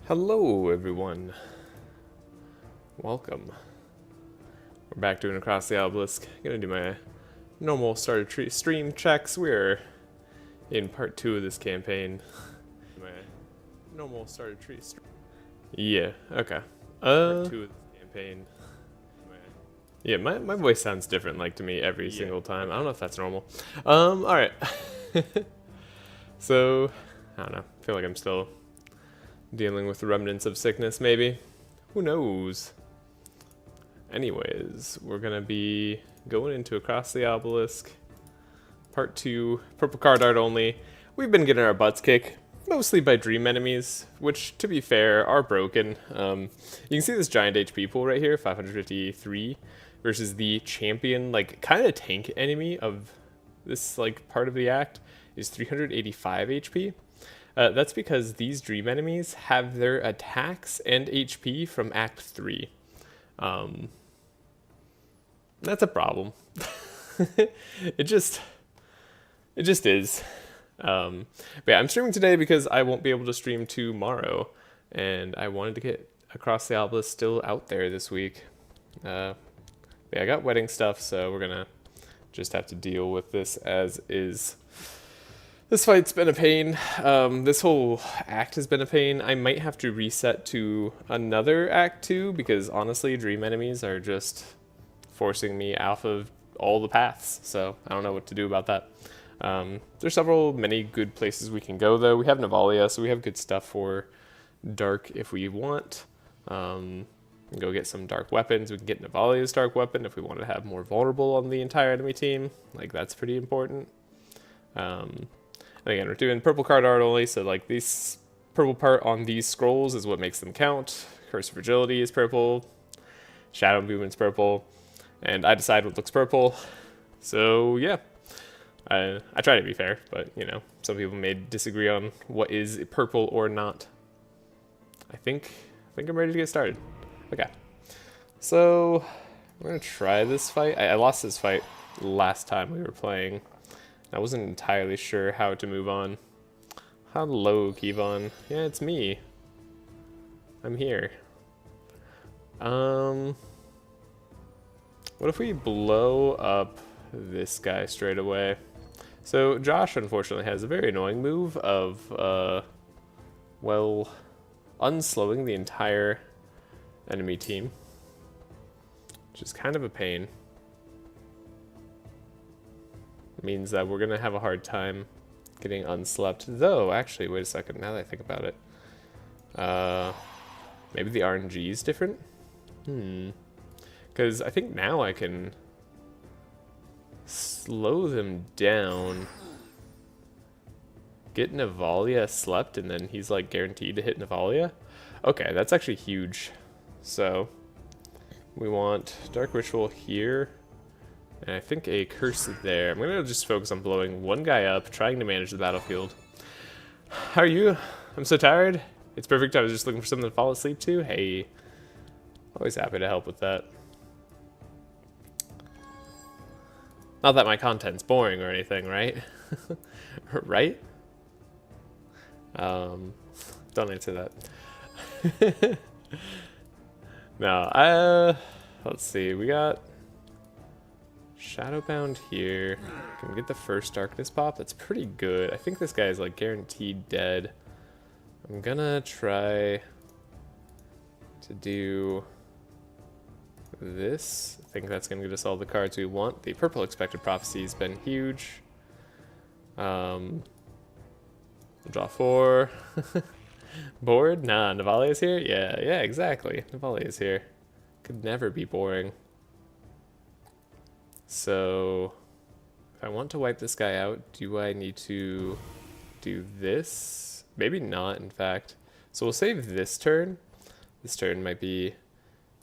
Hello everyone, welcome. We're back doing Across the Obelisk. Gonna do my normal starter stream checks. We're in part 2 of this campaign. My normal starter yeah, okay. Part 2 of this campaign. Yeah, my voice sounds different like to me every single time. I don't know if that's normal. Alright. So, I don't know. I feel like I'm still dealing with the remnants of sickness, maybe. Who knows? Anyways, we're gonna be going into Across the Obelisk. Part 2, purple card art only. We've been getting our butts kicked, mostly by dream enemies, which, to be fair, are broken. You can see this giant HP pool right here, 553, versus the champion, like, kind of tank enemy of this, like, part of the act is 385 HP. That's because these dream enemies have their attacks and HP from Act 3. That's a problem. It just is. But yeah, I'm streaming today because I won't be able to stream tomorrow, and I wanted to get Across the Obelisk still out there this week. Yeah, I got wedding stuff, so we're gonna just have to deal with this as is. This fight's been a pain. This whole act has been a pain. I might have to reset to another Act 2 because honestly, dream enemies are just forcing me off of all the paths. So I don't know what to do about that. There's many good places we can go though. We have Navalea, so we have good stuff for dark if we want. We can go get some dark weapons. We can get Navalea's dark weapon if we want to have more vulnerable on the entire enemy team. Like, that's pretty important. Again, we're doing purple card art only, so like this purple part on these scrolls is what makes them count. Curse of Fragility is purple, Shadow Movement's purple, and I decide what looks purple. So yeah, I try to be fair, but you know, some people may disagree on what is purple or not. I think I'm ready to get started. Okay, so we're gonna try this fight. I lost this fight last time we were playing. I wasn't entirely sure how to move on. Hello, Kevon. Yeah, it's me. I'm here. What if we blow up this guy straight away? So Josh, unfortunately, has a very annoying move of, well, unslowing the entire enemy team, which is kind of a pain. Means that we're gonna have a hard time getting unslept. Though, actually, wait a second, now that I think about it. Maybe the RNG is different? Because I think now I can slow them down, get Navalea slept, and then he's like guaranteed to hit Navalea. Okay, that's actually huge. So, we want Dark Ritual here. And I think a curse there. I'm gonna just focus on blowing one guy up, trying to manage the battlefield. How are you? I'm so tired. It's perfect. I was just looking for something to fall asleep to. Hey, always happy to help with that. Not that my content's boring or anything, right? Right? Don't answer that. No, let's see. We got Shadowbound here. Can we get the first darkness pop? That's pretty good. I think this guy is like guaranteed dead. I'm gonna try to do this. I think that's gonna get us all the cards we want. The purple expected prophecy has been huge. We'll draw 4. Bored? Nah, Navalea's here? Yeah, exactly. Navalea's here. Could never be boring. So, if I want to wipe this guy out, do I need to do this? Maybe not, in fact. So we'll save this turn. This turn might be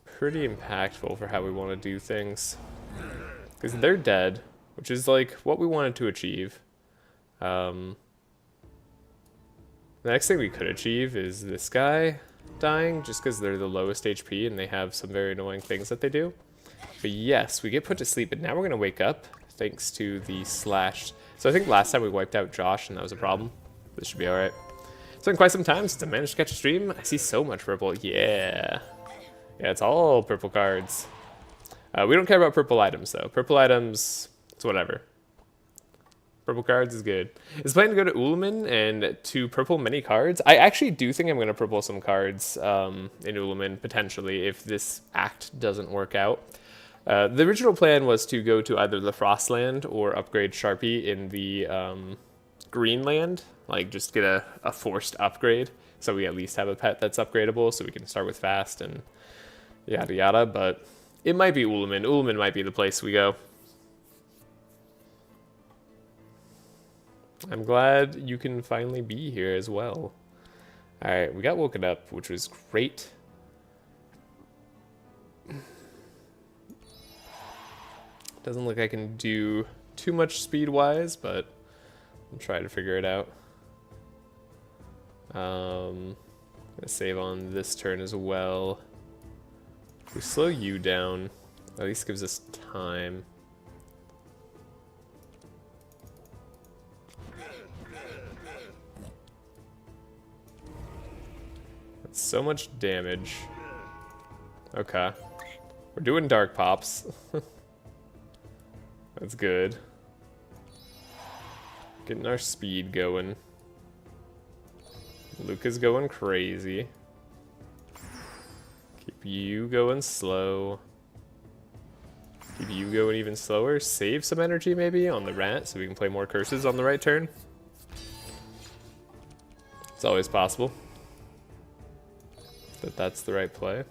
pretty impactful for how we want to do things. Because they're dead, which is like what we wanted to achieve. The next thing we could achieve is this guy dying, just because they're the lowest HP and they have some very annoying things that they do. But yes, we get put to sleep, and now we're going to wake up thanks to the slash. So I think last time we wiped out Josh, and that was a problem. This should be alright. It's been quite some time since I managed to catch a stream. I see so much purple. Yeah. Yeah, it's all purple cards. We don't care about purple items, though. Purple items, it's whatever. Purple cards is good. Is planning to go to Ulamin and to purple many cards? I actually do think I'm going to purple some cards in Ulamin, potentially, if this act doesn't work out. The original plan was to go to either the Frostland or upgrade Sharpie in the Greenland. Like, just get a forced upgrade, so we at least have a pet that's upgradable, so we can start with fast and yada yada, but it might be Ulamin. Ulamin might be the place we go. I'm glad you can finally be here as well. Alright, we got woken up, which was great. Doesn't look like I can do too much speed-wise, but I'll try to figure it out. I'm gonna save on this turn as well. If we slow you down, at least gives us time. That's so much damage. Okay. We're doing dark pops. That's good. Getting our speed going. Malukah's going crazy. Keep you going slow. Keep you going even slower. Save some energy maybe on the rat so we can play more curses on the right turn. It's always possible that that's the right play.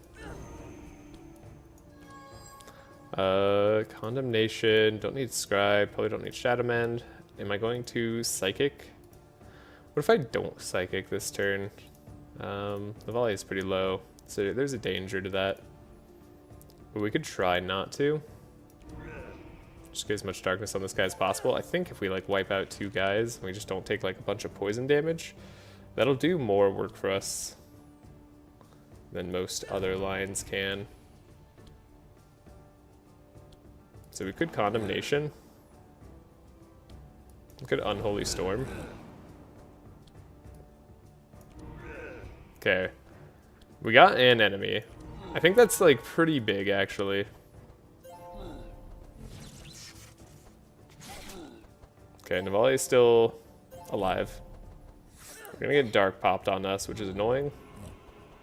Condemnation, don't need Scribe, probably don't need Shadow Mend. Am I going to Psychic? What if I don't Psychic this turn? The volley is pretty low, so there's a danger to that. But we could try not to. Just get as much darkness on this guy as possible. I think if we like wipe out two guys, and we just don't take like a bunch of poison damage, that'll do more work for us than most other lines can. So we could Condemnation. We could Unholy Storm. Okay. We got an enemy. I think that's like pretty big actually. Okay, Navalea is still alive. We're gonna get dark popped on us, which is annoying.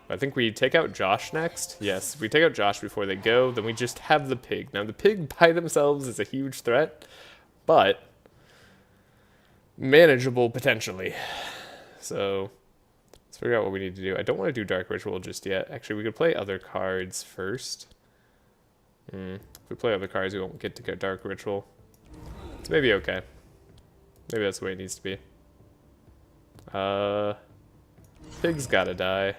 I think we take out Josh next. Yes, if we take out Josh before they go, then we just have the pig. Now the pig by themselves is a huge threat, but manageable potentially. So let's figure out what we need to do. I don't want to do Dark Ritual just yet. Actually, we could play other cards first. If we play other cards, we won't get to get Dark Ritual. It's maybe okay. Maybe that's the way it needs to be. Pig's gotta die.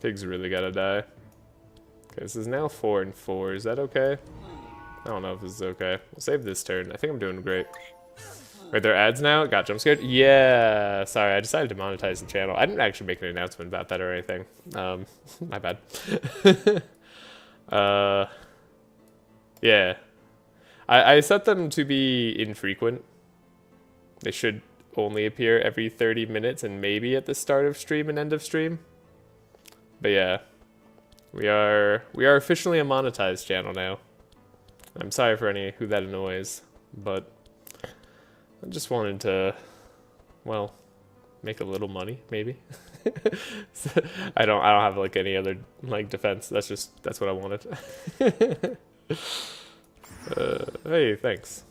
Pig's really gotta die. Okay, this is now 4 and 4. Is that okay? I don't know if this is okay. We'll save this turn. I think I'm doing great. Wait, there are ads now? Got jump scared? Yeah. Sorry, I decided to monetize the channel. I didn't actually make an announcement about that or anything. My bad. Yeah. I set them to be infrequent. They should only appear every 30 minutes and maybe at the start of stream and end of stream. But yeah, we are officially a monetized channel now. I'm sorry for any who that annoys, but I just wanted to, well, make a little money maybe. So I don't have like any other like defense. That's what I wanted. Hey, thanks.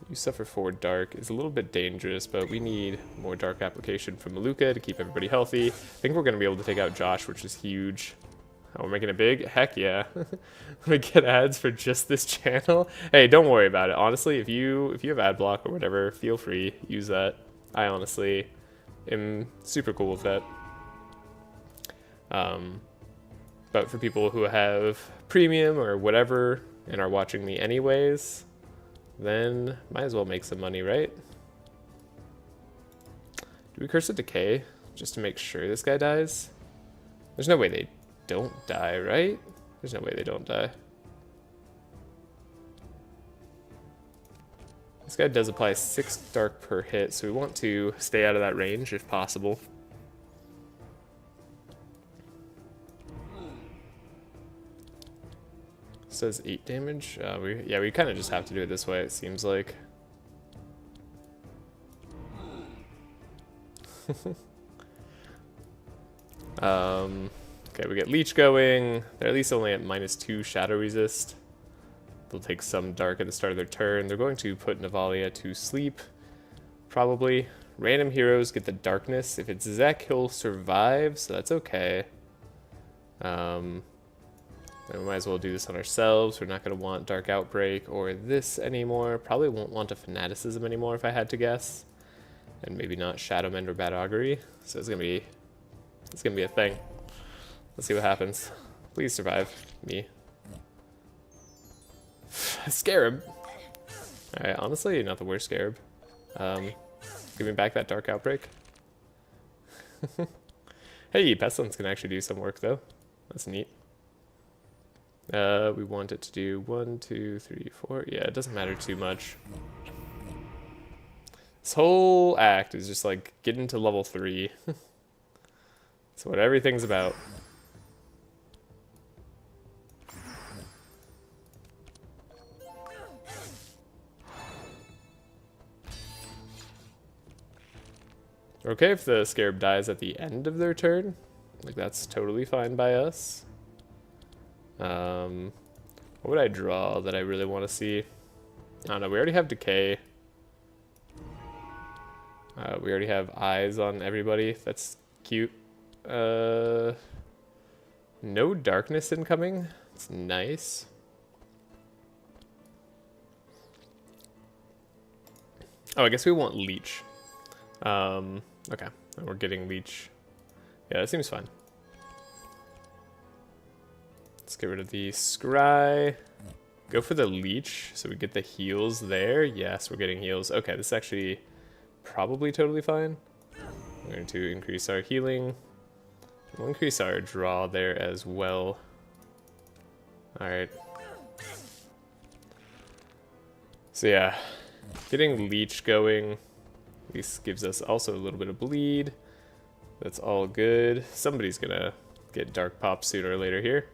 You suffer 4 dark is a little bit dangerous, but we need more dark application from Malukah to keep everybody healthy. I think we're going to be able to take out Josh, which is huge. Oh, we're making it big? Heck yeah. We get ads for just this channel. Hey, don't worry about it. Honestly, if you have ad block or whatever, feel free, use that. I honestly am super cool with that. But for people who have premium or whatever and are watching me anyways, then might as well make some money, right? Do we Curse of Decay just to make sure this guy dies? There's no way they don't die, right? There's no way they don't die. This guy does apply 6 dark per hit, so we want to stay out of that range if possible. Says 8 damage. We kind of just have to do it this way, it seems like. Okay, we get Leech going. They're at least only at -2 shadow resist. They'll take some dark at the start of their turn. They're going to put Navalea to sleep, probably. Random heroes get the darkness. If it's Zek, he'll survive, so that's okay. And we might as well do this on ourselves. We're not going to want Dark Outbreak or this anymore. Probably won't want a Fanaticism anymore if I had to guess. And maybe not Shadow Mend or Bad Augury. So it's gonna be a thing. Let's see what happens. Please survive me. Scarab. Alright, honestly, not the worst Scarab. Give me back that Dark Outbreak. Hey, Pestilence can actually do some work though. That's neat. We want it to do 1, 2, 3, 4. Yeah, it doesn't matter too much. This whole act is just like getting to level 3. That's what everything's about. Okay, if the Scarab dies at the end of their turn, like that's totally fine by us. What would I draw that I really want to see? I don't know, we already have Decay. We already have eyes on everybody. That's cute. No darkness incoming. It's nice. Oh, I guess we want Leech. Okay, we're getting Leech. Yeah, that seems fine. Let's get rid of the Scry. Go for the Leech, so we get the heals there. Yes, we're getting heals. Okay, this is actually probably totally fine. We're going to increase our healing. We'll increase our draw there as well. Alright. So yeah, getting Leech going at least gives us also a little bit of bleed. That's all good. Somebody's gonna get Dark Pop sooner or later here.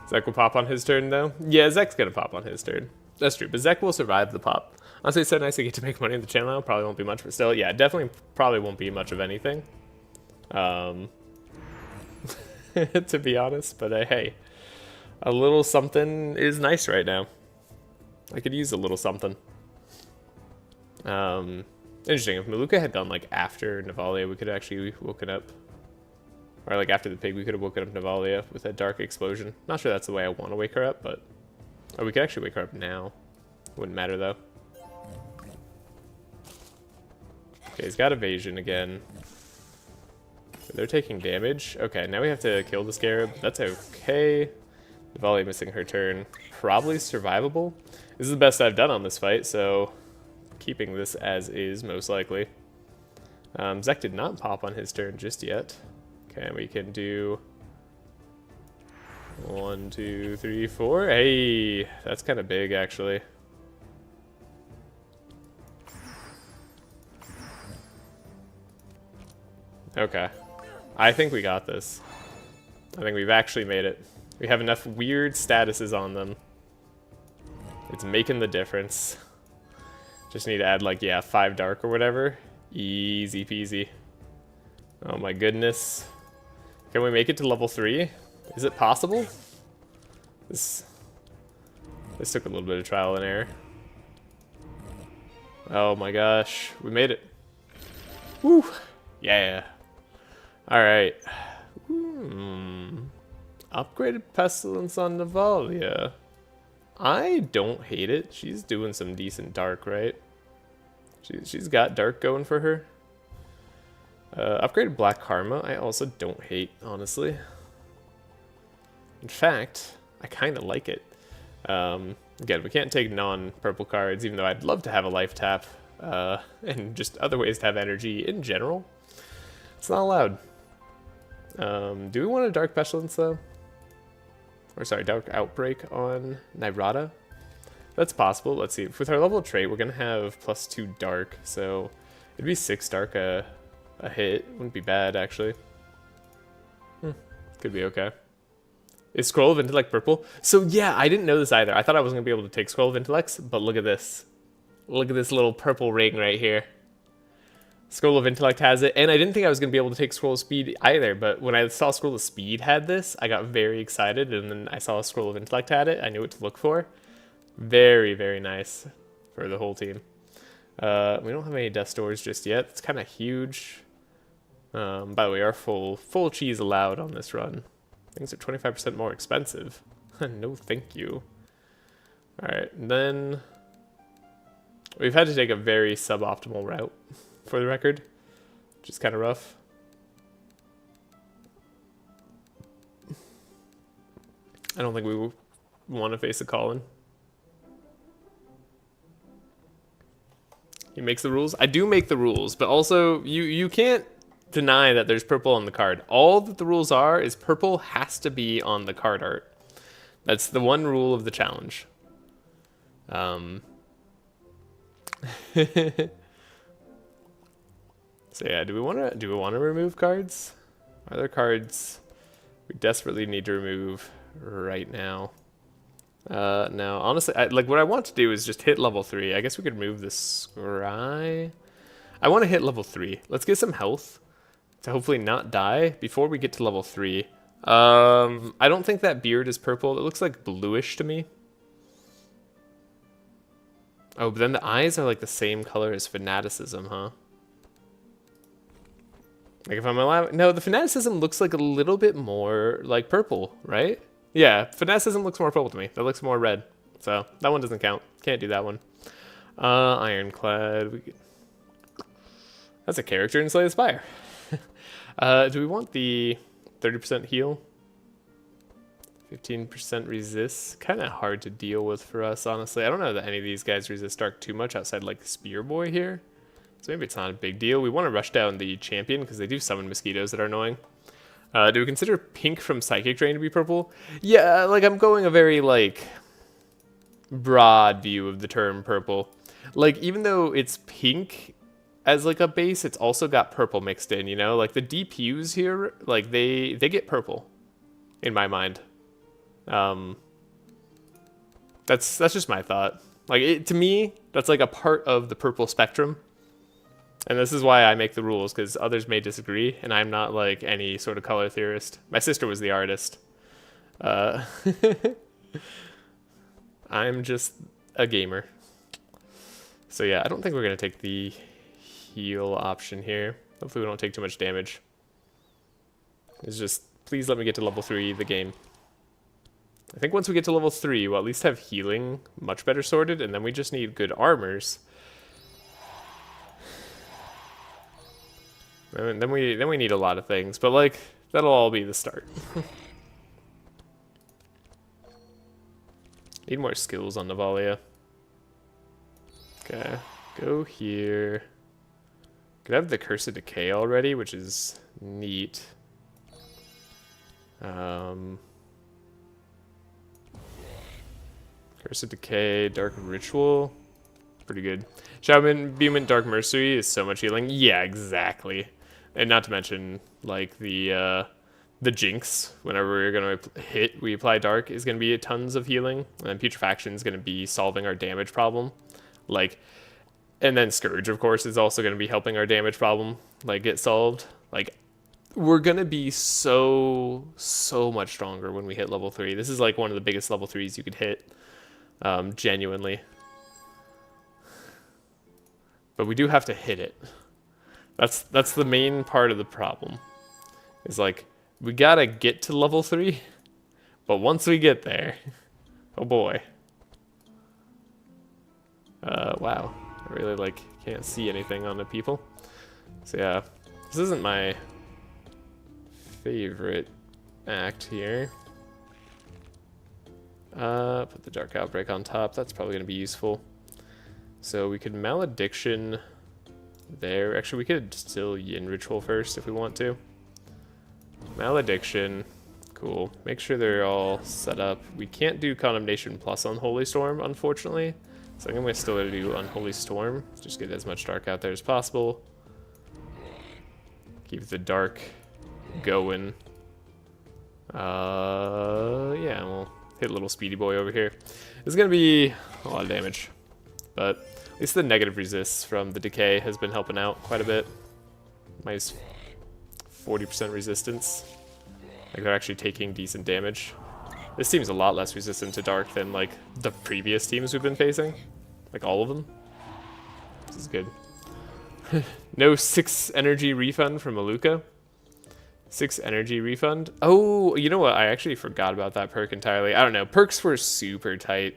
Zek will pop on his turn though? Yeah, Zek's gonna pop on his turn. That's true, but Zek will survive the pop. Honestly, it's so nice to get to make money on the channel. Probably won't be much, but still, yeah, definitely probably won't be much of anything. To be honest, but hey, a little something is nice right now. I could use a little something. Interesting, if Malukah had gone like after Navalea, we could have actually woken up. Or like after the pig, we could have woken up Navalea with that dark explosion. Not sure that's the way I want to wake her up, but... Or we could actually wake her up now. Wouldn't matter though. Okay, he's got evasion again. They're taking damage. Okay, now we have to kill the Scarab. That's okay. Navalea missing her turn. Probably survivable. This is the best I've done on this fight, so... Keeping this as is, most likely. Zek did not pop on his turn just yet. Okay, we can do 1, 2, 3, 4. Hey, that's kind of big, actually. Okay, I think we got this. I think we've actually made it. We have enough weird statuses on them. It's making the difference. Just need to add like, yeah, 5 dark or whatever. Easy peasy. Oh my goodness. Can we make it to level 3? Is it possible? This took a little bit of trial and error. Oh my gosh. We made it. Woo! Yeah. Alright. Upgraded Pestilence on Navalea. I don't hate it. She's doing some decent dark, right? She's got dark going for her. Upgraded Black Karma, I also don't hate, honestly. In fact, I kind of like it. Again, we can't take non-purple cards, even though I'd love to have a life tap, and just other ways to have energy in general. It's not allowed. Do we want a Dark Pestilence though? Or sorry, Dark Outbreak on Nyrada? That's possible. Let's see. With our level trait, we're gonna have +2 Dark, so it'd be 6 Dark a hit. Wouldn't be bad actually. Could be okay. Is Scroll of Intellect purple? So yeah, I didn't know this either. I thought I was gonna be able to take Scroll of Intellects, but look at this. Look at this little purple ring right here. Scroll of Intellect has it, and I didn't think I was going to be able to take Scroll of Speed either, but when I saw Scroll of Speed had this, I got very excited, and then I saw Scroll of Intellect had it. I knew what to look for. Very, very nice for the whole team. We don't have any Death Doors just yet. It's kind of huge. By the way, our full cheese allowed on this run. Things are 25% more expensive. No thank you. Alright, then we've had to take a very suboptimal route, for the record, which is kind of rough. I don't think we want to face a Colin. He makes the rules. I do make the rules, but also you can't deny that there's purple on the card. All that the rules are is purple has to be on the card art. That's the one rule of the challenge. So yeah, do we want to remove cards? Are there cards we desperately need to remove right now? No, honestly, what I want to do is just hit level 3. I guess we could move this scry. I want to hit level 3. Let's get some health to hopefully not die before we get to level 3. I don't think that beard is purple. It looks like bluish to me. Oh, but then the eyes are like the same color as fanaticism, huh? Like if I'm allowed, no, the fanaticism looks like a little bit more like purple, right? Yeah, fanaticism looks more purple to me. That looks more red. So that one doesn't count. Can't do that one. Ironclad. That's a character in Slay the Spire. Do we want the 30% heal? 15% resist. Kind of hard to deal with for us, honestly. I don't know that any of these guys resist dark too much outside like Spear Boy here. So maybe it's not a big deal. We want to rush down the champion because they do summon mosquitoes that are annoying. Do we consider pink from Psychic Drain to be purple? Yeah, like I'm going a very like broad view of the term purple. Like even though it's pink as like a base, it's also got purple mixed in, you know? Like the DPUs here, like they get purple in my mind. That's just my thought. Like to me, that's like a part of the purple spectrum. And this is why I make the rules, because others may disagree, and I'm not like any sort of color theorist. My sister was the artist. I'm just a gamer. So yeah, I don't think we're going to take the heal option here. Hopefully we don't take too much damage. It's just, please let me get to level 3 of the game. I think once we get to level 3, we'll at least have healing much better sorted, and then we just need good armors. And then we need a lot of things, but like that'll all be the start. Need more skills on Navalea. Okay, go here. Could have the Curse of Decay already, which is neat. Curse of Decay, Dark Ritual, pretty good. Shaman Beam and Dark Mercenary is so much healing. Yeah, exactly. And not to mention, like, the Jinx, whenever we're going to hit, we apply Dark, is going to be tons of healing. And then Putrefaction is going to be solving our damage problem. Like, and then Scourge, of course, is also going to be helping our damage problem, like, get solved. Like, we're going to be so much stronger when we hit level 3. This is, like, one of the biggest level 3s you could hit, genuinely. But we do have to hit it. That's the main part of the problem. Is like, we gotta get to level 3, but once we get there, oh boy. Wow. I really, like, can't see anything on the people. So yeah, this isn't my favorite act here. Put the Dark Outbreak on top. That's probably gonna be useful. So we could Malediction there. Actually, we could still Yin Ritual first if we want to. Malediction. Cool. Make sure they're all set up. We can't do Condemnation plus Unholy Storm, unfortunately. So I'm going to still do Unholy Storm. Just get as much dark out there as possible. Keep the dark going. Yeah, we'll hit a little speedy boy over here. This is going to be a lot of damage. But at least the negative resists from the decay has been helping out quite a bit. Minus 40% resistance. Like they're actually taking decent damage. This team's a lot less resistant to dark than like the previous teams we've been facing. Like all of them. This is good. No 6 energy refund from Malukah. 6 energy refund. Oh, you know what? I actually forgot about that perk entirely. I don't know. Perks were super tight.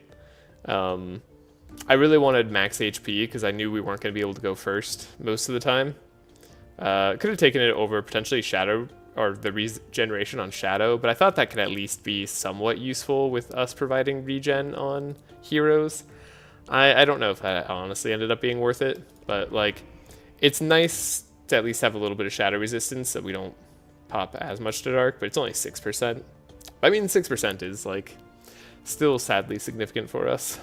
I really wanted max HP because I knew we weren't going to be able to go first most of the time. Could have taken it over potentially Shadow or the regeneration on Shadow, but I thought that could at least be somewhat useful with us providing regen on heroes. I don't know if that honestly ended up being worth it, but like it's nice to at least have a little bit of shadow resistance so we don't pop as much to dark, but it's only 6%. I mean 6% is like still sadly significant for us.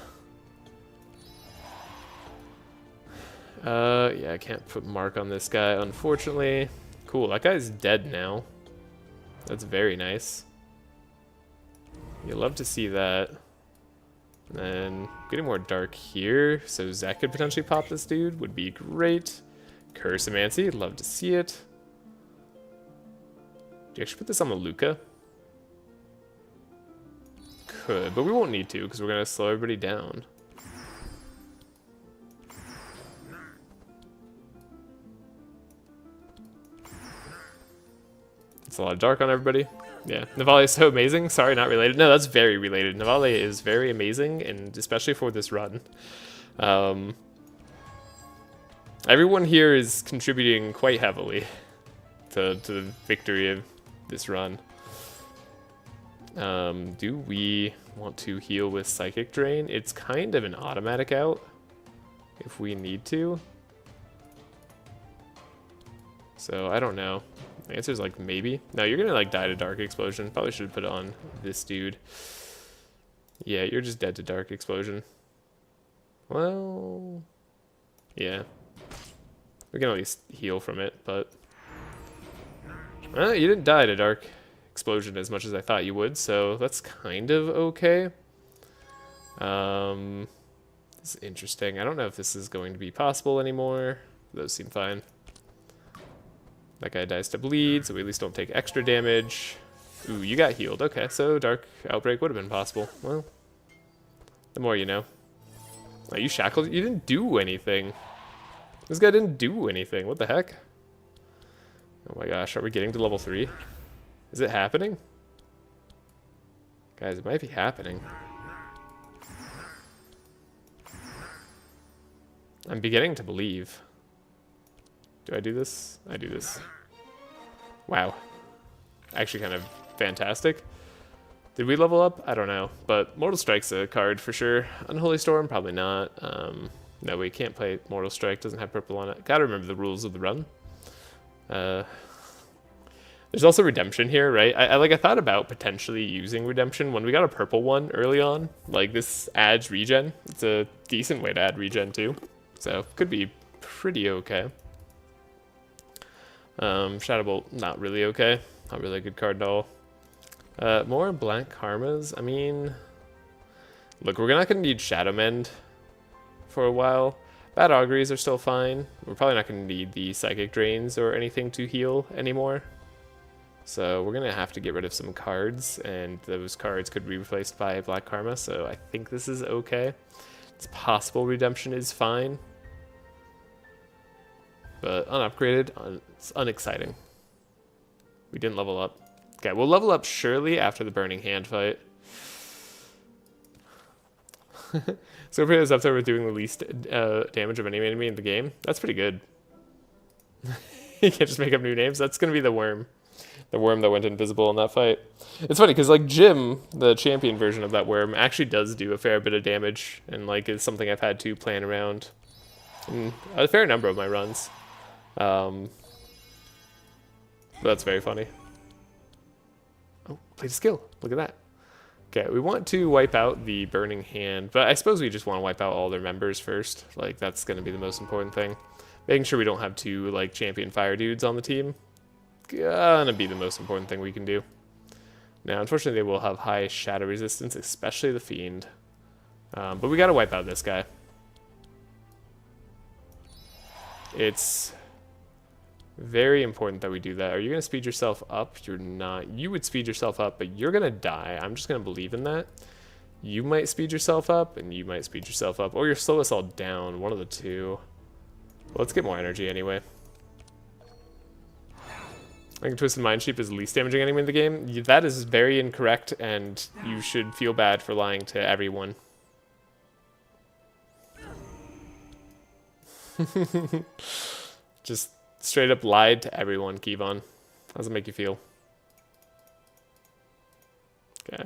Yeah, I can't put mark on this guy, unfortunately. Cool, that guy's dead now. That's very nice. You'll love to see that. And then getting more dark here, so Zek could potentially pop this dude, would be great. Cursemancy, love to see it. Do you actually put this on Malukah? Could, but we won't need to because we're going to slow everybody down. It's a lot of dark on everybody. Yeah, Navalea is so amazing. Sorry, not related. No, that's very related. Navalea is very amazing, and especially for this run. Everyone here is contributing quite heavily to the victory of this run. Do we want to heal with Psychic Drain? It's kind of an automatic out if we need to. So I don't know. The answer is like maybe. No, you're gonna like die to Dark Explosion. Probably should have put it on this dude. Yeah, you're just dead to Dark Explosion. Well, yeah. We can at least heal from it, but you didn't die to Dark Explosion as much as I thought you would, so that's kind of okay. This is interesting. I don't know if this is going to be possible anymore. Those seem fine. That guy dies to bleed, so we at least don't take extra damage. Ooh, you got healed. Okay, so Dark Outbreak would have been possible. Well, the more you know. Oh, you shackled? You didn't do anything. This guy didn't do anything. What the heck? Oh my gosh, are we getting to level 3? Is it happening? Guys, it might be happening. I'm beginning to believe. Do I do this? I do this. Wow. Actually kind of fantastic. Did we level up? I don't know. But Mortal Strike's a card for sure. Unholy Storm, probably not. No, we can't play Mortal Strike. Doesn't have purple on it. Gotta remember the rules of the run. There's also Redemption here, right? I thought about potentially using Redemption when we got a purple one early on. Like, this adds regen. It's a decent way to add regen, too. So, could be pretty okay. Shadow Bolt, not really okay. Not really a good card at all. More Black Karmas. I mean, look, we're not going to need Shadow Mend for a while. Bad Auguries are still fine. We're probably not going to need the Psychic Drains or anything to heal anymore. So we're going to have to get rid of some cards, and those cards could be replaced by Black Karma, so I think this is okay. It's possible Redemption is fine. But unupgraded, it's unexciting. We didn't level up. Okay, we'll level up surely after the Burning Hand fight. So if is up there with doing the least damage of any enemy in the game, that's pretty good. You can't just make up new names. That's going to be the worm. The worm that went invisible in that fight. It's funny because like Jim, the champion version of that worm, actually does do a fair bit of damage, and like is something I've had to plan around in a fair number of my runs. But that's very funny. Oh, played a skill. Look at that. Okay, we want to wipe out the Burning Hand, but I suppose we just want to wipe out all their members first. Like, that's going to be the most important thing. Making sure we don't have two, like, champion fire dudes on the team. Gonna be the most important thing we can do. Now, unfortunately, they will have high shadow resistance, especially the Fiend. But we gotta wipe out this guy. It's very important that we do that. Are you gonna speed yourself up? You're not. You would speed yourself up, but you're gonna die. I'm just gonna believe in that. You might speed yourself up, and you might speed yourself up, or you'll slow us all down. One of the two. Well, let's get more energy anyway. I think Twisted Mind Sheep is the least damaging enemy in the game. That is very incorrect, and you should feel bad for lying to everyone. Just straight up lied to everyone, Kevon. How does it make you feel? Okay.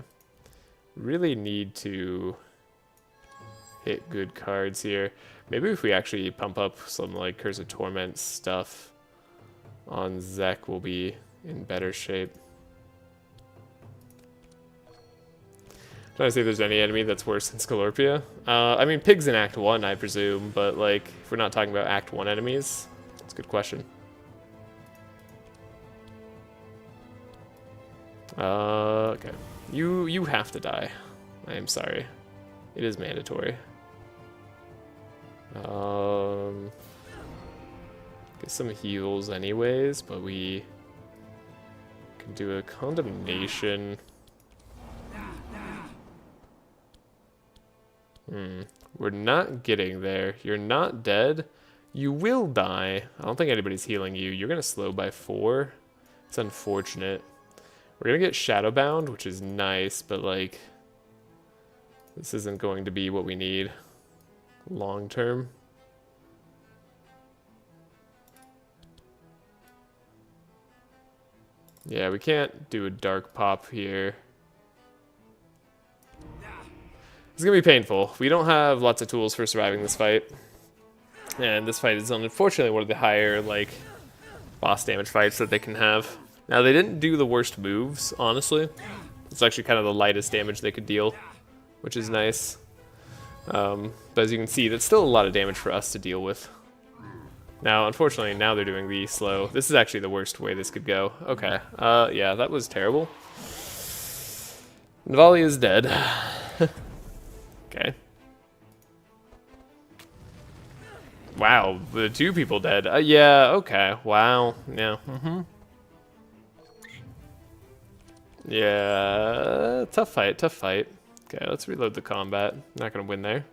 Really need to hit good cards here. Maybe if we actually pump up some like Curse of Torment stuff on Zek, we'll be in better shape. Trying to see if there's any enemy that's worse than Scalorpia. I mean, Pig's in Act 1, I presume, but like, if we're not talking about Act 1 enemies, that's a good question. Okay. You have to die. I am sorry. It is mandatory. Get some heals anyways, but we can do a condemnation. We're not getting there. You're not dead. You will die. I don't think anybody's healing you. You're gonna slow by 4. It's unfortunate. We're gonna get Shadowbound, which is nice, but like, this isn't going to be what we need long term. Yeah, we can't do a dark pop here. It's gonna be painful. We don't have lots of tools for surviving this fight. And this fight is unfortunately one of the higher, like, boss damage fights that they can have. Now, they didn't do the worst moves, honestly. It's actually kind of the lightest damage they could deal, which is nice. But as you can see, that's still a lot of damage for us to deal with. Now, unfortunately, now they're doing the slow. This is actually the worst way this could go. Okay, yeah, that was terrible. Navalea is dead. Okay. Wow, the 2 people dead. Yeah, okay. Wow. Yeah. Yeah, tough fight, tough fight. Okay, let's reload the combat. Not gonna win there.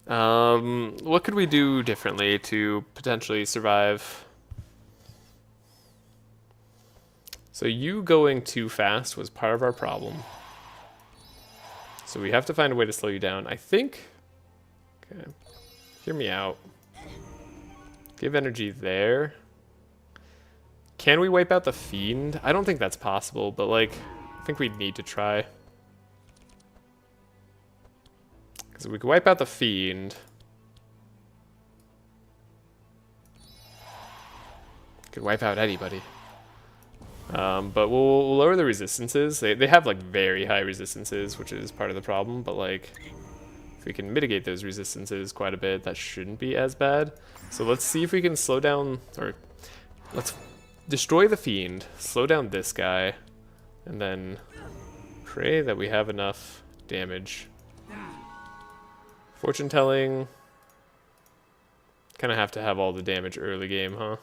What could we do differently to potentially survive? So you going too fast was part of our problem. So we have to find a way to slow you down. I think... Okay. Hear me out. Give energy there. Can we wipe out the Fiend? I don't think that's possible, but like, I think we'd need to try. Because we could wipe out the Fiend. Could wipe out anybody. But we'll lower the resistances. They have like very high resistances, which is part of the problem, but like, if we can mitigate those resistances quite a bit, that shouldn't be as bad. So let's see if we can slow down, or let's destroy the Fiend, slow down this guy, and then pray that we have enough damage. Fortune telling, kind of have to have all the damage early game, huh?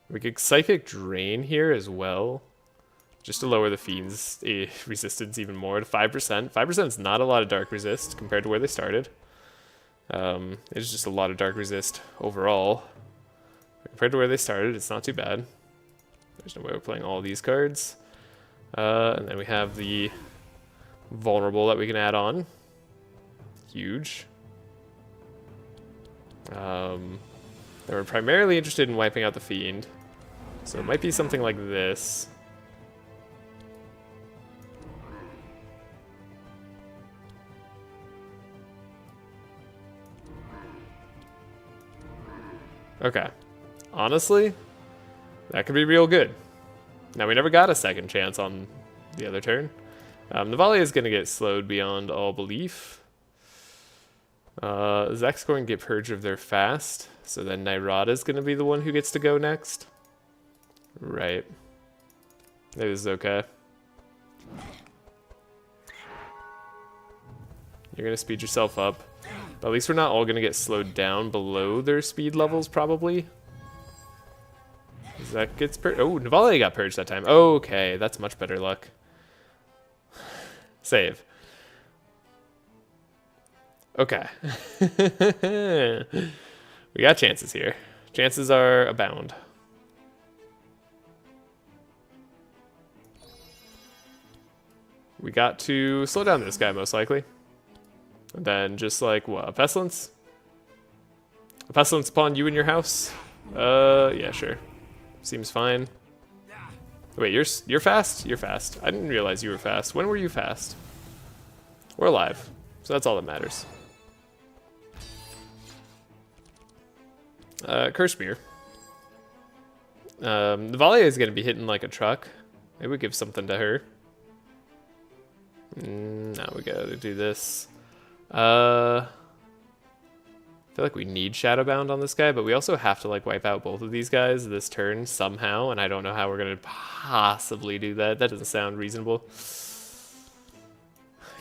We could Psychic Drain here as well, just to lower the Fiend's resistance even more to 5%. 5% is not a lot of Dark Resist compared to where they started. It's just a lot of Dark Resist overall. Compared to where they started, it's not too bad. There's no way we're playing all these cards. And then we have the Vulnerable that we can add on. Huge. They were primarily interested in wiping out the Fiend. So it might be something like this. Okay. Honestly, that could be real good. Now, we never got a second chance on the other turn. Navalea is going to get slowed beyond all belief. Zek's going to get Purge of their fast. So then Nyrada is going to be the one who gets to go next. Right. Maybe this is okay. You're going to speed yourself up. But at least we're not all going to get slowed down below their speed levels, probably. Zek gets purged. Oh, Navalea got purged that time. Okay, that's much better luck. Save. Okay. We got chances here. Chances are abound. We got to slow down this guy, most likely. And then just like, what, a pestilence? A pestilence upon you and your house? Yeah, sure. Seems fine. Wait, you're fast? You're fast. I didn't realize you were fast. When were you fast? We're alive, so that's all that matters. Curse Spear. Navalea is going to be hitting like a truck. Maybe we give something to her. Now we gotta do this. I feel like we need Shadowbound on this guy, but we also have to like wipe out both of these guys this turn somehow, and I don't know how we're gonna possibly do that. That doesn't sound reasonable.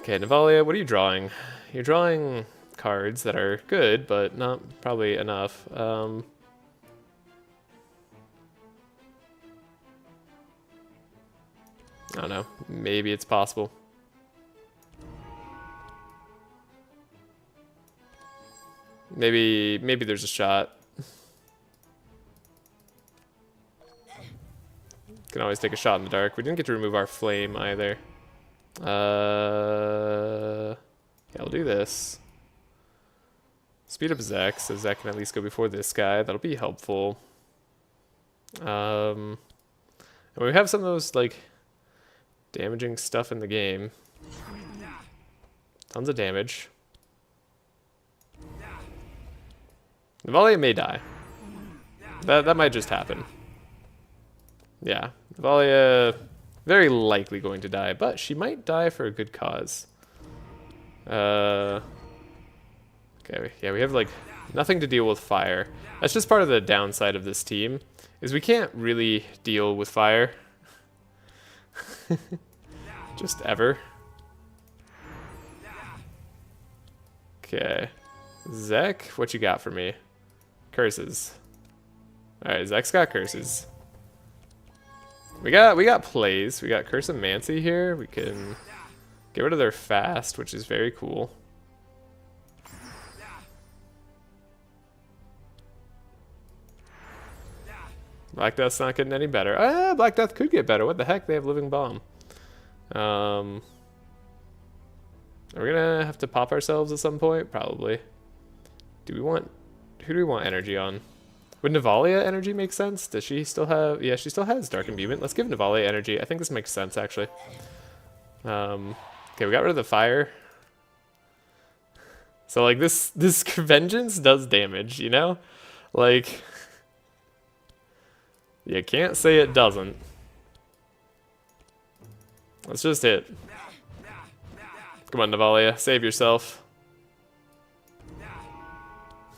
Okay, Navalea, what are you drawing? You're drawing cards that are good, but not probably enough. I don't know. Maybe it's possible. Maybe there's a shot. Can always take a shot in the dark. We didn't get to remove our flame either. Yeah, I'll do this. Speed up Zek, so Zek can at least go before this guy. That'll be helpful. And we have some of those, like, damaging stuff in the game. Tons of damage. Navalea may die. That might just happen. Yeah, Navalea very likely going to die, but she might die for a good cause. Okay, yeah, we have like nothing to deal with fire. That's just part of the downside of this team, is we can't really deal with fire. Just ever. Okay. Zek, what you got for me? Curses. Alright, Zek's got curses. We got plays. We got Curse of Mancy here. We can get rid of their fast, which is very cool. Black Death's not getting any better. Ah, Black Death could get better. What the heck? They have Living Bomb. Are we gonna have to pop ourselves at some point? Probably. Who do we want energy on? Would Navalea energy make sense? Does she still have... Yeah, she still has Dark Imbuement. Let's give Navalea energy. I think this makes sense, actually. Okay, we got rid of the fire. So, like, this Vengeance does damage, you know? Like... You can't say it doesn't. Let's just hit. Come on, Navalea. Save yourself.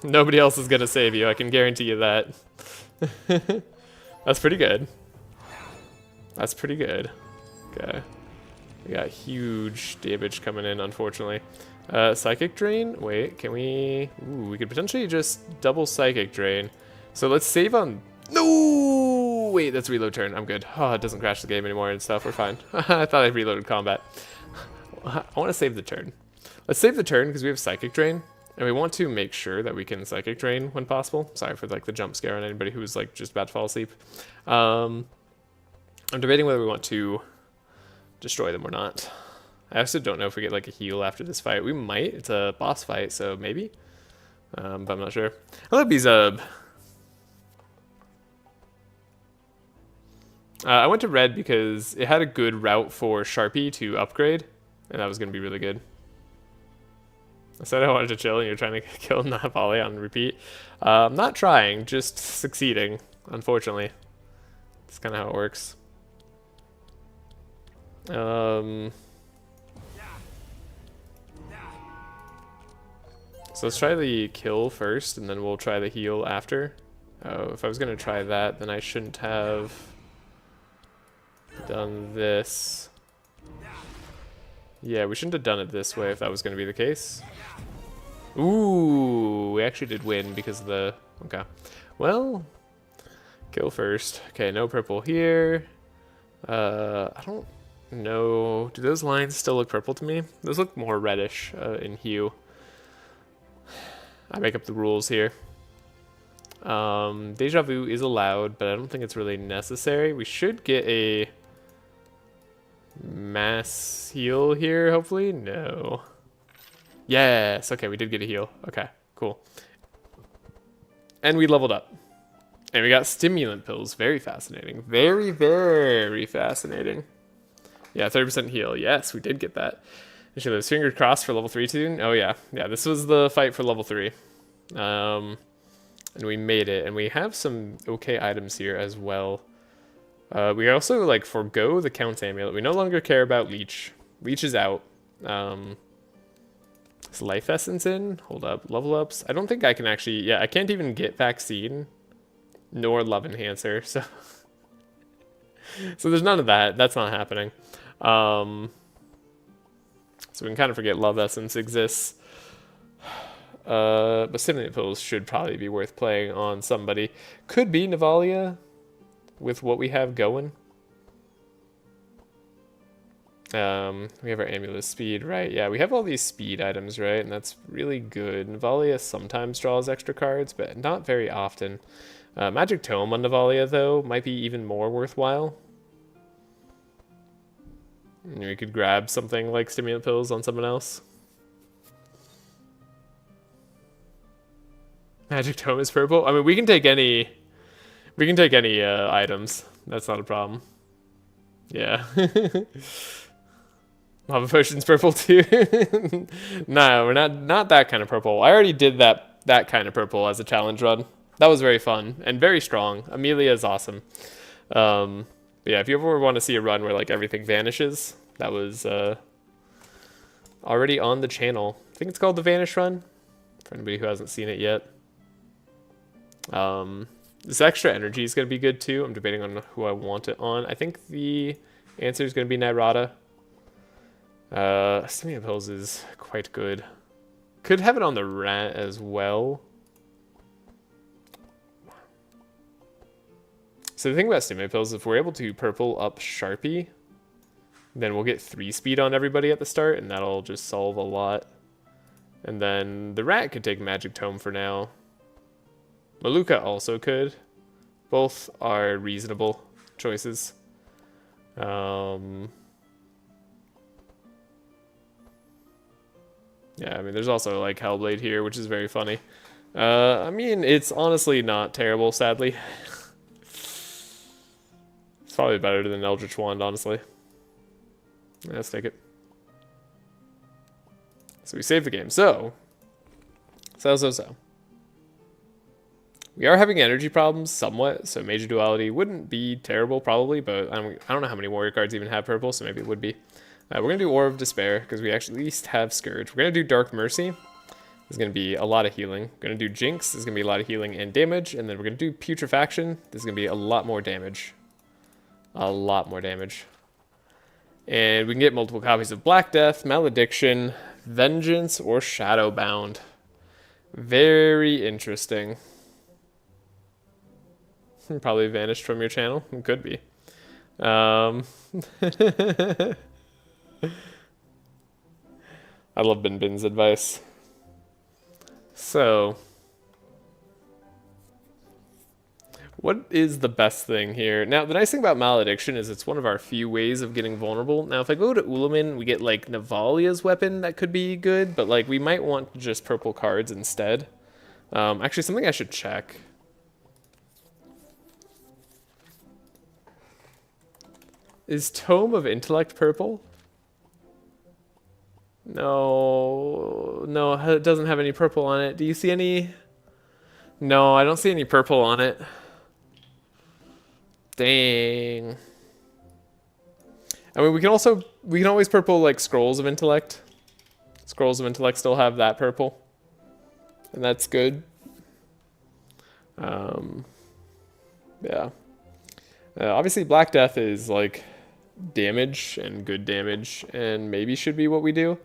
Nobody else is gonna save you, I can guarantee you that. That's pretty good. That's pretty good. Okay. We got huge damage coming in, unfortunately. Psychic Drain? Wait, can we... Ooh, we could potentially just double Psychic Drain. So let's save on... No! Wait, that's reload turn. I'm good. Oh, it doesn't crash the game anymore and stuff. We're fine. I thought I reloaded combat. I want to save the turn. Let's save the turn because we have Psychic Drain. And we want to make sure that we can Psychic Drain when possible. Sorry for like the jump scare on anybody who was like just about to fall asleep. I'm debating whether we want to destroy them or not. I also don't know if we get like a heal after this fight. We might. It's a boss fight, so maybe. But I'm not sure. I love Bezub. I went to red because it had a good route for Sharpie to upgrade, and that was going to be really good. I said I wanted to chill and you're trying to kill Navalea on repeat. I'm not trying, just succeeding, unfortunately. That's kind of how it works. So let's try the kill first, and then we'll try the heal after. Oh, if I was going to try that, then I shouldn't have done this. Yeah, we shouldn't have done it this way if that was going to be the case. Ooh, we actually did win because of the... Okay. Well, kill first. Okay, no purple here. I don't know. Do those lines still look purple to me? Those look more reddish in hue. I make up the rules here. Deja vu is allowed, but I don't think it's really necessary. We should get a mass heal here, hopefully. No. Yes. Okay, we did get a heal. Okay, cool. And we leveled up. And we got stimulant pills. Very fascinating. Very, very fascinating. Yeah, 30% heal. Yes, we did get that. Should those fingers crossed for level 3 soon? Oh yeah. Yeah, this was the fight for level 3. And we made it. And we have some okay items here as well. We also like forgo the Count's Amulet. We no longer care about Leech. Leech is out. Is Life Essence in? Hold up. Level ups. I don't think I can actually... Yeah, I can't even get Vaccine. Nor Love Enhancer. So there's none of that. That's not happening. So we can kind of forget Love Essence exists. But Stimulant Pills should probably be worth playing on somebody. Could be Navalea with what we have going. We have our Amulet Speed, right? Yeah, we have all these speed items, right? And that's really good. Navalea sometimes draws extra cards, but not very often. Magic Tome on Navalea, though, might be even more worthwhile. And we could grab something like Stimulant Pills on someone else. Magic Tome is purple? I mean, we can take any... We can take any items. That's not a problem. Yeah. Lava Potion's purple too. No, we're not that kind of purple. I already did that kind of purple as a challenge run. That was very fun and very strong. Amelia is awesome. Yeah, if you ever want to see a run where like everything vanishes, that was already on the channel. I think it's called the Vanish Run, for anybody who hasn't seen it yet. This extra energy is going to be good too. I'm debating on who I want it on. I think the answer is going to be Nyrada. Stimulant Pills is quite good. Could have it on the Rat as well. So the thing about Stimulant Pills, if we're able to purple up Sharpie, then we'll get 3 speed on everybody at the start, and that'll just solve a lot. And then the Rat could take Magic Tome for now. Malukah also could. Both are reasonable choices. Yeah, I mean, there's also like Hellblade here, which is very funny. I mean, it's honestly not terrible, sadly. It's probably better than Eldritch Wand, honestly. Yeah, let's take it. So we saved the game. So. We are having energy problems somewhat, so Major Duality wouldn't be terrible probably, but I don't know how many warrior cards even have purple, so maybe it would be. We're going to do Aura of Despair, because we actually at least have Scourge. We're going to do Dark Mercy. There's going to be a lot of healing. We're going to do Jinx. There's going to be a lot of healing and damage. And then we're going to do Putrefaction. There's going to be a lot more damage. A lot more damage. And we can get multiple copies of Black Death, Malediction, Vengeance, or Shadowbound. Very interesting. Probably vanished from your channel. It could be. I love Bin Bin's advice. So, what is the best thing here? Now, the nice thing about Malediction is it's one of our few ways of getting vulnerable. Now, if I go to Ulamin, we get, like, Navalia's weapon that could be good, but, like, we might want just purple cards instead. Actually, something I should check. Is Tome of Intellect purple? No, no, it doesn't have any purple on it. Do you see any? No, I don't see any purple on it. Dang. I mean, we can always purple like Scrolls of Intellect. Scrolls of Intellect still have that purple, and that's good. Yeah. Obviously, Black Death is like damage and good damage, and maybe should be what we do.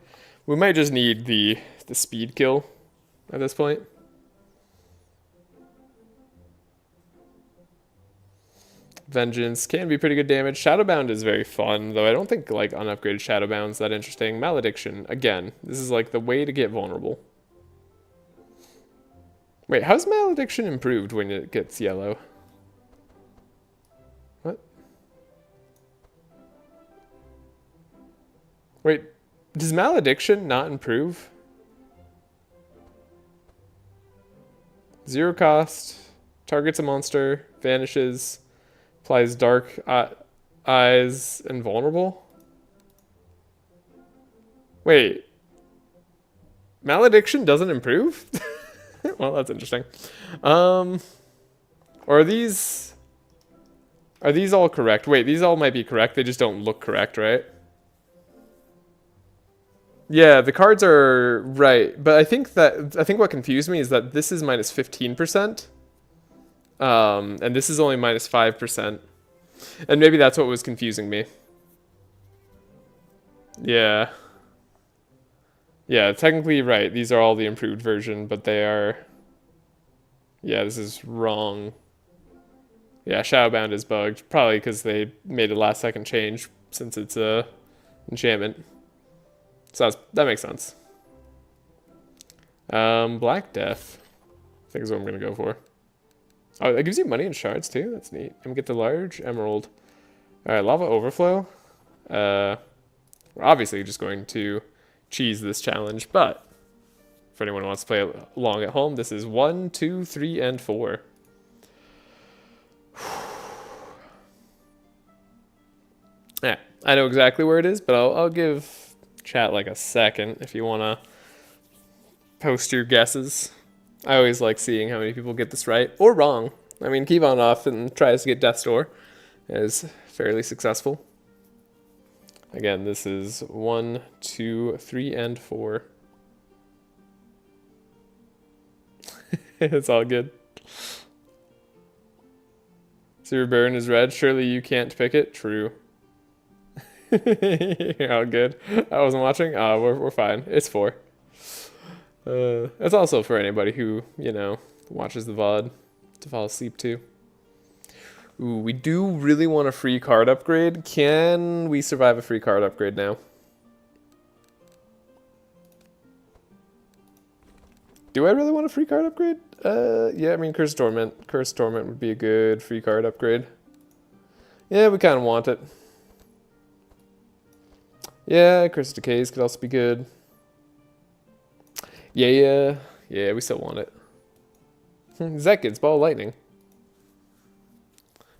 We might just need the speed kill at this point. Vengeance can be pretty good damage. Shadowbound is very fun, though I don't think like unupgraded Shadowbound's that interesting. Malediction, again, this is like the way to get vulnerable. Wait, how's Malediction improved when it gets yellow? What? Wait, does Malediction not improve? 0 cost, targets a monster, vanishes, applies dark eyes, and vulnerable? Wait, Malediction doesn't improve? Well, that's interesting. Or are these all correct? Wait, these all might be correct. They just don't look correct, right? Yeah, the cards are right, but I think what confused me is that this is minus 15%, and this is only minus 5%, and maybe that's what was confusing me. Yeah. Yeah, technically right. These are all the improved version, but they are... Yeah, this is wrong. Yeah, Shadowbound is bugged, probably because they made a last second change since it's a enchantment. So that makes sense. Black Death, I think is what I'm gonna go for. Oh, that gives you money and shards too. That's neat. And we get the large emerald. All right, lava overflow. We're obviously just going to cheese this challenge, but for anyone who wants to play along at home, this is 1, 2, 3, and 4. Yeah, I know exactly where it is, but I'll give chat like a second if you want to post your guesses. I always like seeing how many people get this right or wrong. I mean, Kevon often tries to get Death's Door. Is fairly successful. Again, this is 1, 2, 3, and 4. It's all good. Sewer Baron is red. Surely you can't pick it. True. You're all good. I wasn't watching. We're fine. It's 4. It's also for anybody who, you know, watches the VOD to fall asleep too. Ooh, we do really want a free card upgrade. Can we survive a free card upgrade now? Do I really want a free card upgrade? Yeah, I mean, Curse Torment. Curse Torment would be a good free card upgrade. Yeah, we kind of want it. Yeah, Curse of Decays could also be good. Yeah, we still want it. Zekid's Ball Lightning.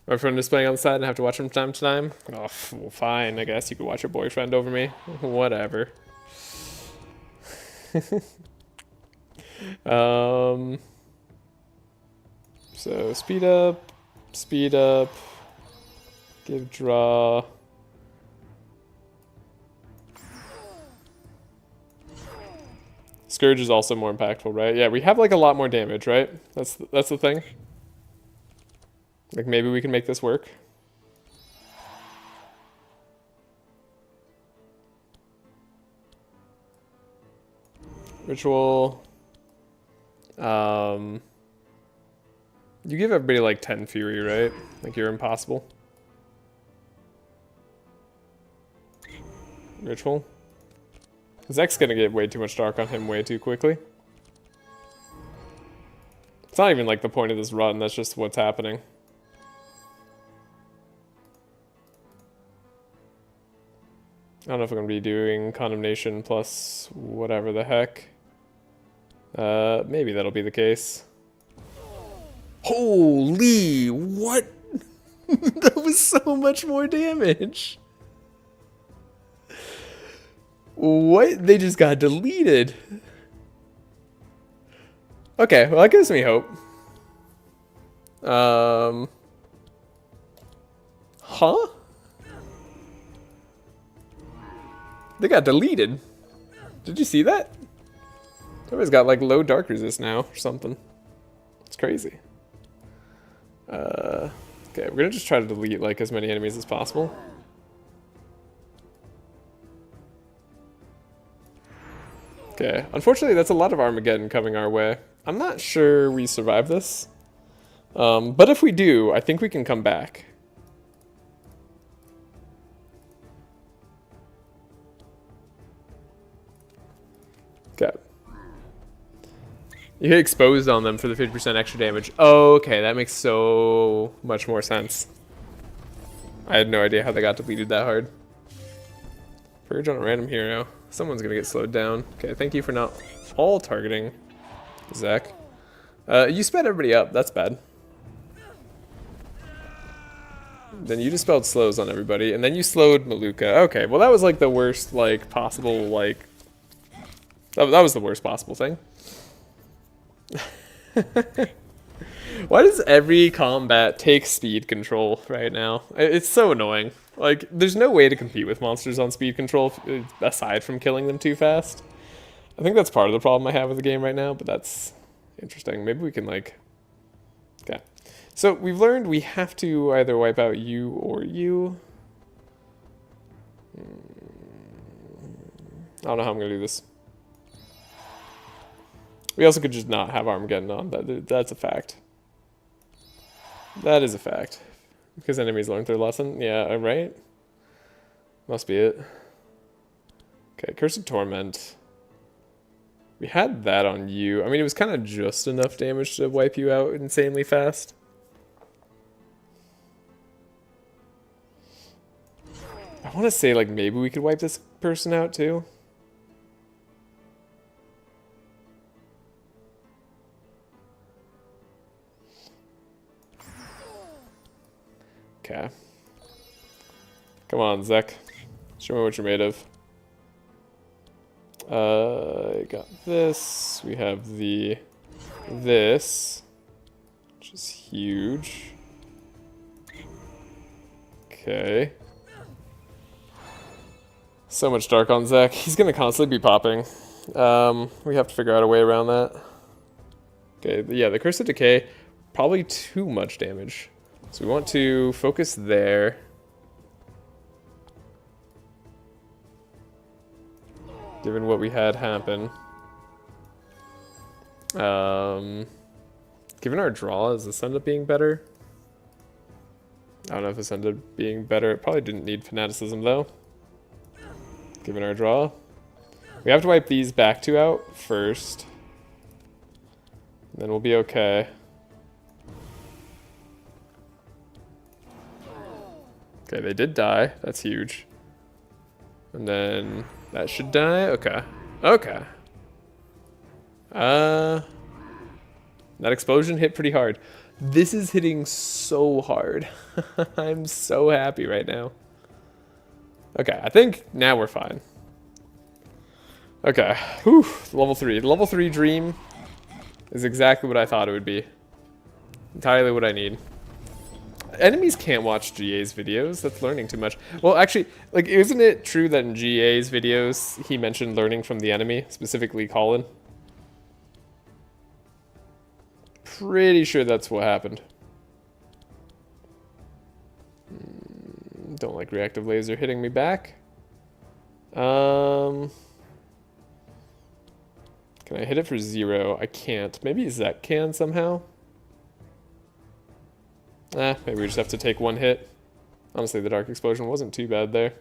My friend is playing on the side and have to watch from time to time. Oh, well, fine. I guess you could watch your boyfriend over me. Whatever. So speed up, give draw. Scourge is also more impactful, right? Yeah, we have like a lot more damage, right? That's the thing. Like maybe we can make this work. Ritual. You give everybody like 10 fury, right? Like you're impossible. Ritual. Zek's gonna get way too much dark on him way too quickly. It's not even like the point of this run, that's just what's happening. I don't know if I'm gonna be doing Condemnation plus whatever the heck. Maybe that'll be the case. Holy, what? That was so much more damage. What? They just got deleted. Okay, well that gives me hope. Huh? They got deleted. Did you see that? Everybody's got like low dark resist now or something. It's crazy. Okay, we're gonna just try to delete like as many enemies as possible. Okay, unfortunately that's a lot of Armageddon coming our way. I'm not sure we survive this. But if we do, I think we can come back. Okay. You hit exposed on them for the 50% extra damage. Oh, okay, that makes so much more sense. I had no idea how they got deleted that hard. Purge on a random hero. Someone's gonna get slowed down. Okay, thank you for not all targeting Zach. You sped everybody up. That's bad. Then you dispelled slows on everybody, and then you slowed Malukah. Okay, well that was like the worst, like, possible, like... That was the worst possible thing. Why does every combat take speed control right now? It's so annoying. Like, there's no way to compete with monsters on speed control aside from killing them too fast. I think that's part of the problem I have with the game right now, but that's interesting. Maybe we can, like... Okay. So, we've learned we have to either wipe out you or you. I don't know how I'm going to do this. We also could just not have Armageddon on. That's a fact. That is a fact. Because enemies learned their lesson. Yeah, right? Must be it. Okay, Cursed Torment. We had that on you. I mean, it was kind of just enough damage to wipe you out insanely fast. I want to say, like, maybe we could wipe this person out, too. Okay. Come on, Zek. Show me what you're made of. I got this. We have this, which is huge. Okay. So much dark on Zek. He's gonna constantly be popping. We have to figure out a way around that. Okay, yeah, the Curse of Decay, probably too much damage. So we want to focus there. Given what we had happen. Given our draw, does this end up being better? I don't know if this ended up being better. It probably didn't need Fanaticism though. Given our draw. We have to wipe these back two out first. Then we'll be okay. Okay, they did die. That's huge. And then that should die. Okay. Okay. That explosion hit pretty hard. This is hitting so hard. I'm so happy right now. Okay, I think now we're fine. Okay. Whew. Level 3. The level 3 dream is exactly what I thought it would be. Entirely what I need. Enemies can't watch GA's videos. That's learning too much. Well, actually, like, isn't it true that in GA's videos he mentioned learning from the enemy, specifically Colin? Pretty sure that's what happened. Don't like reactive laser hitting me back. Can I hit it for 0? I can't. Maybe Zek can somehow. Maybe we just have to take one hit. Honestly, the Dark Explosion wasn't too bad there.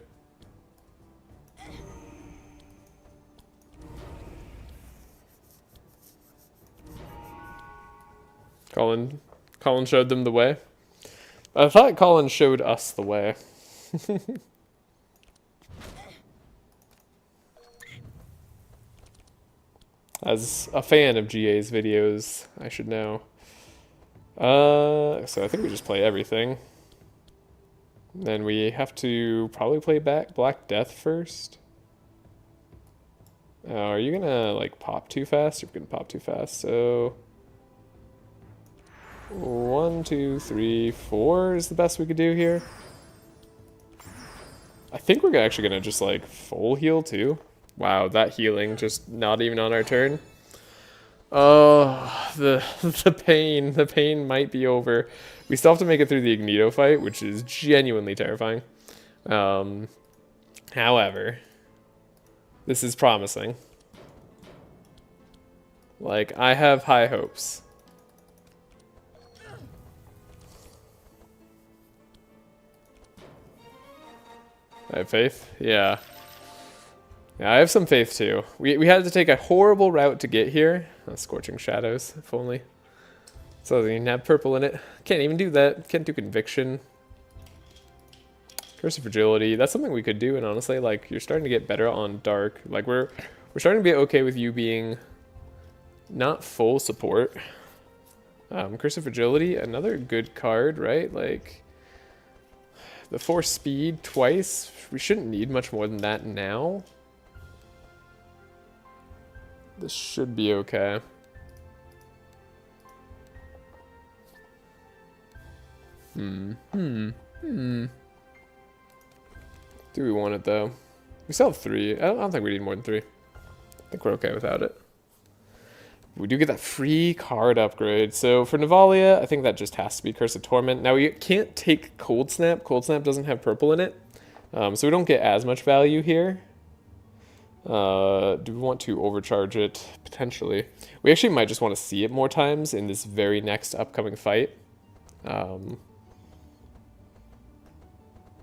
Colin showed them the way. I thought Colin showed us the way. As a fan of GA's videos, I should know. So I think we just play everything. Then we have to probably play back Black Death first. Are you gonna like pop too fast? You're gonna pop too fast. So 1, 2, 3, 4 is the best we could do here. I think we're actually gonna just like full heal too. Wow, that healing just not even on our turn. Oh, the pain might be over. We still have to make it through the Ignito fight, which is genuinely terrifying. However, this is promising. Like, I have high hopes. I have faith? Yeah. Yeah, I have some faith too. We had to take a horrible route to get here. Scorching Shadows, if only. So they didn't have purple in it. Can't even do that. Can't do Conviction. Curse of Fragility. That's something we could do, and honestly, like, you're starting to get better on Dark. Like, we're starting to be okay with you being not full support. Curse of Fragility, another good card, right? Like, the 4 speed twice. We shouldn't need much more than that now. This should be okay. Do we want it though? We still have 3. I don't think we need more than 3. I think we're okay without it. We do get that free card upgrade. So for Navalea, I think that just has to be Curse of Torment. Now we can't take Cold Snap. Cold Snap doesn't have purple in it. So we don't get as much value here. Do we want to overcharge it? Potentially. We actually might just want to see it more times in this very next upcoming fight.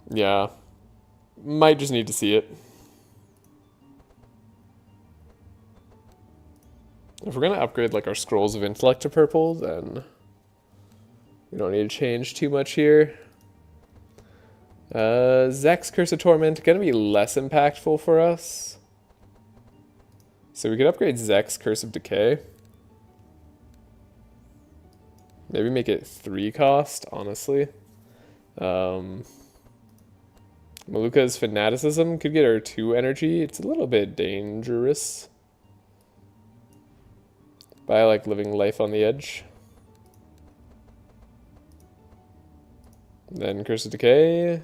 Yeah. Might just need to see it. If we're going to upgrade like our Scrolls of Intellect to purple, then we don't need to change too much here. Zek's Curse of Torment, going to be less impactful for us. So we could upgrade Zek's Curse of Decay. Maybe make it 3 cost, honestly. Malukah's Fanaticism could get her 2 energy. It's a little bit dangerous. But I like living life on the edge. Then Curse of Decay,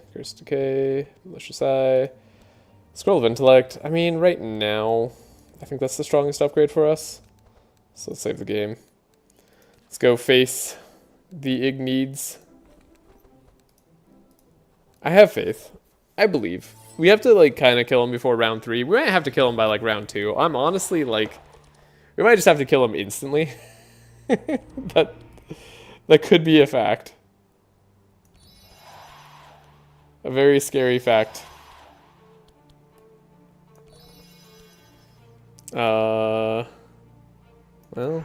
Malicious Eye, Scroll of Intellect. I mean, right now, I think that's the strongest upgrade for us. So let's save the game. Let's go face the Igneeds. I have faith. I believe. We have to, like, kind of kill him before round 3. We might have to kill him by, like, round 2. I'm honestly, like... We might just have to kill him instantly. That could be a fact. A very scary fact. Well... We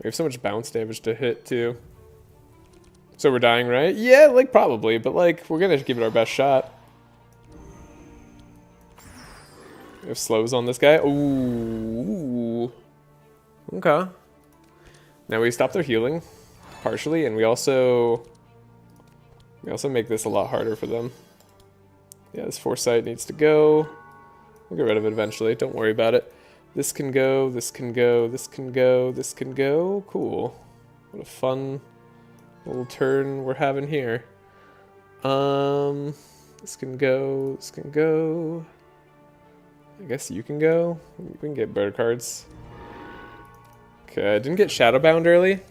have so much bounce damage to hit, too. So we're dying, right? Yeah, like, probably. But, like, we're gonna give it our best shot. We have slows on this guy. Ooh. Okay. Now we stop their healing, partially, and we also make this a lot harder for them. Yeah, this Foresight needs to go. We'll get rid of it eventually. Don't worry about it. This can go, this can go, this can go, this can go. Cool. What a fun little turn we're having here. This can go, this can go. I guess you can go. We can get bird cards. Okay, I didn't get Shadowbound early.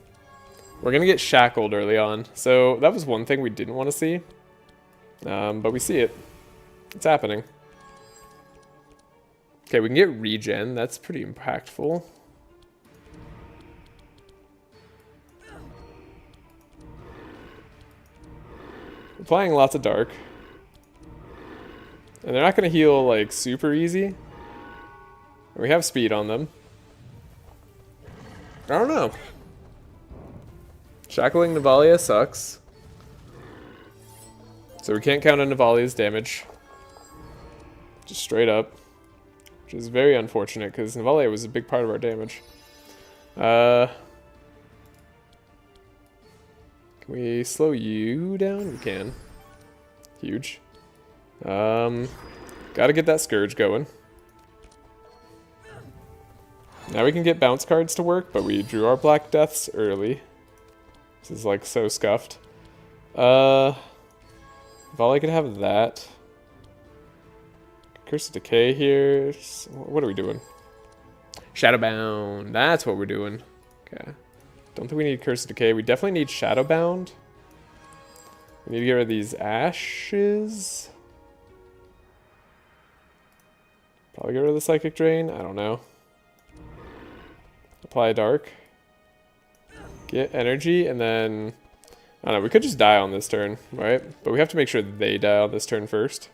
We're gonna get Shackled early on. So that was one thing we didn't want to see. But we see it. It's happening. Okay, we can get Regen. That's pretty impactful. We're playing lots of Dark. And they're not going to heal, like, super easy. And we have speed on them. I don't know. Shackling Navalea sucks. So we can't count on Navalea's damage. Just straight up. Which is very unfortunate, because Navalea was a big part of our damage. Can we slow you down? We can. Huge. Gotta get that Scourge going. Now we can get bounce cards to work, but we drew our Black Deaths early. This is like so scuffed. If all I could have that. Curse of Decay here. What are we doing? Shadowbound. That's what we're doing. Okay. Don't think we need Curse of Decay. We definitely need Shadowbound. We need to get rid of these ashes. Probably get rid of the Psychic Drain. I don't know. Apply Dark. Get energy, and then... I don't know, we could just die on this turn, right? But we have to make sure they die on this turn first.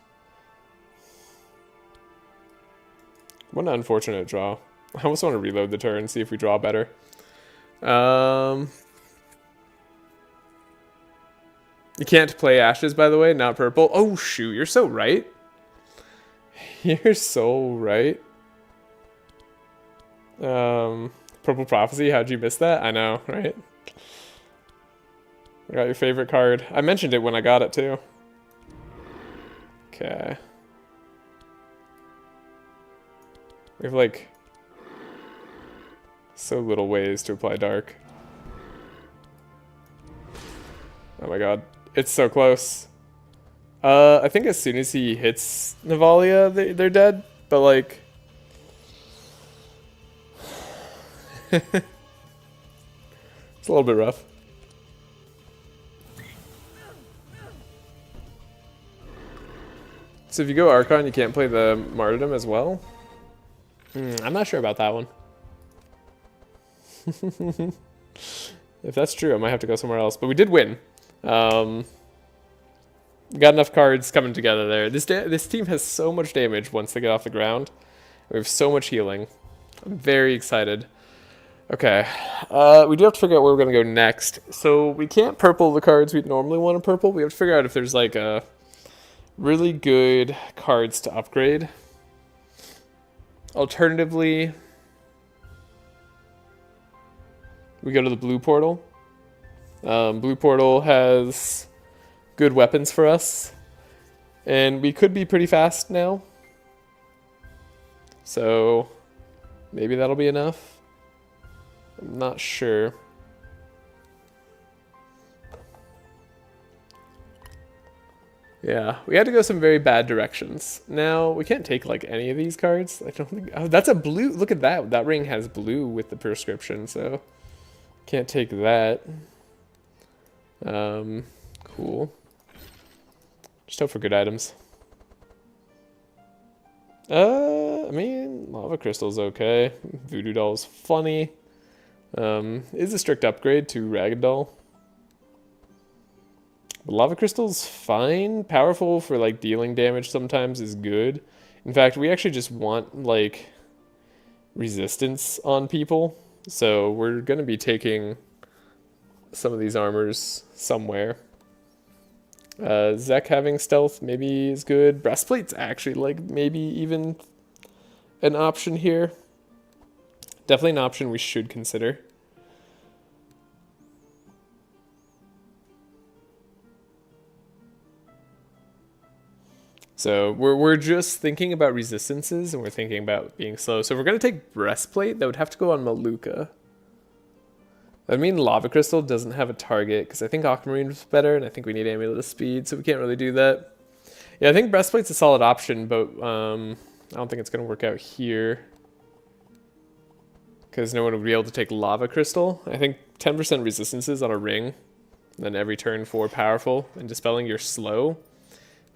What an unfortunate draw. I almost want to reload the turn, see if we draw better. You can't play Ashes, by the way, not purple. Oh, shoot, you're so right. You're so right. Purple Prophecy, how'd you miss that? I know, right? I got your favorite card. I mentioned it when I got it, too. Okay. We have, like, so little ways to apply Dark. Oh my god. It's so close. I think as soon as he hits Navalea, they're dead, but, like... it's a little bit rough. So if you go Archon, you can't play the Martyrdom as well? I'm not sure about that one. If that's true, I might have to go somewhere else. But we did win. We got enough cards coming together there. This team has so much damage once they get off the ground. We have so much healing. I'm very excited. Okay. We do have to figure out where we're going to go next. So we can't purple the cards we'd normally want to purple. We have to figure out if there's like a really good cards to upgrade. Alternatively, we go to the blue portal. Blue portal has good weapons for us. And we could be pretty fast now. So maybe that'll be enough. I'm not sure. Yeah, we had to go some very bad directions. Now, we can't take, like, any of these cards. I don't think... Oh, that's a blue... Look at that. That ring has blue with the prescription, so... Can't take that. Cool. Just hope for good items. I mean, Lava Crystal's okay. Voodoo Doll's funny. Is a strict upgrade to Ragged Doll. Lava Crystal's fine. Powerful for, like, dealing damage sometimes is good. In fact, we actually just want, like, resistance on people. So we're going to be taking some of these armors somewhere. Zek having stealth maybe is good. Breastplate's actually, like, maybe even an option here. Definitely an option we should consider. So we're just thinking about resistances, and we're thinking about being slow. So if we're going to take Breastplate, that would have to go on Malukah. I mean, Lava Crystal doesn't have a target, because I think Aquamarine is better, and I think we need Amulet of Speed, so we can't really do that. Yeah, I think Breastplate's a solid option, but I don't think it's going to work out here. Because no one would be able to take Lava Crystal. I think 10% resistances on a ring, and then every turn 4 powerful, and Dispelling you're slow.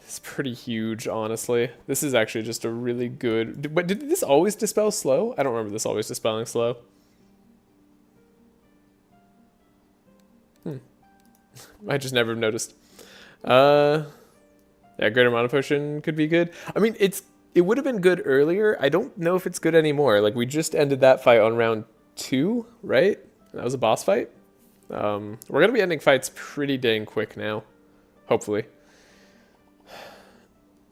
It's pretty huge, honestly. This is actually just a really good... But did this always dispel slow? I don't remember this always dispelling slow. I just never noticed. Yeah, Greater Mana Potion could be good. I mean, it would have been good earlier. I don't know if it's good anymore. Like, we just ended that fight on round 2, right? That was a boss fight. We're going to be ending fights pretty dang quick now. Hopefully.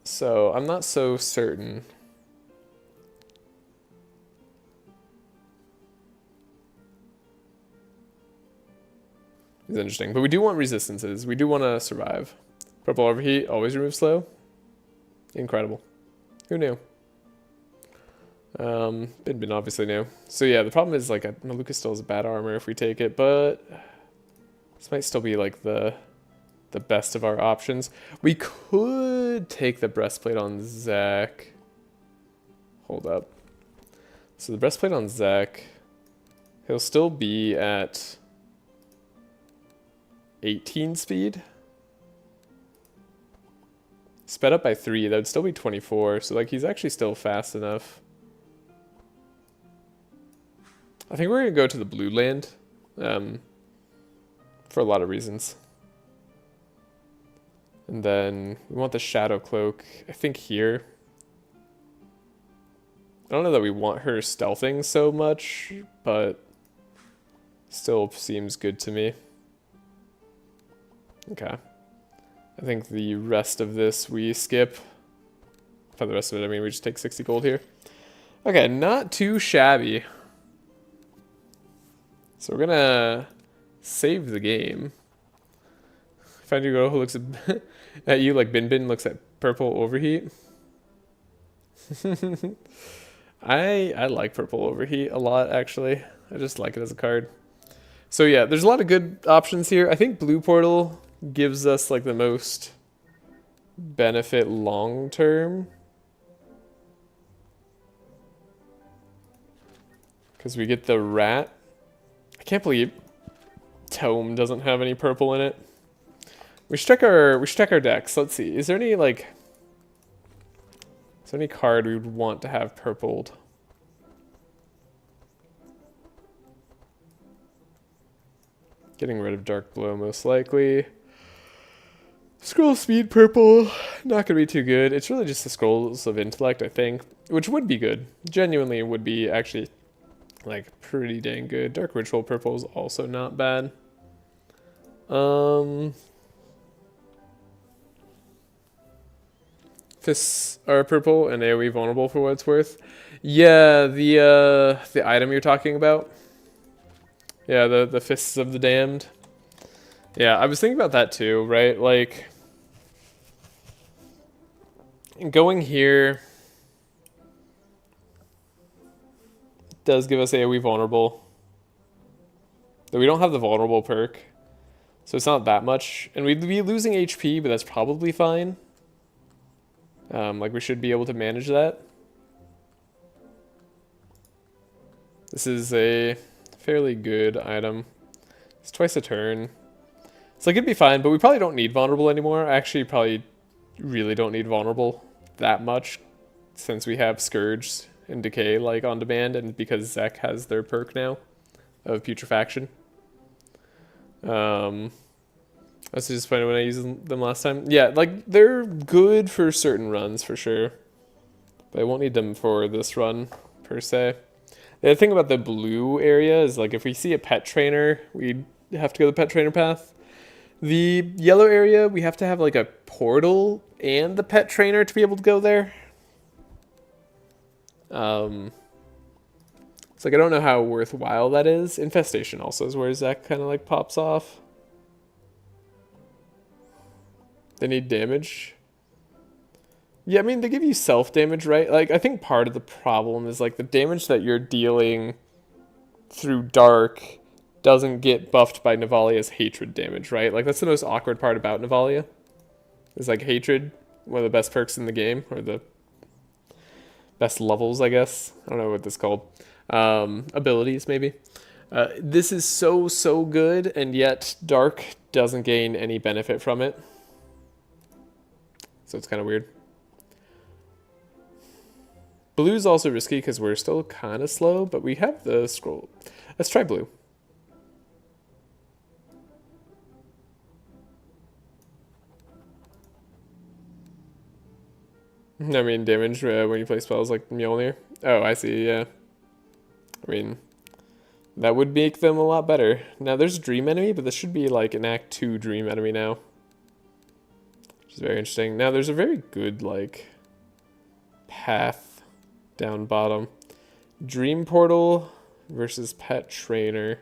So, I'm not so certain. It's interesting. But we do want resistances. We do want to survive. Purple Overheat always removes slow. Incredible. Who knew? Bin obviously new. So yeah, the problem is like Malukah still has bad armor if we take it, but this might still be like the best of our options. We could take the breastplate on Zach. Hold up. So the breastplate on Zach, he'll still be at 18 speed. Sped up by 3, that would still be 24. So like he's actually still fast enough. I think we're gonna go to the blue land, for a lot of reasons. And then we want the shadow cloak, I think here. I don't know that we want her stealthing so much, but still seems good to me. Okay. I think the rest of this we skip. For the rest of it, I mean, we just take 60 gold here. Okay, not too shabby. So we're gonna save the game. Find your girl who looks at you like Bin looks at purple overheat. I like purple overheat a lot, actually. I just like it as a card. So yeah, there's a lot of good options here. I think blue portal gives us like the most benefit long term. Because we get the rat. I can't believe Tome doesn't have any purple in it. We should check our decks. Let's see. Is there any card we would want to have purpled? Getting rid of Dark Blow most likely. Scroll speed purple, not gonna be too good. It's really just the Scrolls of Intellect, I think, which would be good. Genuinely would be actually like pretty dang good. Dark Ritual purple is also not bad. Fists are purple and AoE vulnerable for what it's worth. Yeah, the item you're talking about. Yeah, the Fists of the Damned. Yeah, I was thinking about that too, right? Like, going here does give us AoE vulnerable. Though we don't have the vulnerable perk, so it's not that much. And we'd be losing HP, but that's probably fine. Like, we should be able to manage that. This is a fairly good item. It's twice a turn. So it could be fine, but we probably don't need vulnerable anymore. I actually probably really don't need vulnerable that much since we have Scourge and Decay like on demand, and because Zek has their perk now of Putrefaction. I was disappointed when I used them last time. Yeah, like they're good for certain runs for sure, but I won't need them for this run per se. The other thing about the blue area is like if we see a pet trainer, we have to go the pet trainer path. The yellow area, we have to have like a portal and the pet trainer to be able to go there. It's like I don't know how worthwhile that is. Infestation also is where Zek kind of like pops off. They need damage. Yeah, I mean, they give you self-damage, right? Like, I think part of the problem is, like, the damage that you're dealing through Dark doesn't get buffed by Navalea's Hatred damage, right? Like, that's the most awkward part about Navalea. Is, like, Hatred, one of the best perks in the game, or the best levels, I guess. I don't know what this is called. Abilities, maybe. This is so good, and yet Dark doesn't gain any benefit from it. So it's kind of weird. Blue's also risky because we're still kind of slow, but we have the scroll. Let's try blue. I mean, damage when you play spells like Mjolnir. Oh, I see, yeah. I mean, that would make them a lot better. Now, there's a Dream Enemy, but this should be like an Act 2 Dream Enemy now. Which is very interesting. Now, there's a very good, like, path down bottom. Dream Portal versus Pet Trainer.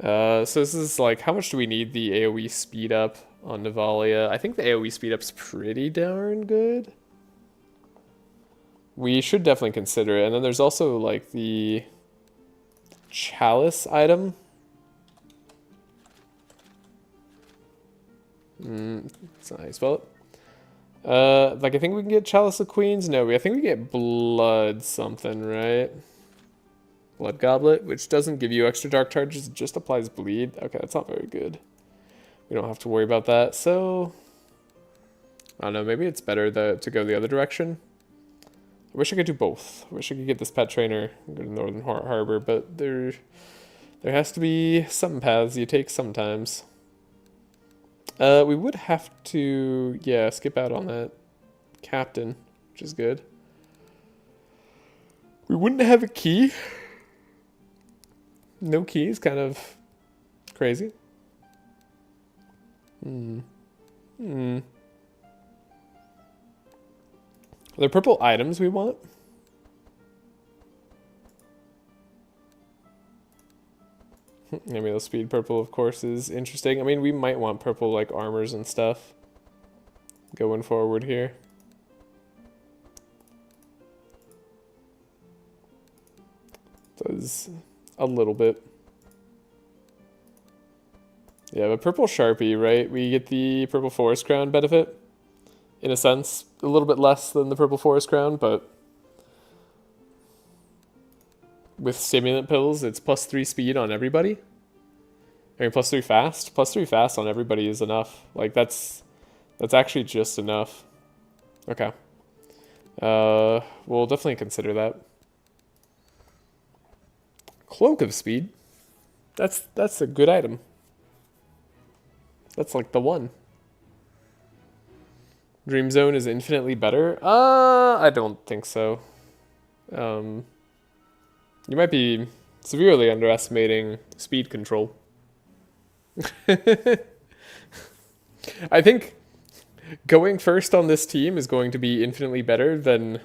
So this is like, how much do we need the AoE speed up on Navalea? I think the AoE speed up's pretty darn good. we should definitely consider it. And then there's also like the chalice item. That's not how you spell it. Like I think we can get Chalice of Queens. No, I think we get blood something, right? Blood Goblet, which doesn't give you extra dark charges, it just applies bleed. Okay, that's not very good. We don't have to worry about that. So I don't know, maybe it's better to go the other direction. I wish I could do both. I wish I could get this pet trainer and go to Northern Harbor, but there has to be some paths you take sometimes. We would have to, yeah, skip out on that captain, which is good. We wouldn't have a key. No key is kind of crazy. Are there purple items we want? Maybe the speed purple, of course, is interesting. I mean, we might want purple, like, armors and stuff going forward here. Does a little bit. Yeah, but purple Sharpie, right? We get the purple forest crown benefit. In a sense, a little bit less than the purple forest crown, but with stimulant pills, it's +3 speed on everybody. I mean, +3 fast. +3 fast on everybody is enough. Like, that's actually just enough. Okay. We'll definitely consider that. Cloak of Speed. That's a good item. That's like the one. Dream Zone is infinitely better? I don't think so. You might be severely underestimating speed control. I think going first on this team is going to be infinitely better than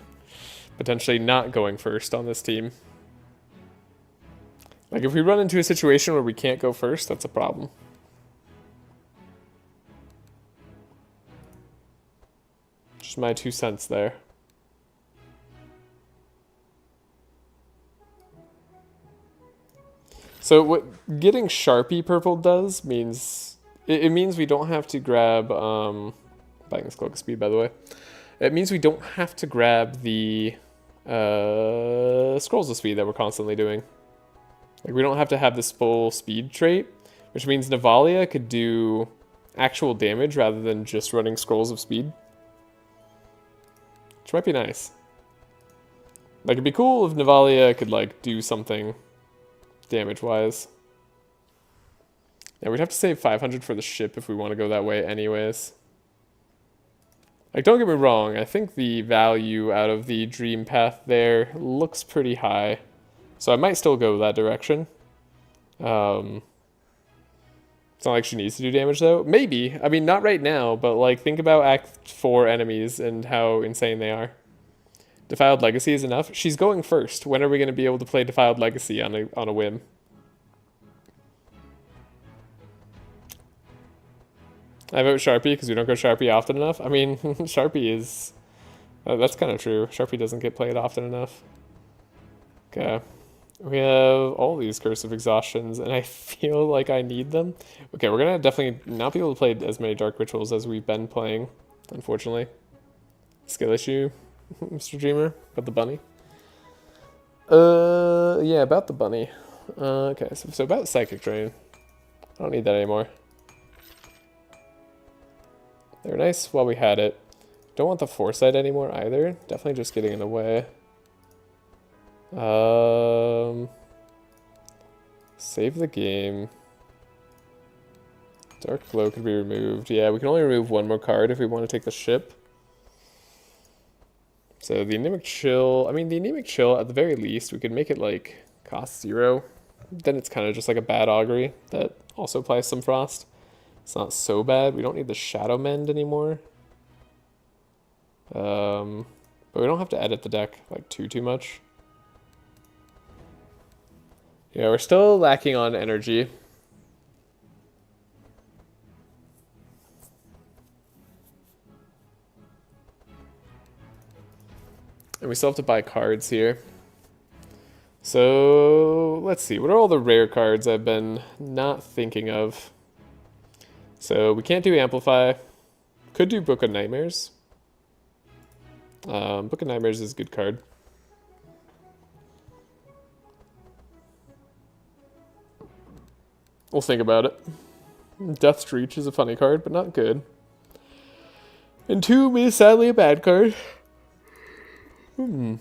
potentially not going first on this team. Like, if we run into a situation where we can't go first, that's a problem. Just my 2 cents there. So what getting Sharpie purple does means it means we don't have to grab buying this cloak of speed, by the way. It means we don't have to grab the scrolls of speed that we're constantly doing. Like, we don't have to have this full speed trait, which means Navalea could do actual damage rather than just running scrolls of speed. Which might be nice. Like, it'd be cool if Navalea could, like, do something damage-wise. Yeah, we'd have to save 500 for the ship if we want to go that way anyways. Like, don't get me wrong, I think the value out of the dream path there looks pretty high. So I might still go that direction. It's not like she needs to do damage, though. Maybe. I mean, not right now, but, like, think about Act 4 enemies and how insane they are. Defiled Legacy is enough. She's going first. When are we going to be able to play Defiled Legacy on a whim? I vote Sharpie because we don't go Sharpie often enough. I mean, Sharpie is... that's kind of true. Sharpie doesn't get played often enough. Okay. We have all these Curse of Exhaustions, and I feel like I need them. Okay, we're going to definitely not be able to play as many Dark Rituals as we've been playing, unfortunately. Skill issue, Mr. Dreamer, about the bunny. Yeah, about the bunny. Okay, so about Psychic Drain. I don't need that anymore. They were nice while we had it. Don't want the Foresight anymore either. Definitely just getting in the way. Save the game. Dark Glow could be removed. Yeah, we can only remove one more card if we want to take the ship. So the Anemic Chill, I mean, the Anemic Chill, at the very least, we could make it, like, cost 0. Then it's kind of just like a bad augury that also applies some frost. It's not so bad. We don't need the Shadow Mend anymore. But we don't have to edit the deck, like, too much. Yeah, we're still lacking on energy. And we still have to buy cards here. So let's see. What are all the rare cards I've been not thinking of? So we can't do Amplify. Could do Book of Nightmares. Book of Nightmares is a good card. We'll think about it. Death's Reach is a funny card, but not good. Entomb is sadly a bad card. Ooh,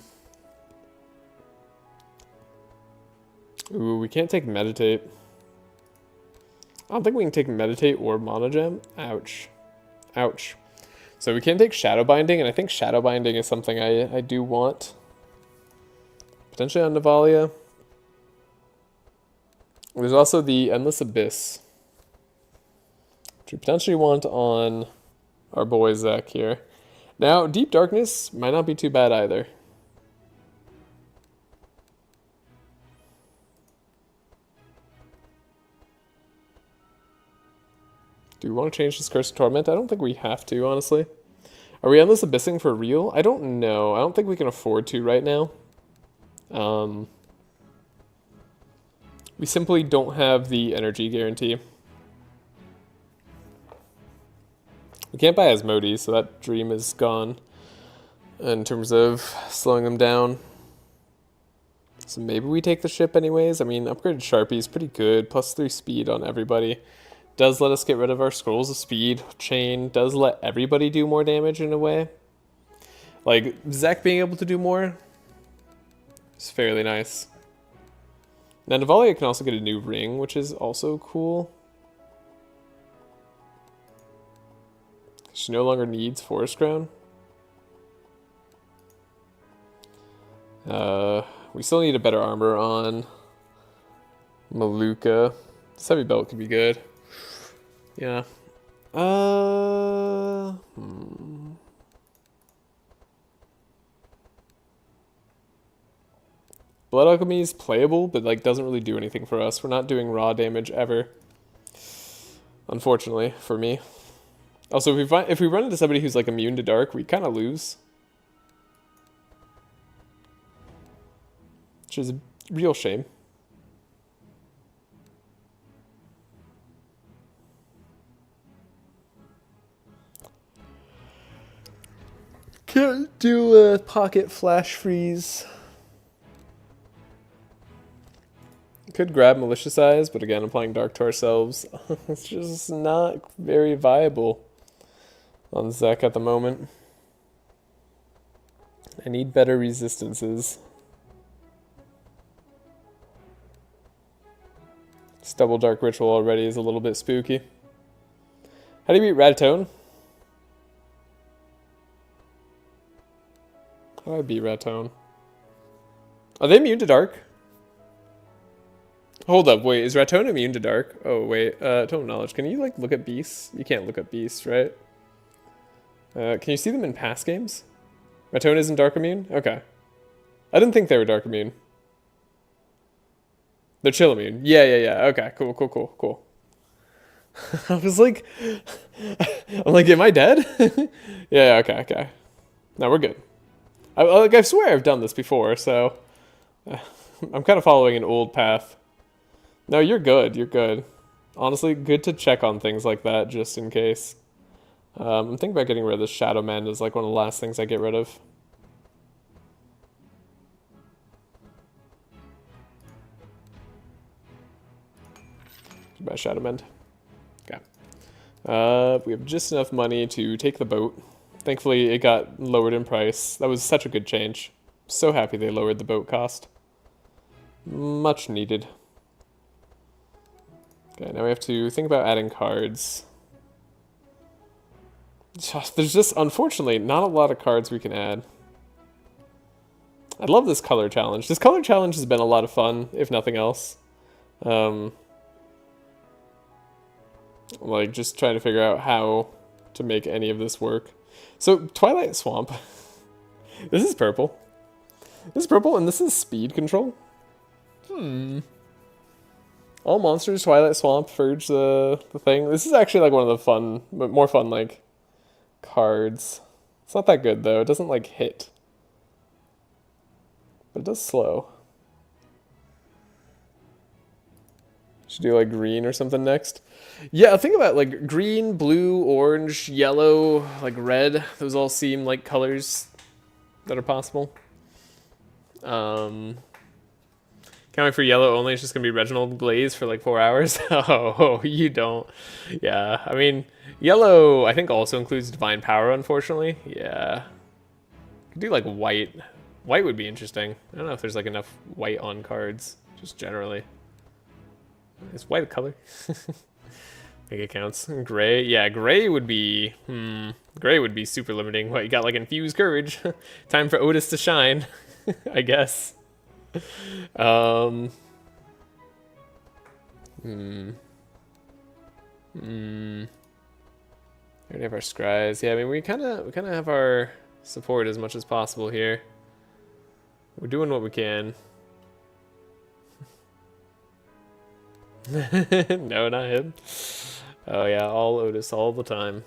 we can't take Meditate. I don't think we can take Meditate or Monogem. Ouch. Ouch. So we can take Shadow Binding, and I think Shadow Binding is something I do want. Potentially on Navalea. There's also the Endless Abyss, which we potentially want on our boy Zek here. Now, Deep Darkness might not be too bad either. Do we want to change this Curse of Torment? I don't think we have to, honestly. Are we Endless Abyssing for real? I don't know. I don't think we can afford to right now. We simply don't have the energy guarantee. We can't buy Asmodees, so that dream is gone in terms of slowing them down. So maybe we take the ship anyways. I mean, upgraded Sharpie is pretty good. +3 speed on everybody. Does let us get rid of our Scrolls of Speed. Chain does let everybody do more damage in a way. Like, Zek being able to do more is fairly nice. Now, Navalea can also get a new ring, which is also cool. She no longer needs Forest Crown. We still need a better armor on Malukah. This heavy belt could be good. Yeah. Blood Alchemy is playable, but like doesn't really do anything for us. We're not doing raw damage ever. Unfortunately, for me. Also, if we run into somebody who's like immune to dark, we kind of lose. Which is a real shame. Can't do a pocket flash freeze. Could grab Malicious Eyes, but again, applying Dark to ourselves. It's just not very viable on Zek at the moment. I need better resistances. This double Dark Ritual already is a little bit spooky. How do you beat Rattone? How do I beat Rattone? Are they immune to dark? Hold up, wait, is Rattone immune to dark? Oh, wait, Tome Knowledge. Can you, like, look at beasts? You can't look at beasts, right? Can you see them in past games? Rattone isn't dark immune? Okay. I didn't think they were dark immune. They're chill immune. Yeah. Okay, cool. I was like... I'm like, am I dead? Yeah, okay. No, we're good. I swear I've done this before, so... I'm kind of following an old path. No, you're good. Honestly, good to check on things like that, just in case. I'm thinking about getting rid of this Shadow Man is like one of the last things I get rid of. Goodbye, Shadow Man. Okay. We have just enough money to take the boat. Thankfully, it got lowered in price. That was such a good change. So happy they lowered the boat cost. Much needed. Okay, now we have to think about adding cards. There's just, unfortunately, not a lot of cards we can add. I love this color challenge. This color challenge has been a lot of fun, if nothing else. Like, just trying to figure out how to make any of this work. So, Twilight Swamp. This is purple. This is purple, and this is speed control. All monsters, Twilight Swamp, Purge the thing. This is actually like one of the fun, but more fun like cards. It's not that good though. It doesn't like hit. but it does slow. Should do like green or something next. Yeah, think about like green, blue, orange, yellow, like red. Those all seem like colors that are possible. Can't wait for yellow only. It's just gonna be Reginald Glaze for like 4 hours. Oh, you don't. Yeah, I mean, yellow I think also includes Divine Power, unfortunately. Yeah. Could do like white. White would be interesting. I don't know if there's like enough white on cards, just generally. Is white a color? I think it counts. Gray, yeah, gray would be, gray would be super limiting. What, you got like Infused Courage. Time for Otis to shine, I guess. We already have our Scries. Yeah, I mean, we kind of have our support as much as possible here. We're doing what we can. No, not him. Oh yeah, all Otis all the time.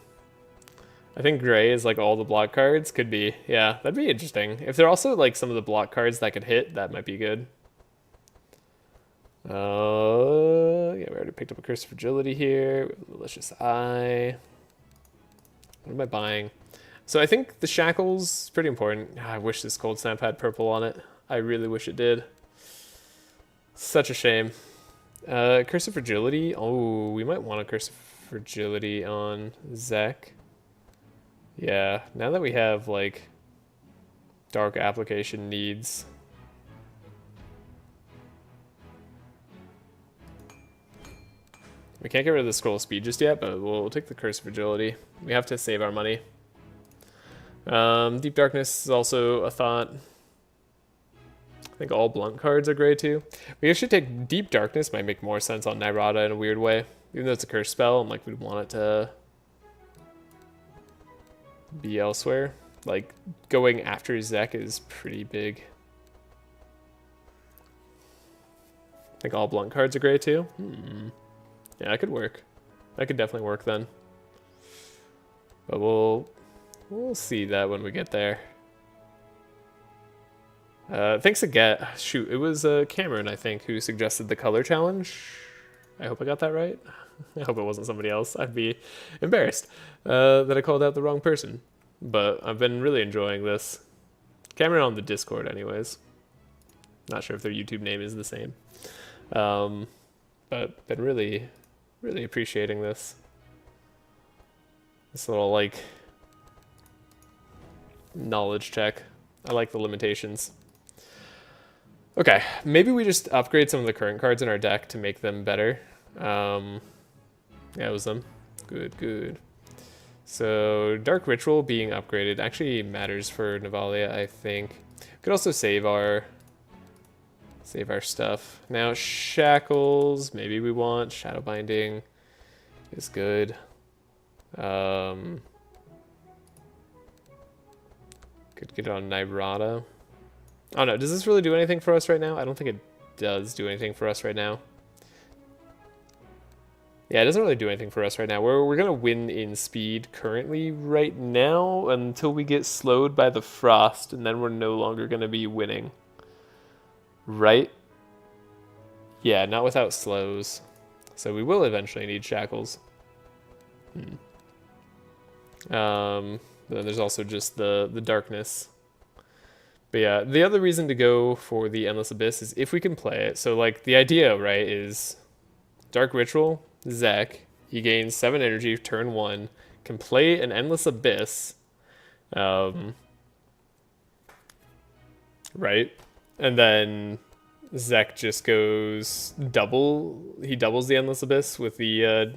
I think gray is like all the block cards. Could be. Yeah, that'd be interesting. If they're also like some of the block cards that could hit, that might be good. Yeah, we already picked up a Curse of Fragility here. Malicious Eye. What am I buying? So I think the Shackles is pretty important. I wish this Cold Snap had purple on it. I really wish it did. Such a shame. Curse of Fragility. Oh, we might want a Curse of Fragility on Zek. Yeah, now that we have, like, Dark Application needs. We can't get rid of the Scroll Speed just yet, but we'll take the Curse of Fragility. We have to save our money. Deep Darkness is also a thought. I think all blunt cards are gray too. We should take Deep Darkness, might make more sense on Nyrada in a weird way. Even though it's a curse spell, I'm like, we'd want it to be elsewhere. Like, going after Zek is pretty big. I think all blunt cards are gray too. Yeah, that could work. That could definitely work then. But we'll see that when we get there. Thanks again. Shoot, it was Cameron, I think, who suggested the color challenge. I hope I got that right. I hope it wasn't somebody else. I'd be embarrassed that I called out the wrong person. But I've been really enjoying this. Cameron on the Discord, anyways. Not sure if their YouTube name is the same. But been really, really appreciating this. This little, like, knowledge check. I like the limitations. Okay, maybe we just upgrade some of the current cards in our deck to make them better. Yeah, it was them. Good, good. So Dark Ritual being upgraded actually matters for Navalea, I think. Could also save our stuff. Now Shackles, maybe we want. Shadow Binding is good. Could get on Nyrada. Oh no, does this really do anything for us right now? I don't think it does do anything for us right now. Yeah, it doesn't really do anything for us right now. We're gonna win in speed currently right now until we get slowed by the frost, and then we're no longer gonna be winning. Right? Yeah, not without slows. So we will eventually need Shackles. Then there's also just the darkness. But yeah, the other reason to go for the Endless Abyss is if we can play it. So like the idea, right, is Dark Ritual, Zek, he gains 7 energy turn 1, can play an Endless Abyss, right? And then Zek just goes double, he doubles the Endless Abyss with the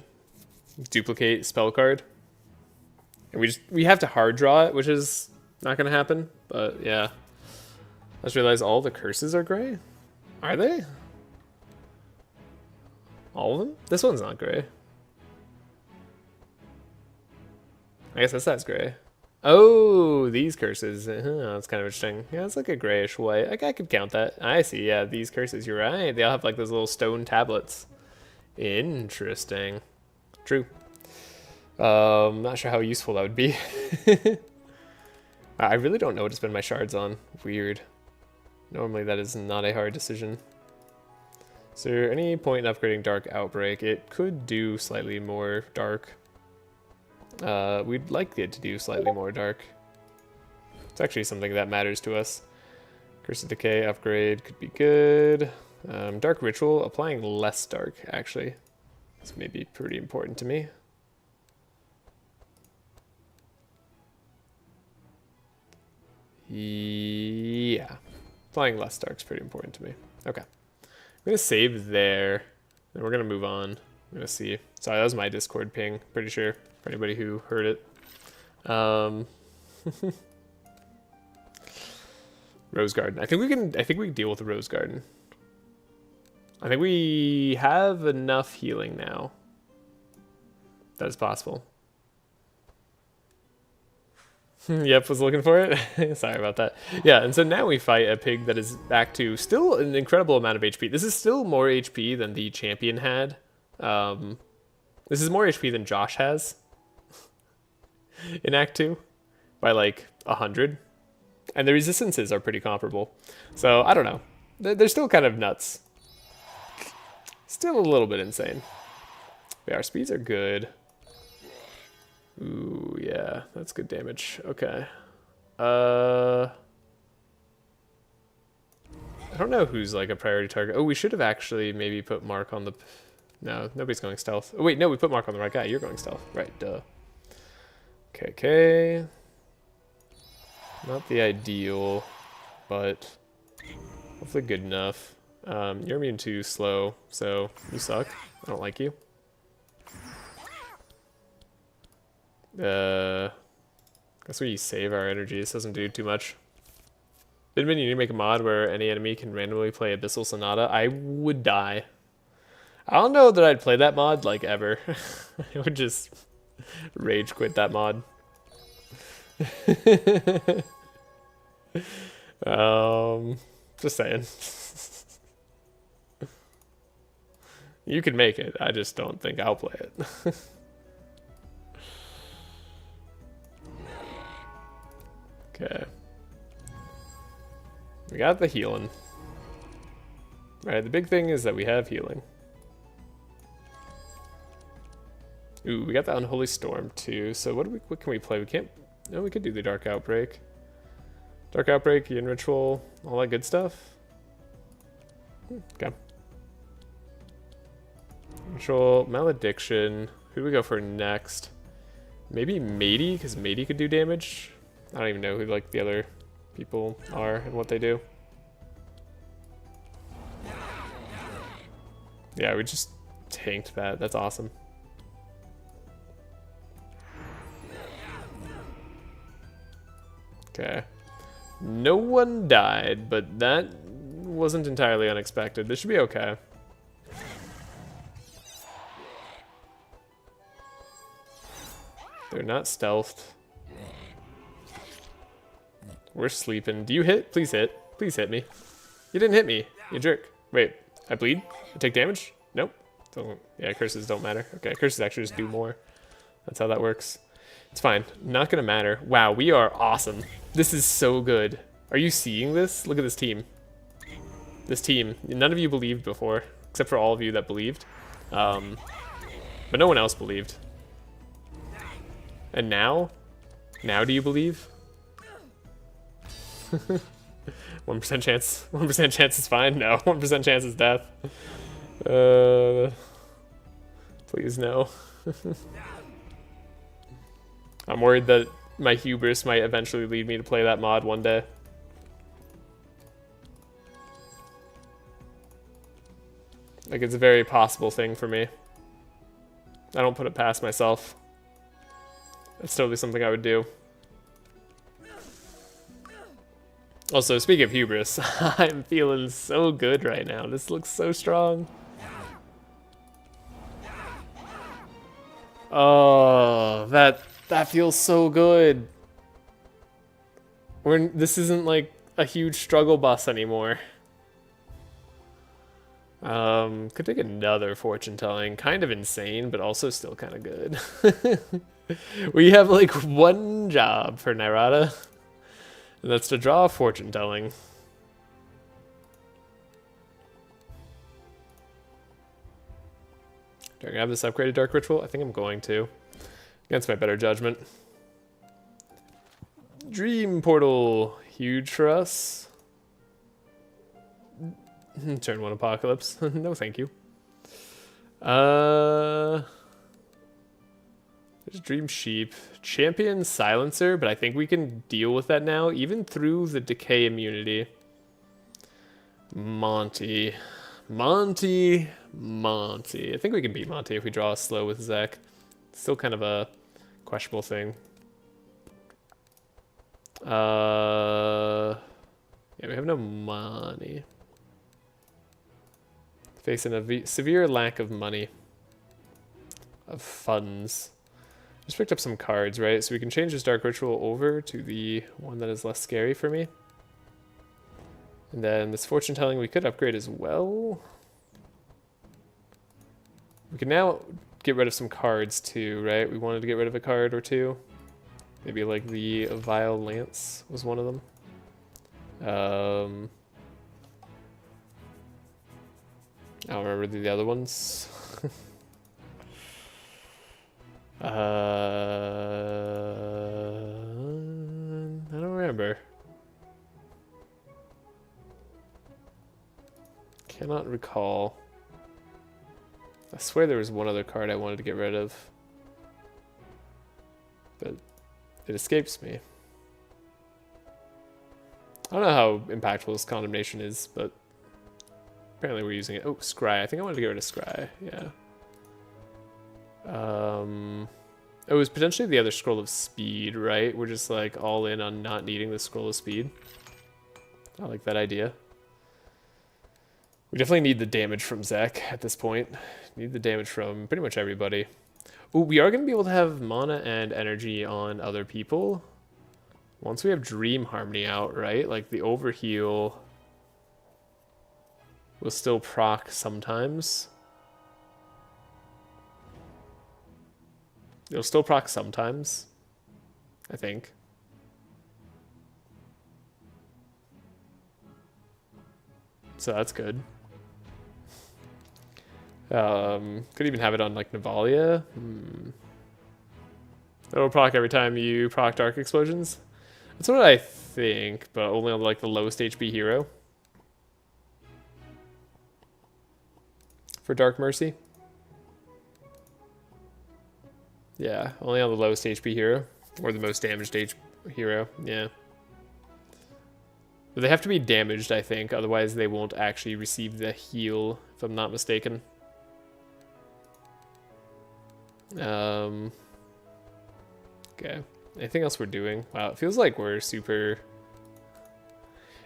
duplicate spell card. And we have to hard draw it, which is not going to happen, but yeah. I just realized all the curses are gray. Are they? All of them? This one's not gray. I guess that's gray. Oh, these curses. That's kind of interesting. Yeah, it's like a grayish white. Like, I could count that. I see, yeah, these curses. You're right. They all have like those little stone tablets. Interesting. True. Not sure how useful that would be. I really don't know what to spend my shards on. Weird. Normally that is not a hard decision. Is there any point in upgrading Dark Outbreak? It could do slightly more dark. We'd like it to do slightly more dark. It's actually something that matters to us. Curse of Decay upgrade could be good. Dark Ritual, applying less dark, actually. This may be pretty important to me. Yeah. Applying less dark is pretty important to me. Okay. I'm going to save there. Then we're going to move on. I'm going to see. Sorry, that was my Discord ping. Pretty sure. For anybody who heard it. Rose Garden. I think we can deal with the Rose Garden. I think we have enough healing now. That is possible. Yep, was looking for it. Sorry about that. Yeah, and so now we fight a pig that is back to still an incredible amount of HP. This is still more HP than the champion had. This is more HP than Josh has in Act 2 by like 100. And the resistances are pretty comparable. So, I don't know. They're still kind of nuts. Still a little bit insane. But our speeds are good. Ooh, yeah, that's good damage. Okay. I don't know who's like a priority target. Oh, we should have actually maybe put Mark on the... No, nobody's going stealth. Oh, wait, no, we put Mark on the right guy. You're going stealth. Right, duh. Okay. Not the ideal, but hopefully good enough. You're immune to slow, so you suck. I don't like you. Guess we save our energy. This doesn't do too much. Didn't mean you need to make a mod where any enemy can randomly play Abyssal Sonata. I would die. I don't know that I'd play that mod like ever. I would just rage quit that mod. Just saying. You can make it. I just don't think I'll play it. Okay. We got the healing. Alright, the big thing is that we have healing. Ooh, we got the Unholy Storm too. So what can we play? We can't... No, we could do the Dark Outbreak. Dark Outbreak, Yin Ritual, all that good stuff. Okay. Ritual, Malediction. Who do we go for next? Maybe Matey, because Matey could do damage. I don't even know who like the other people are and what they do. Yeah, we just tanked that. That's awesome. Okay. No one died, but that wasn't entirely unexpected. This should be okay. They're not stealthed. We're sleeping. Do you hit? Please hit. Please hit me. You didn't hit me, you jerk. Wait, I bleed? I take damage? Nope. Yeah, curses don't matter. Okay, curses actually just do more. That's how that works. It's fine. Not gonna matter. Wow, we are awesome. This is so good. Are you seeing this? Look at this team. This team. None of you believed before, except for all of you that believed. But no one else believed. And now? Now do you believe? 1% chance. 1% chance is fine? No. 1% chance is death. Please no. I'm worried that my hubris might eventually lead me to play that mod one day. Like, it's a very possible thing for me. I don't put it past myself. It's totally something I would do. Also, speaking of hubris, I'm feeling so good right now. This looks so strong. Oh, that feels so good. This isn't like a huge struggle bus anymore. Could take another fortune telling. Kind of insane, but also still kind of good. We have like one job for Nyrada, and that's to draw a fortune telling. Do I have this upgraded Dark Ritual? I think I'm going to. Against my better judgment. Dream Portal. Huge for us. Turn 1 Apocalypse. No thank you. There's Dream Sheep. Champion Silencer, but I think we can deal with that now, even through the Decay immunity. Monty. I think we can beat Monty if we draw slow with Zek. Still kind of a questionable thing. Yeah, we have no money. Facing a severe lack of money. Of funds. Just picked up some cards, right? So we can change this Dark Ritual over to the one that is less scary for me. And then this Fortune Telling we could upgrade as well. We can now get rid of some cards too, right? We wanted to get rid of a card or two. Maybe like the Vile Lance was one of them. I don't remember the other ones. I don't remember. Cannot recall. I swear there was one other card I wanted to get rid of. But it escapes me. I don't know how impactful this Condemnation is, but apparently we're using it. Oh, Scry. I think I wanted to get rid of Scry. Yeah. It was potentially the other Scroll of Speed, right? We're just like all in on not needing the Scroll of Speed. I like that idea. We definitely need the damage from Zek at this point. Need the damage from pretty much everybody. Ooh, we are going to be able to have mana and energy on other people. Once we have Dream Harmony out, right? Like the Overheal will still proc sometimes. It'll still proc sometimes, I think. So that's good. Could even have it on like Navalea. It'll proc every time you proc Dark Explosions. That's what I think, but only on like the lowest HP hero. For Dark Mercy. Yeah, only on the lowest HP hero. Or the most damaged hero, yeah. But they have to be damaged, I think, otherwise they won't actually receive the heal, if I'm not mistaken. Okay. Anything else we're doing? Wow, it feels like we're super...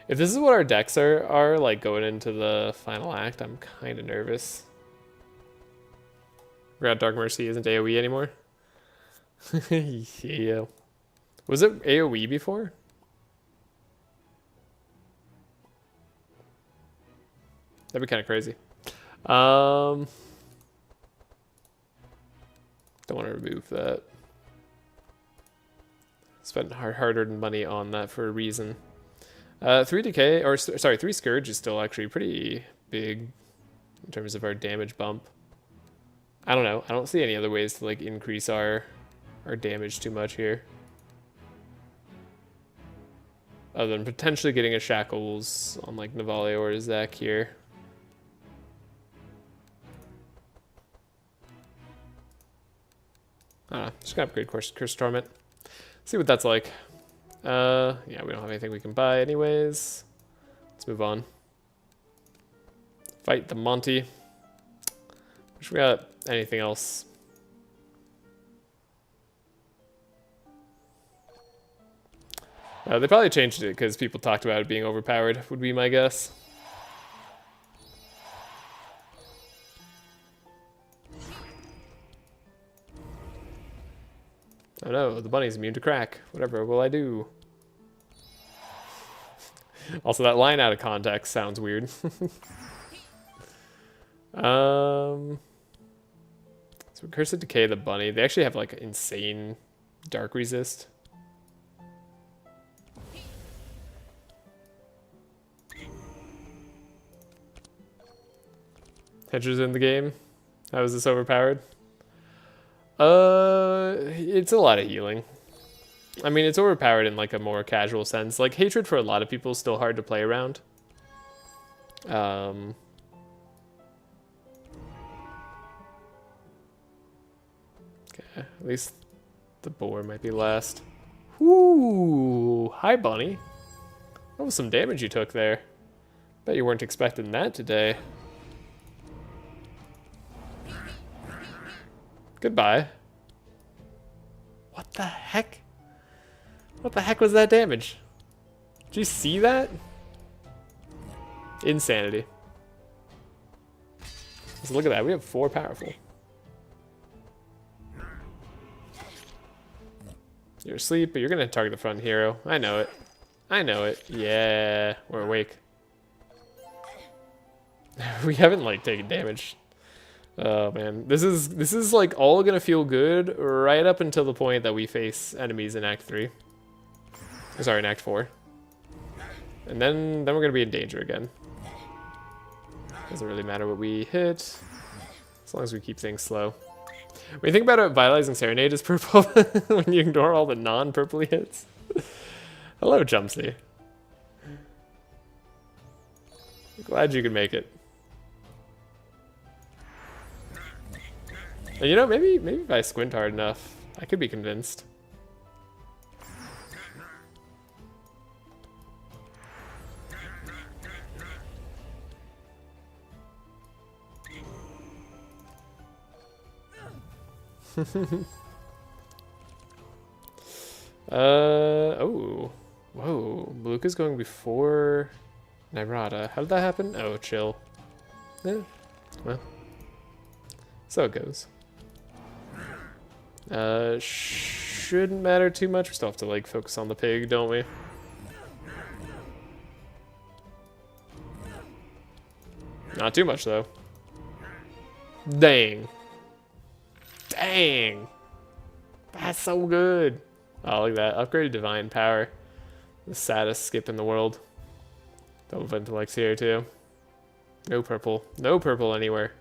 If this is what our decks are like going into the final act, I'm kind of nervous. Forgot Dark Mercy isn't AoE anymore. Yeah. Was it AoE before? That'd be kind of crazy. Don't want to remove that. Spent hard-earned money on that for a reason. 3 Decay, or sorry, 3 Scourge is still actually pretty big in terms of our damage bump. I don't know. I don't see any other ways to like increase our damage too much here. Other than potentially getting a Shackles on like Navalea or Zek here. Just gonna upgrade Curse Torment. See what that's like. Yeah, we don't have anything we can buy anyways. Let's move on. Fight the Monty. Wish we got anything else. They probably changed it because people talked about it being overpowered, would be my guess. Oh no, the bunny's immune to crack. Whatever will I do? Also, that line out of context sounds weird. So Curse of Decay the bunny. They actually have like insane dark resist. Hedger's in the game. How is this overpowered? It's a lot of healing. I mean, it's overpowered in like a more casual sense. Like hatred for a lot of people is still hard to play around. Okay, at least the boar might be last. Ooh, hi Bunny. That was some damage you took there. Bet you weren't expecting that today. Goodbye. What the heck? What the heck was that damage? Did you see that? Insanity. So look at that, we have 4 powerful. You're asleep, but you're gonna target the front hero. I know it. I know it. Yeah, we're awake. We haven't like taken damage. Oh man, this is like all gonna feel good right up until the point that we face enemies in Act 3. Sorry, in Act 4. And then we're gonna be in danger again. Doesn't really matter what we hit, as long as we keep things slow. When you think about it, Vitalizing Serenade is purple when you ignore all the non-purpley hits. Hello, Jumpsy. Glad you could make it. And you know, maybe if I squint hard enough, I could be convinced. Oh. Whoa. Malukah's going before Nyrada. How did that happen? Oh, chill. Yeah. Well. So it goes. Shouldn't matter too much. We still have to, like, focus on the pig, don't we? Not too much, though. Dang. Dang! That's so good! Oh, look at that. Upgraded Divine Power. The saddest skip in the world. Double Ventilex here, too. No purple. No purple anywhere.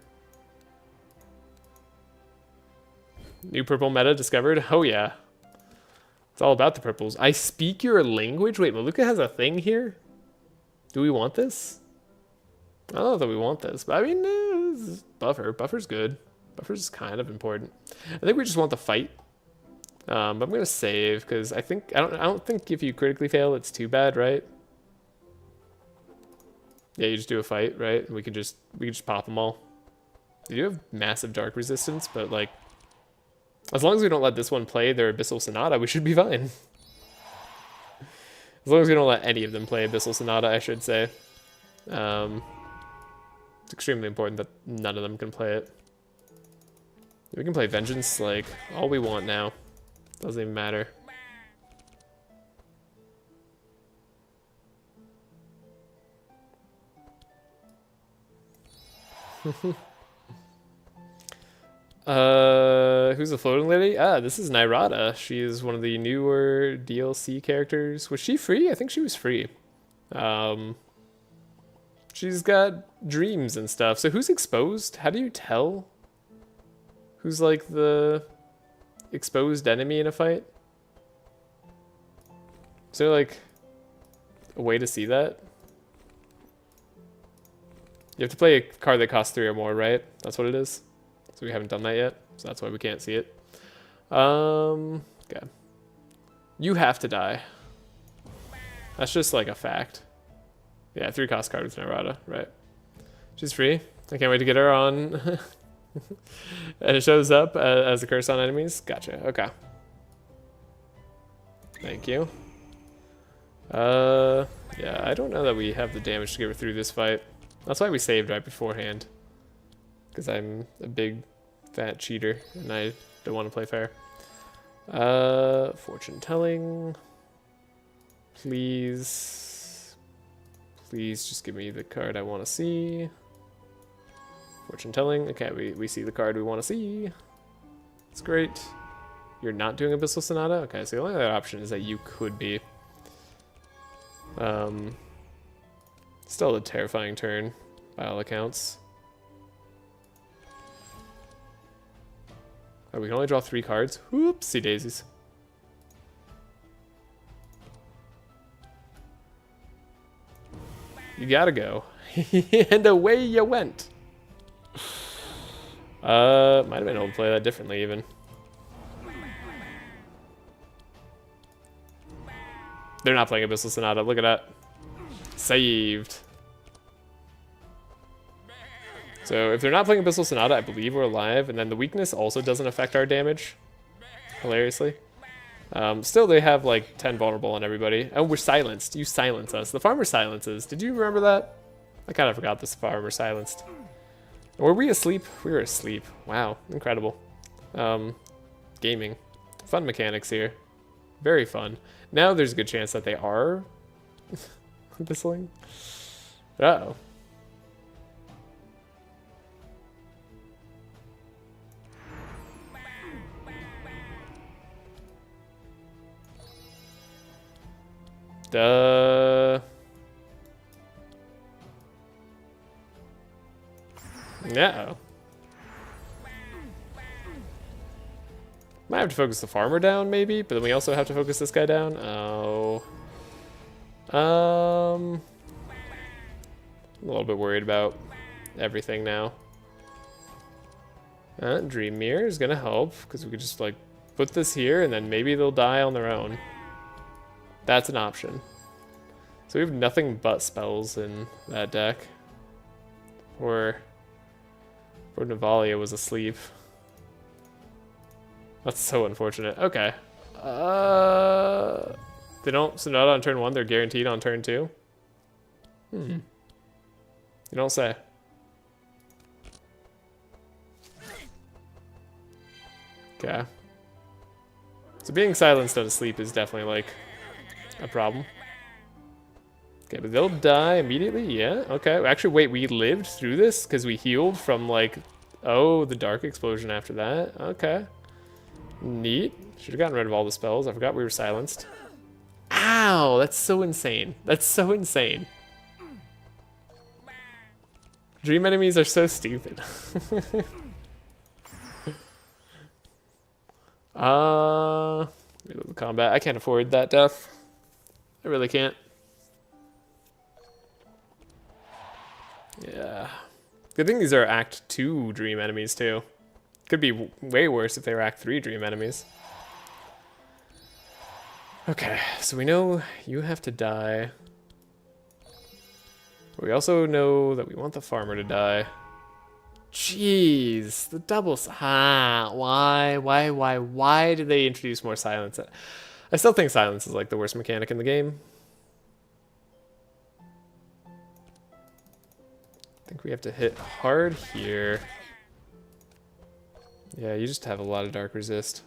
New purple meta discovered? Oh, yeah. It's all about the purples. I speak your language? Wait, Malukah has a thing here? Do we want this? I don't know that we want this, but I mean, this is buffer. Buffer's good. Buffer's kind of important. I think we just want the fight. But I'm gonna save because I don't think if you critically fail, it's too bad, right? Yeah, you just do a fight, right? We can just pop them all. They do have massive dark resistance, but like, as long as we don't let this one play their Abyssal Sonata, we should be fine. As long as we don't let any of them play Abyssal Sonata, I should say. It's extremely important that none of them can play it. We can play Vengeance, like, all we want now. Doesn't even matter. Who's the floating lady? Ah, this is Nyrada. She is one of the newer DLC characters. Was she free? I think she was free. She's got dreams and stuff. So who's exposed? How do you tell who's like the exposed enemy in a fight? Is there like a way to see that? You have to play a card that costs 3 or more, right? That's what it is. So we haven't done that yet, so that's why we can't see it. Okay. You have to die. That's just like a fact. Yeah, 3 cost card with Nyrada, right? She's free. I can't wait to get her on. And it shows up as a curse on enemies. Gotcha, okay. Thank you. Yeah, I don't know that we have the damage to get her through this fight. That's why we saved right beforehand. Because I'm a big fat cheater and I don't want to play fair. Fortune telling. Please. Please just give me the card I want to see. Fortune telling. Okay, we see the card we want to see. It's great. You're not doing Abyssal Sonata? Okay, so the only other option is that you could be. Still a terrifying turn, by all accounts. Oh, we can only draw 3 cards. Whoopsie daisies. You gotta go. And away you went. Might have been able to play that differently even. They're not playing Abyssal Sonata. Look at that. Saved. So if they're not playing Abyssal Sonata, I believe we're alive. And then the weakness also doesn't affect our damage. Hilariously. Still, they have like 10 vulnerable on everybody. Oh, we're silenced. You silence us. The farmer silences. Did you remember that? I kind of forgot this farmer silenced. Were we asleep? We were asleep. Wow, incredible. Gaming. Fun mechanics here. Very fun. Now there's a good chance that they are abyssaling. Uh-oh. No. Might have to focus the farmer down, maybe, but then we also have to focus this guy down. Oh. I'm a little bit worried about everything now. Dream Mirror is gonna help, because we could just, like, put this here, and then maybe they'll die on their own. That's an option. So we have nothing but spells in that deck. Or Navalea was asleep. That's so unfortunate. Okay. They don't Sonata on turn 1, they're guaranteed on turn 2? You don't say. Okay. So being silenced out of sleep is definitely, like, a problem. Okay, but they'll die immediately? Yeah, okay. Actually, wait, we lived through this? Because we healed from, like, oh, the Dark Explosion after that? Okay. Neat. Should have gotten rid of all the spells. I forgot we were silenced. Ow! That's so insane. That's so insane. Dream enemies are so stupid. Combat. I can't afford that death. I really can't. Yeah. Good thing these are Act 2 Dream enemies, too. Could be way worse if they were Act 3 Dream enemies. Okay, so we know you have to die. We also know that we want the farmer to die. Jeez, the doubles. Why did they introduce more silence? I still think silence is like the worst mechanic in the game. I think we have to hit hard here. Yeah, you just have a lot of dark resist.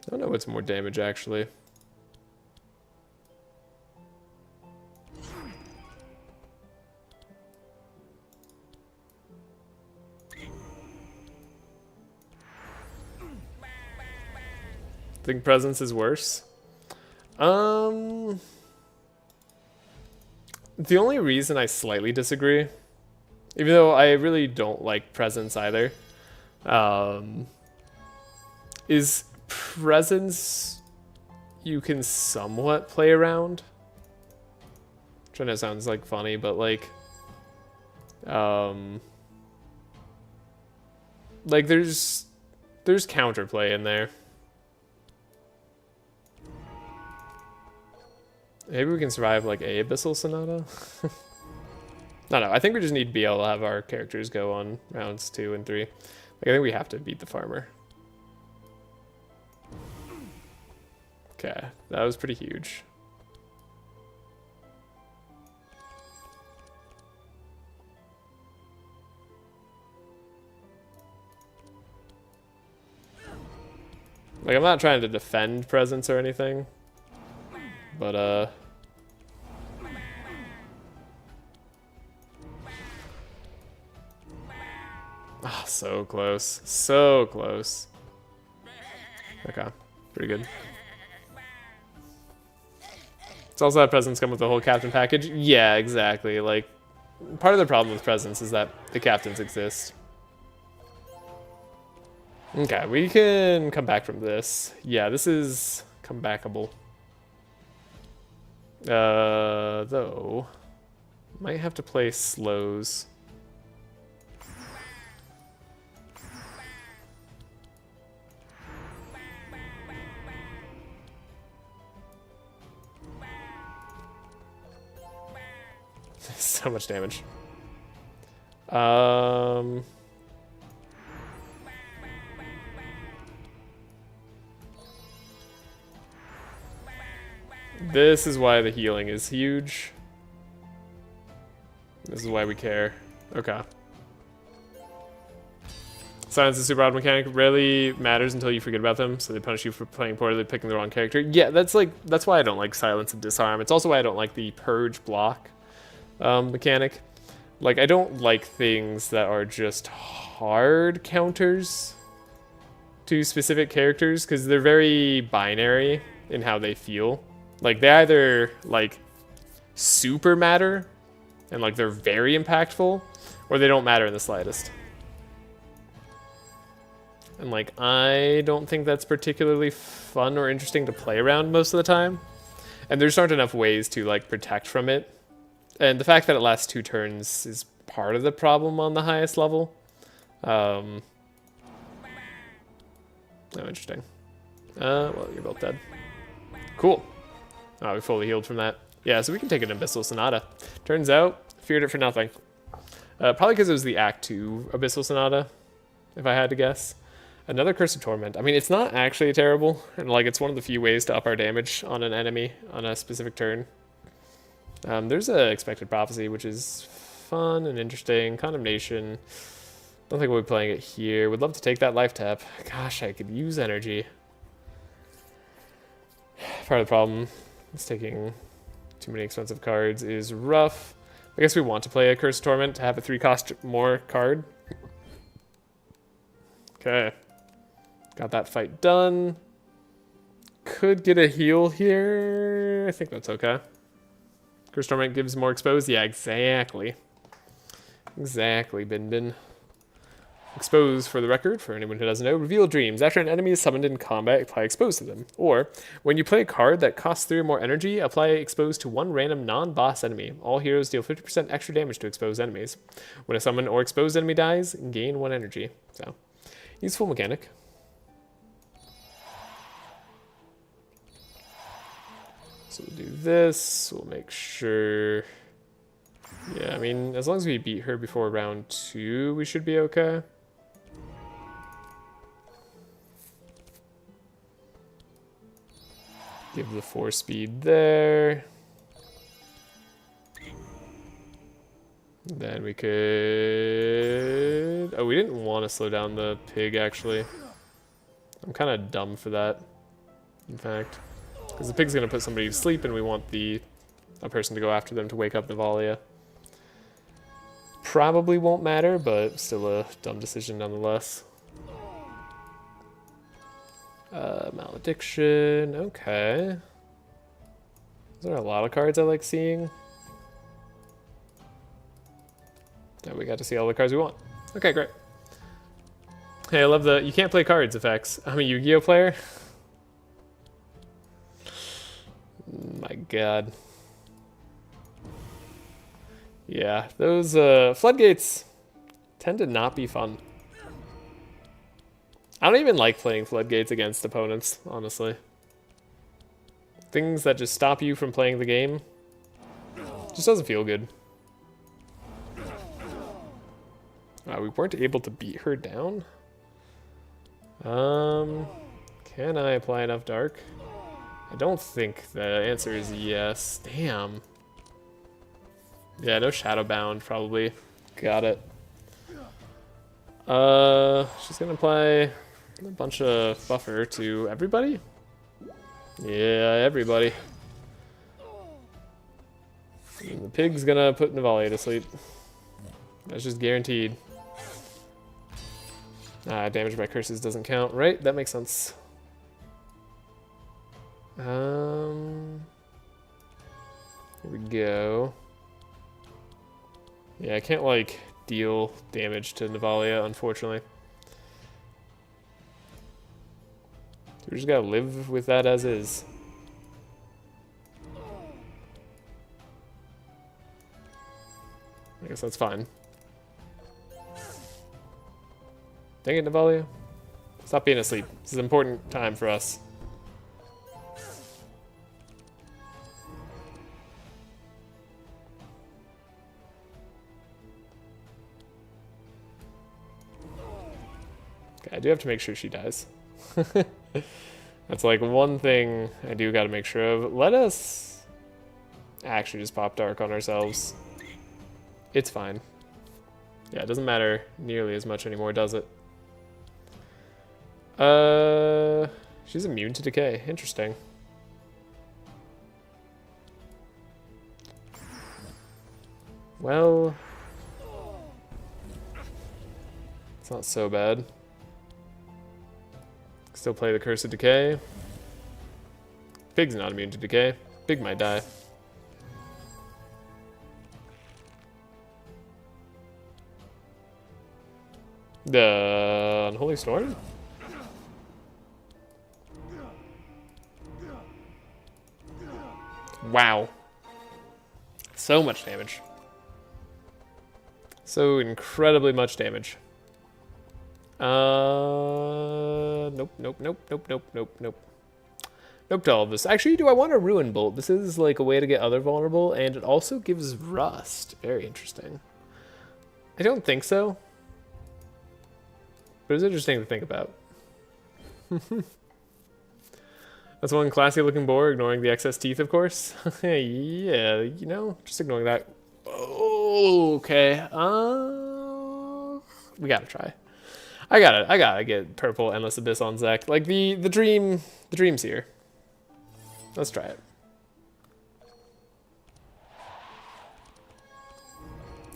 I don't know what's more damage, actually. Think presence is worse? The only reason I slightly disagree, even though I really don't like presence either, is presence you can somewhat play around. I'm trying to sound like funny, but like there's counterplay in there. Maybe we can survive like a Abyssal Sonata. No, I think we just need to be able to have our characters go on rounds 2 and 3. Like, I think we have to beat the farmer. Okay, that was pretty huge. Like, I'm not trying to defend presence or anything, but oh, so close. So close. Okay, pretty good. It's also that presents come with the whole captain package. Yeah, exactly. Like, part of the problem with presents is that the captains exist. Okay, we can come back from this. Yeah, this is comebackable. Though, might have to play slows. So much damage. This is why the healing is huge. This is why we care. Okay. Silence is super odd mechanic. Rarely matters until you forget about them, so they punish you for playing poorly, picking the wrong character. Yeah, that's why I don't like silence and disarm. It's also why I don't like the purge block mechanic. Like, I don't like things that are just hard counters to specific characters, because they're very binary in how they feel. Like, they either, like, super matter, and, like, they're very impactful, or they don't matter in the slightest. And, like, I don't think that's particularly fun or interesting to play around most of the time. And there just aren't enough ways to, like, protect from it. And the fact that it lasts 2 turns is part of the problem on the highest level. Oh, interesting. Well, you're both dead. Cool. Oh, we fully healed from that. Yeah, so we can take an Abyssal Sonata. Turns out, feared it for nothing. Probably because it was the Act 2 Abyssal Sonata, if I had to guess. Another Curse of Torment. I mean, it's not actually terrible, and like it's one of the few ways to up our damage on an enemy on a specific turn. There's a Expected Prophecy, which is fun and interesting. Condemnation. Don't think we'll be playing it here. Would love to take that life tap. Gosh, I could use energy. Part of the problem is taking too many expensive cards is rough. I guess we want to play a Curse of Torment to have a 3-cost more card. Okay. Got that fight done. Could get a heal here. I think that's okay. Curse of Torment gives more exposed. Yeah, exactly. Exactly, Bin Bin. Expose, for the record, for anyone who doesn't know, reveal dreams. After an enemy is summoned in combat, apply expose to them. Or, when you play a card that costs 3 or more energy, apply expose to one random non-boss enemy. All heroes deal 50% extra damage to exposed enemies. When a summoned or exposed enemy dies, gain 1 energy. So, useful mechanic. So we'll do this, we'll make sure... Yeah, I mean, as long as we beat her before round 2, we should be okay. Give the 4 speed there. Then we could... Oh, we didn't want to slow down the pig, actually. I'm kind of dumb for that, in fact. Because the pig's going to put somebody to sleep, and we want a person to go after them to wake up Navalea. Probably won't matter, but still a dumb decision nonetheless. Malediction, okay. There are a lot of cards I like seeing. Now we got to see all the cards we want. Okay, great. Hey, I love the you can't play cards effects. I'm a Yu-Gi-Oh player. My god. Yeah, those floodgates tend to not be fun. I don't even like playing floodgates against opponents, honestly. Things that just stop you from playing the game just doesn't feel good. We weren't able to beat her down. Can I apply enough dark? I don't think the answer is yes. Damn. Yeah, no Shadowbound, probably. Got it. She's gonna apply a bunch of buffer to everybody? Yeah, everybody. And the pig's gonna put Navalea to sleep. That's just guaranteed. Damage by curses doesn't count. Right, that makes sense. Here we go. Yeah, I can't, like, deal damage to Navalea, unfortunately. We just gotta live with that as is. I guess that's fine. Dang it, Navalea. Stop being asleep. This is an important time for us. Okay, I do have to make sure she dies. That's like one thing I do gotta make sure of. Let us actually just pop dark on ourselves. It's fine. Yeah, it doesn't matter nearly as much anymore, does it? She's immune to decay. Interesting. Well, it's not so bad. Still play the Curse of Decay. Pig's not immune to decay. Pig might die. The Unholy Storm? Wow. So much damage. So incredibly much damage. Nope, nope, nope, nope, nope, nope, nope. Nope to all of this. Actually, do I want a Ruin Bolt? This is like a way to get other vulnerable, and it also gives Rust. Very interesting. I don't think so. But it's interesting to think about. That's one classy looking boar, ignoring the excess teeth, of course. Yeah, you know, just ignoring that. Oh, okay. We gotta try. I gotta get purple Endless Abyss on Zek. Like the dream's here. Let's try it.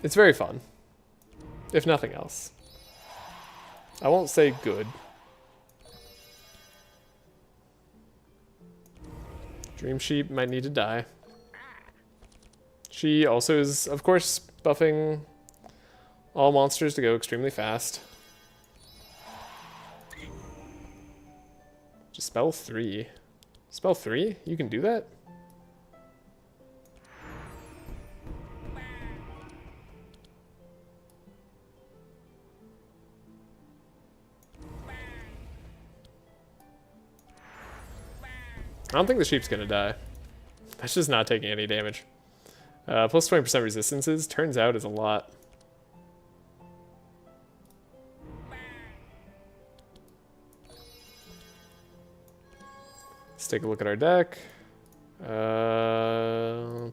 It's very fun, if nothing else. I won't say good. Dream Sheep might need to die. She also is, of course, buffing all monsters to go extremely fast. Just spell 3. Spell 3? You can do that? I don't think the sheep's gonna die. That's just not taking any damage. Plus 20% resistances, turns out is a lot. Let's take a look at our deck.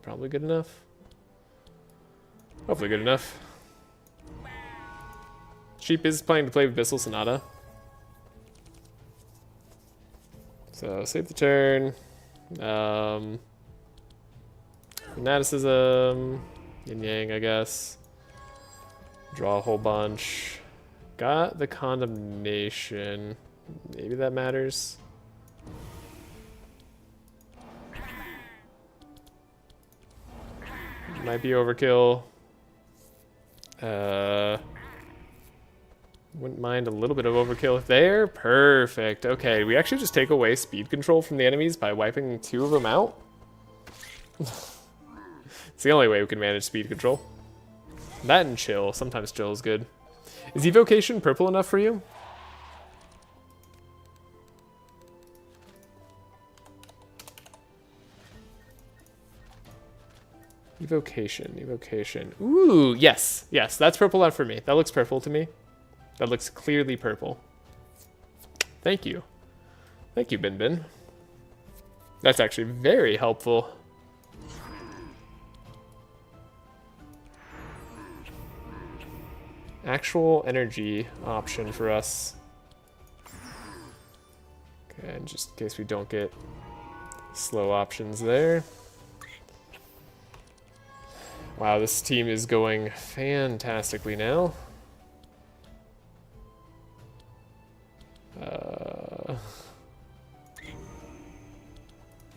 Probably good enough. Hopefully good enough. Sheep is planning to play Abyssal Sonata. So save the turn. Fanaticism. Yin Yang, I guess. Draw a whole bunch. Got the Condemnation. Maybe that matters. Might be overkill. Wouldn't mind a little bit of overkill there. Perfect. Okay, we actually just take away speed control from the enemies by wiping 2 of them out. It's the only way we can manage speed control. That and chill. Sometimes chill is good. Is Evocation purple enough for you? Evocation. Ooh, yes. Yes, that's purple enough for me. That looks purple to me. That looks clearly purple. Thank you. Thank you, Bin Bin. That's actually very helpful. Actual energy option for us. Okay, and just in case we don't get slow options there. Wow, this team is going fantastically now.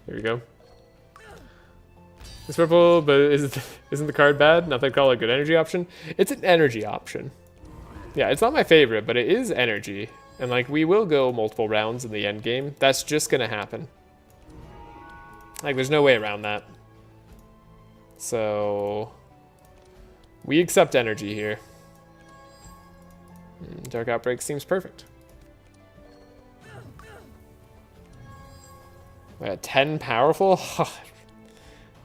There we go. It's purple, but isn't the card bad? Not that I'd call it a good energy option. It's an energy option. Yeah, it's not my favorite, but it is energy. And like, we will go multiple rounds in the end game. That's just gonna happen. Like, there's no way around that. So we accept energy here. Dark Outbreak seems perfect. We got 10 powerful?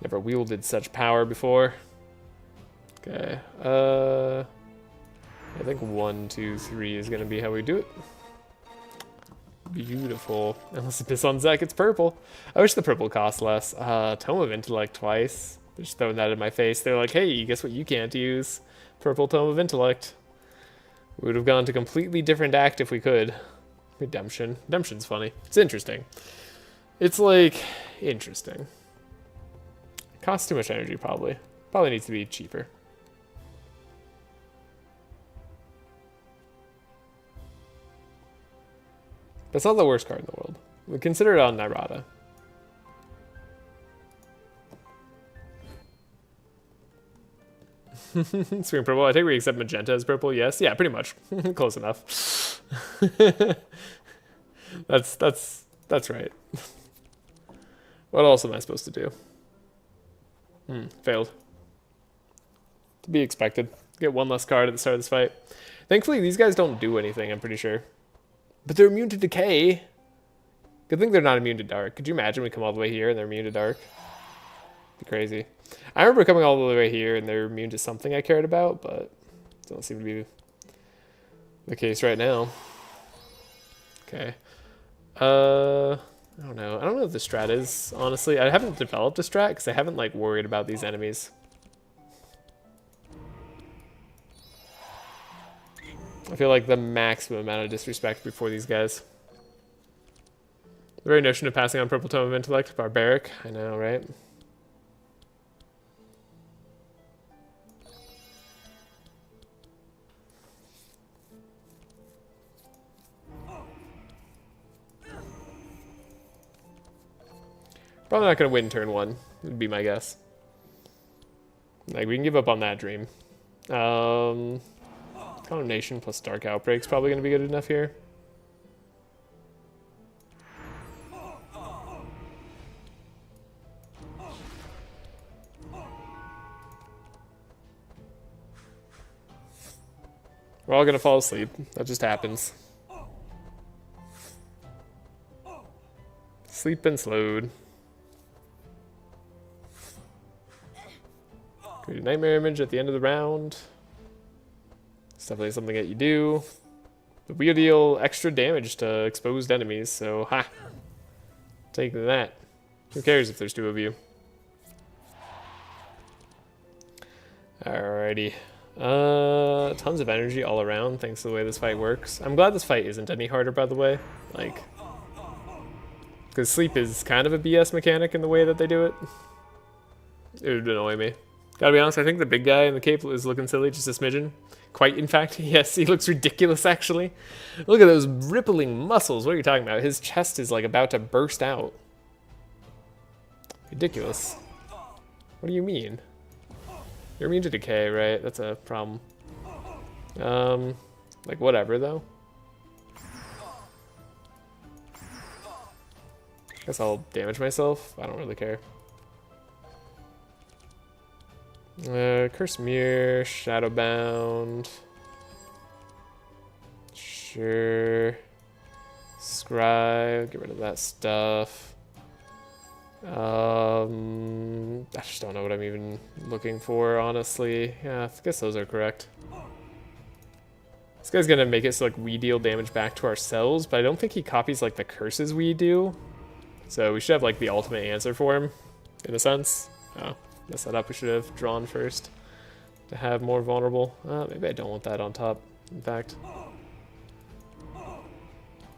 Never wielded such power before. Okay. I think 1, 2, 3 is going to be how we do it. Beautiful. Unless it piss on Zek, it's purple. I wish the purple cost less. Tome of Intellect twice. They're just throwing that in my face. They're like, hey, guess what you can't use? Purple Tome of Intellect. We would have gone to completely different act if we could. Redemption. Redemption's funny. It's interesting. It's like, interesting. Costs too much energy, probably. Probably needs to be cheaper. That's not the worst card in the world. We consider it on Nyrada. Swing purple. I think we accept magenta as purple. Yes. Yeah, pretty much. Close enough. That's right. What else am I supposed to do? Failed. To be expected. Get one less card at the start of this fight. Thankfully, these guys don't do anything, I'm pretty sure. But they're immune to decay. Good thing they're not immune to dark. Could you imagine we come all the way here and they're immune to dark? Be crazy. I remember coming all the way here and they're immune to something I cared about, but it doesn't seem to be the case right now. Okay. I don't know. I don't know what the strat is, honestly. I haven't developed a strat because I haven't like worried about these enemies. I feel like the maximum amount of disrespect before these guys. The very notion of passing on Purple Tome of Intellect, barbaric. I know, right? Probably not going to win turn 1, would be my guess. Like, we can give up on that dream. Condemnation plus Dark Outbreak's probably going to be good enough here. We're all going to fall asleep. That just happens. Sleep and slowed. Create a nightmare image at the end of the round. It's definitely something that you do. But we deal extra damage to exposed enemies, so ha! Take that. Who cares if there's 2 of you? Alrighty. Tons of energy all around thanks to the way this fight works. I'm glad this fight isn't any harder, by the way. Like, because sleep is kind of a BS mechanic in the way that they do it. It would annoy me. Gotta be honest, I think the big guy in the cape is looking silly, just a smidgen. Quite, in fact. Yes, he looks ridiculous, actually. Look at those rippling muscles. What are you talking about? His chest is, like, about to burst out. Ridiculous. What do you mean? You're immune to decay, right? That's a problem. Like, whatever, though. Guess I'll damage myself. I don't really care. Curse Mirror, Shadowbound. Sure. Scribe, get rid of that stuff. I just don't know what I'm even looking for, honestly. Yeah, I guess those are correct. This guy's gonna make it so like we deal damage back to ourselves, but I don't think he copies like the curses we do. So we should have like the ultimate answer for him, in a sense. Oh. Mess that up, we should have drawn first to have more vulnerable. Maybe I don't want that on top, in fact.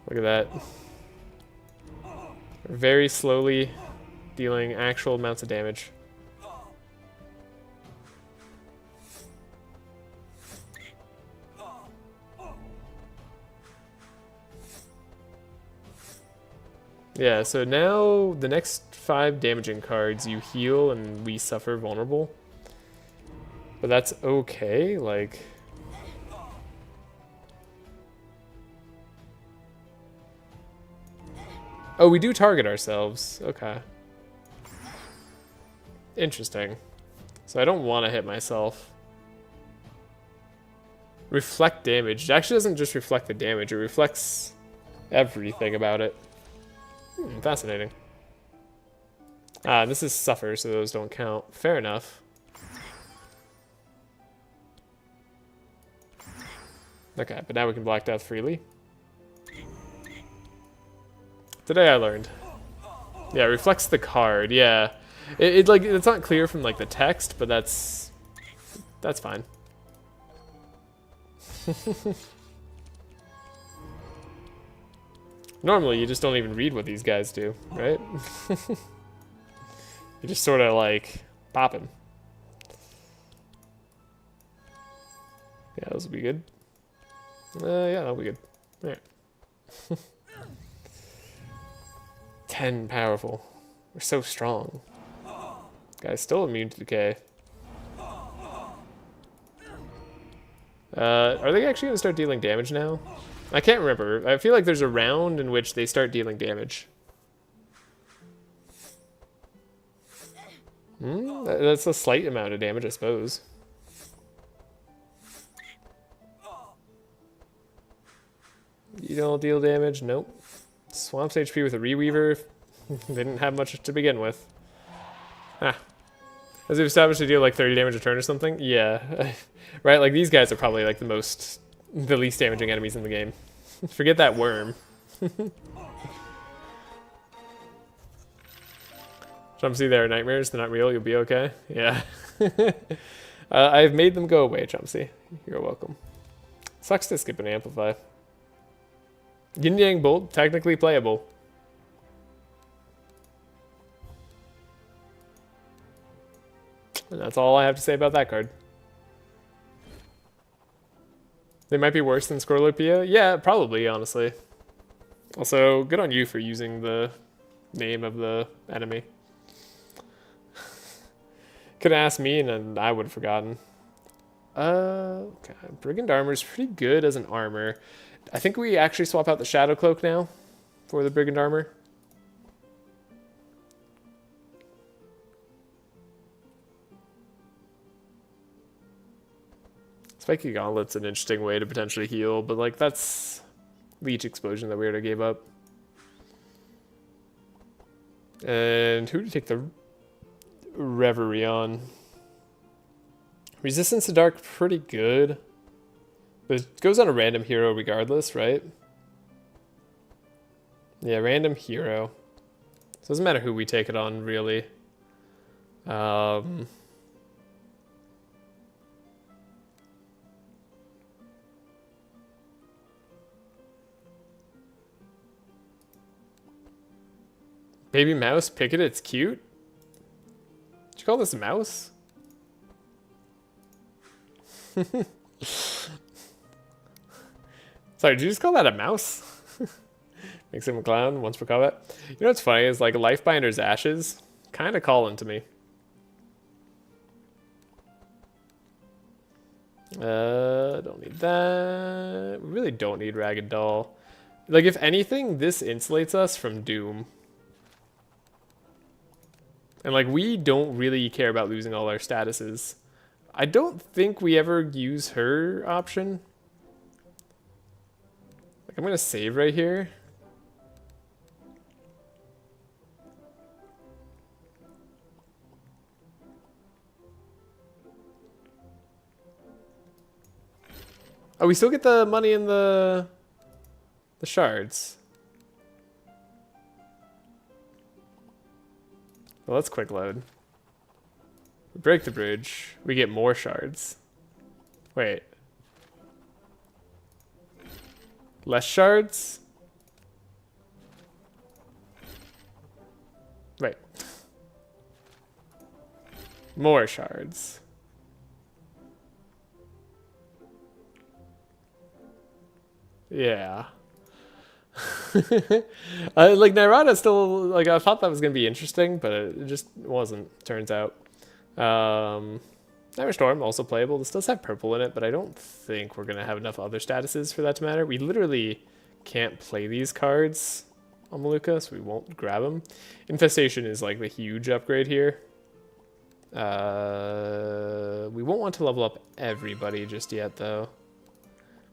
Look at that. We're very slowly dealing actual amounts of damage. Yeah, so now the next 5 damaging cards, you heal and we suffer vulnerable. But that's okay, like... Oh, we do target ourselves. Okay. Interesting. So I don't want to hit myself. Reflect damage. It actually doesn't just reflect the damage, it reflects everything about it. Fascinating. This is suffer, so those don't count. Fair enough. Okay, but now we can Black Death freely. Today I learned. Yeah, it reflects the card, yeah. It like, it's not clear from like the text, but that's fine. Normally, you just don't even read what these guys do, right? You just sort of like pop him. Yeah, those will be good. Yeah, that'll be good. All right. 10 powerful. We're so strong. Guy's still immune to decay. Are they actually going to start dealing damage now? I can't remember. I feel like there's a round in which they start dealing damage. That's a slight amount of damage, I suppose. You don't deal damage? Nope. Swamps HP with a Reweaver. They didn't have much to begin with. Ah. As we've established, they deal like 30 damage a turn or something? Yeah. Right, like these guys are probably like the least damaging enemies in the game. Forget that worm. Chumsy, there are nightmares. They're not real. You'll be okay. Yeah. I've made them go away, Chumsy. You're welcome. Sucks to skip an Amplify. Yin Yang Bolt, technically playable. And that's all I have to say about that card. They might be worse than Scorlopia? Yeah, probably, honestly. Also, good on you for using the name of the enemy. Could have asked me and I would have forgotten. Okay. Brigand Armor is pretty good as an armor. I think we actually swap out the Shadow Cloak now for the Brigand Armor. Spiky Gauntlet's an interesting way to potentially heal, but like that's Leech Explosion that we already gave up. And who to take the Reverie on? Resistance to Dark, pretty good. But it goes on a random hero regardless, right? Yeah, random hero. So it doesn't matter who we take it on, really. Baby mouse, pick it, it's cute. Did you call this a mouse? Sorry, did you just call that a mouse? Makes him a clown once per combat. You know what's funny is like Lifebinder's Ashes kind of calling to me. Don't need that. We really don't need Ragged Doll. Like if anything, this insulates us from Doom. And like we don't really care about losing all our statuses. I don't think we ever use her option. Like I'm gonna save right here. Oh, we still get the money in the shards. Well, let's quick load. We break the bridge. We get more shards. Wait. Less shards? Wait. More shards. Yeah. Like Nyrada still, like I thought that was gonna be interesting, but it just wasn't. Turns out. Nightmare Storm also playable. This does have purple in it, but I don't think we're gonna have enough other statuses for that to matter. We literally can't play these cards on Malukah, so we won't grab them. Infestation is like the huge upgrade here. We won't want to level up everybody just yet, though.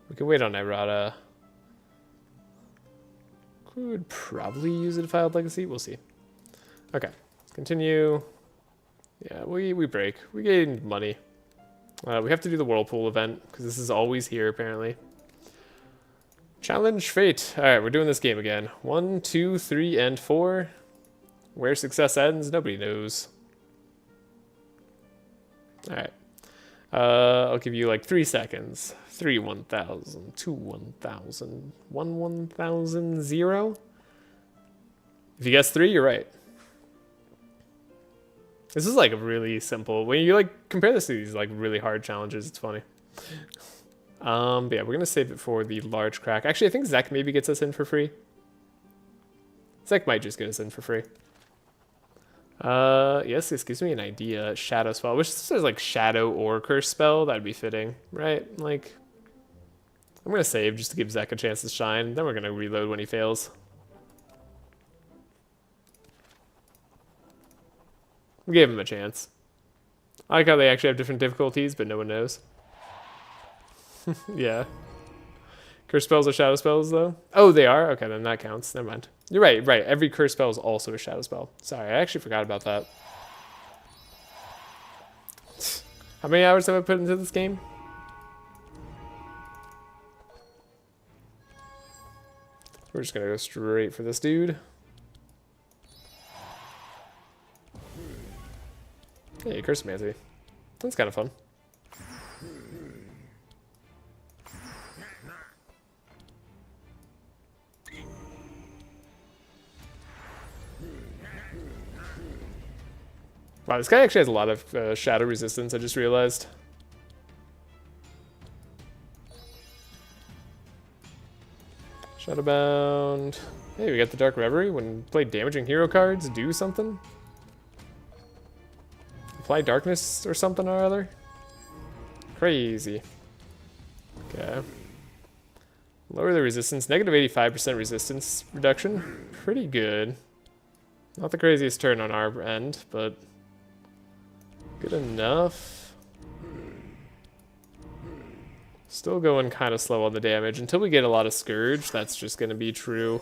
We can wait on Nyrada. Could probably use a Defiled Legacy. We'll see. Okay, continue. Yeah, we break. We gain money. We have to do the Whirlpool event, because this is always here, apparently. Challenge Fate. Alright, we're doing this game again. 1, 2, 3, and 4. Where success ends, nobody knows. Alright. I'll give you like 3 seconds. 3 1,000, 2 1,000, 1 1,000, 0. If you guess 3, you're right. This is like a really simple. When you like compare this to these like really hard challenges, it's funny. But yeah, we're gonna save it for the large crack. Actually, I think Zek maybe gets us in for free. Zek might just get us in for free. Yes, this gives me an idea. Shadow spell. I wish this was like shadow or curse spell. That'd be fitting, right? Like, I'm gonna save just to give Zek a chance to shine. Then we're gonna reload when he fails. We gave him a chance. I like how they actually have different difficulties, but no one knows. Yeah. Curse spells are shadow spells, though? Oh, they are? Okay, then that counts. Never mind. You're right, right. Every curse spell is also a shadow spell. Sorry, I actually forgot about that. How many hours have I put into this game? We're just gonna go straight for this dude. Hey, Curse Mancy. That's kind of fun. Wow, this guy actually has a lot of shadow resistance, I just realized. Shadowbound. Hey, we got the Dark Reverie. When play damaging hero cards, do something. Apply darkness or something or other. Crazy. Okay. Lower the resistance. Negative 85% resistance reduction. Pretty good. Not the craziest turn on our end, but good enough. Still going kind of slow on the damage. Until we get a lot of Scourge, that's just going to be true.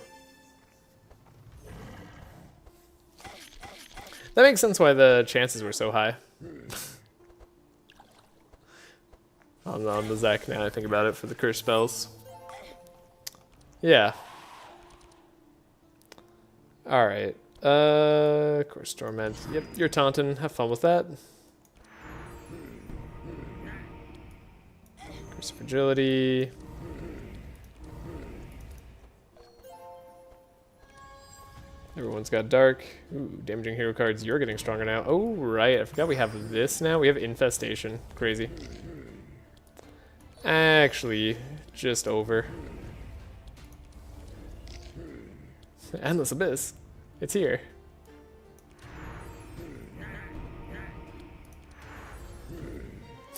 That makes sense why the chances were so high. on the Zek, now I think about it, for the curse spells. Yeah. Alright. Course Torment. Yep, you're taunting. Have fun with that. Curse of Fragility. Everyone's got dark. Ooh, damaging hero cards. You're getting stronger now. Oh, right. I forgot we have this now. We have Infestation. Crazy. Actually, just over. Endless Abyss. It's here.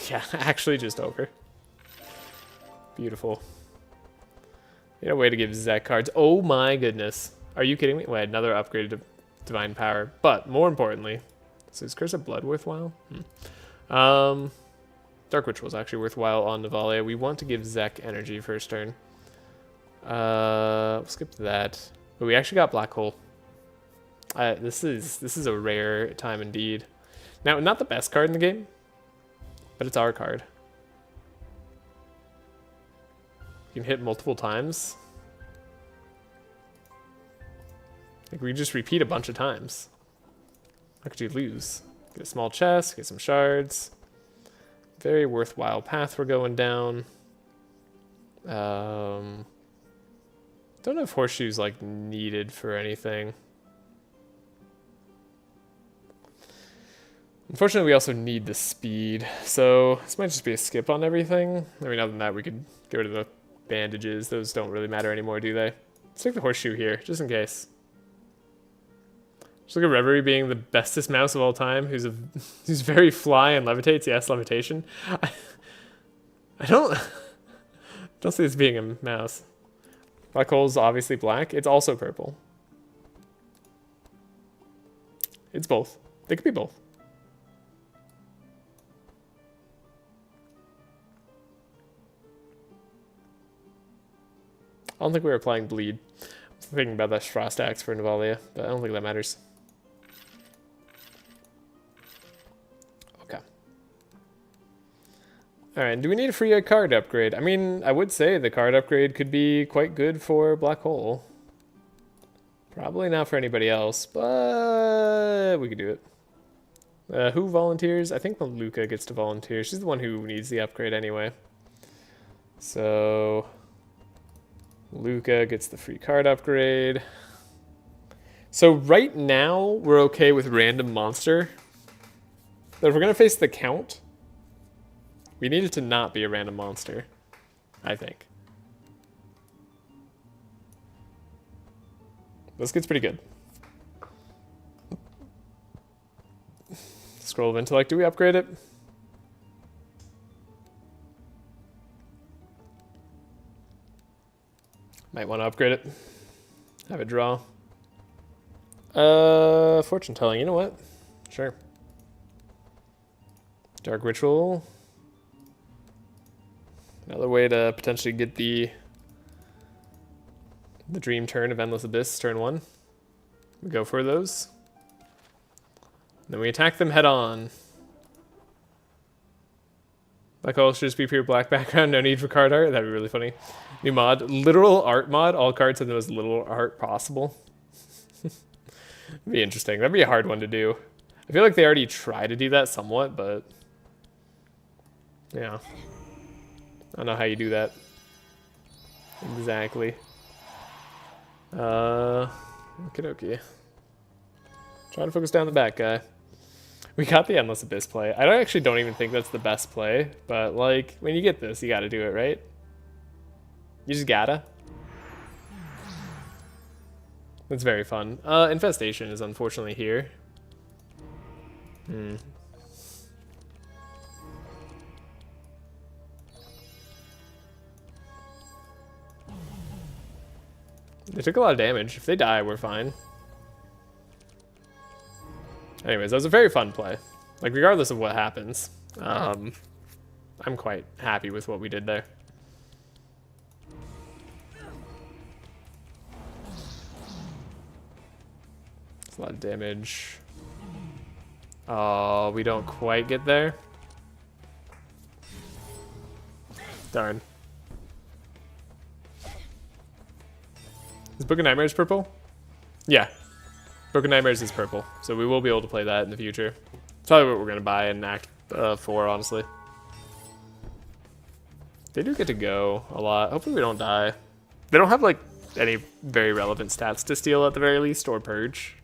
Yeah, actually just over. Beautiful. You know, way to give Zek cards. Oh my goodness. Are you kidding me? Wait, another upgrade to Divine Power. But, more importantly, so is Curse of Blood worthwhile? Dark Ritual is actually worthwhile on Navalea. We want to give Zek energy first turn. We'll skip that. But we actually got Black Hole. This is a rare time indeed. Now, not the best card in the game, but it's our card. You can hit multiple times. Like, we just repeat a bunch of times. How could you lose? Get a small chest, get some shards. Very worthwhile path we're going down. Don't know if Horseshoe's, like, needed for anything. Unfortunately, we also need the speed, so this might just be a skip on everything. I mean, other than that, we could get rid of the bandages. Those don't really matter anymore, do they? Let's take the horseshoe here, just in case. Just look at Reverie being the bestest mouse of all time, who's very fly and levitates. Yes, levitation. I don't see this being a mouse. Black hole's obviously black. It's also purple. It's both. They could be both. I don't think we were applying bleed. I'm thinking about that Frost Axe for Navalea, but I don't think that matters. Okay. Alright, do we need a free card upgrade? I mean, I would say the card upgrade could be quite good for Black Hole. Probably not for anybody else, but we could do it. Who volunteers? I think Malukah gets to volunteer. She's the one who needs the upgrade anyway. So Malukah gets the free card upgrade. So right now, we're okay with random monster. But if we're going to face the Count, we need it to not be a random monster, I think. This gets pretty good. Scroll of Intellect, do we upgrade it? Might want to upgrade it. Have it draw. Fortune telling, you know what? Sure. Dark Ritual. Another way to potentially get the Dream turn of Endless Abyss, turn 1. We go for those. Then we attack them head on. Black hole should just be pure black background, no need for card art. That'd be really funny. New mod, literal art mod. All cards have the most literal art possible. That'd be interesting. That'd be a hard one to do. I feel like they already try to do that somewhat, but yeah. I don't know how you do that. Exactly. Okie. Trying to focus down the back guy. We got the Endless Abyss play. I actually don't even think that's the best play, but like when you get this, you gotta do it, right? You just gotta. It's very fun. Infestation is unfortunately here. They took a lot of damage. If they die, we're fine. Anyways, that was a very fun play. Like, regardless of what happens, I'm quite happy with what we did there. It's a lot of damage. Oh, we don't quite get there. Darn. Is Book of Nightmares purple? Yeah. Book of Nightmares is purple, so we will be able to play that in the future. It's probably what we're going to buy in Act 4, honestly. They do get to go a lot. Hopefully we don't die. They don't have, like, any very relevant stats to steal at the very least, or purge.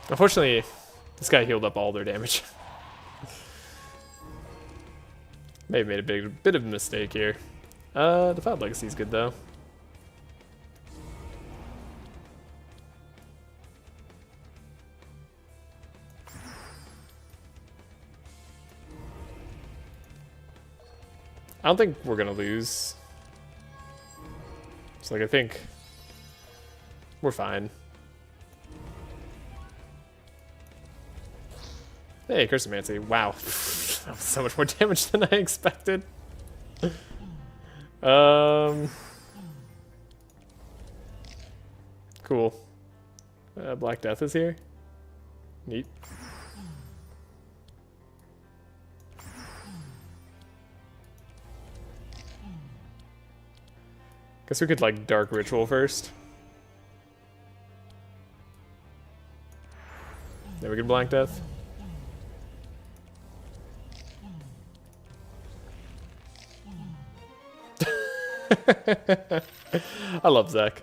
Unfortunately, this guy healed up all their damage. May have made a bit of a mistake here. Defiled Legacy is good, though. I don't think we're gonna lose. It's like, I think we're fine. Hey, Cursomancy. Wow. That was so much more damage than I expected. Cool. Black Death is here. Neat. Guess we could, like, Dark Ritual first. Then we can Black Death. I love Zach.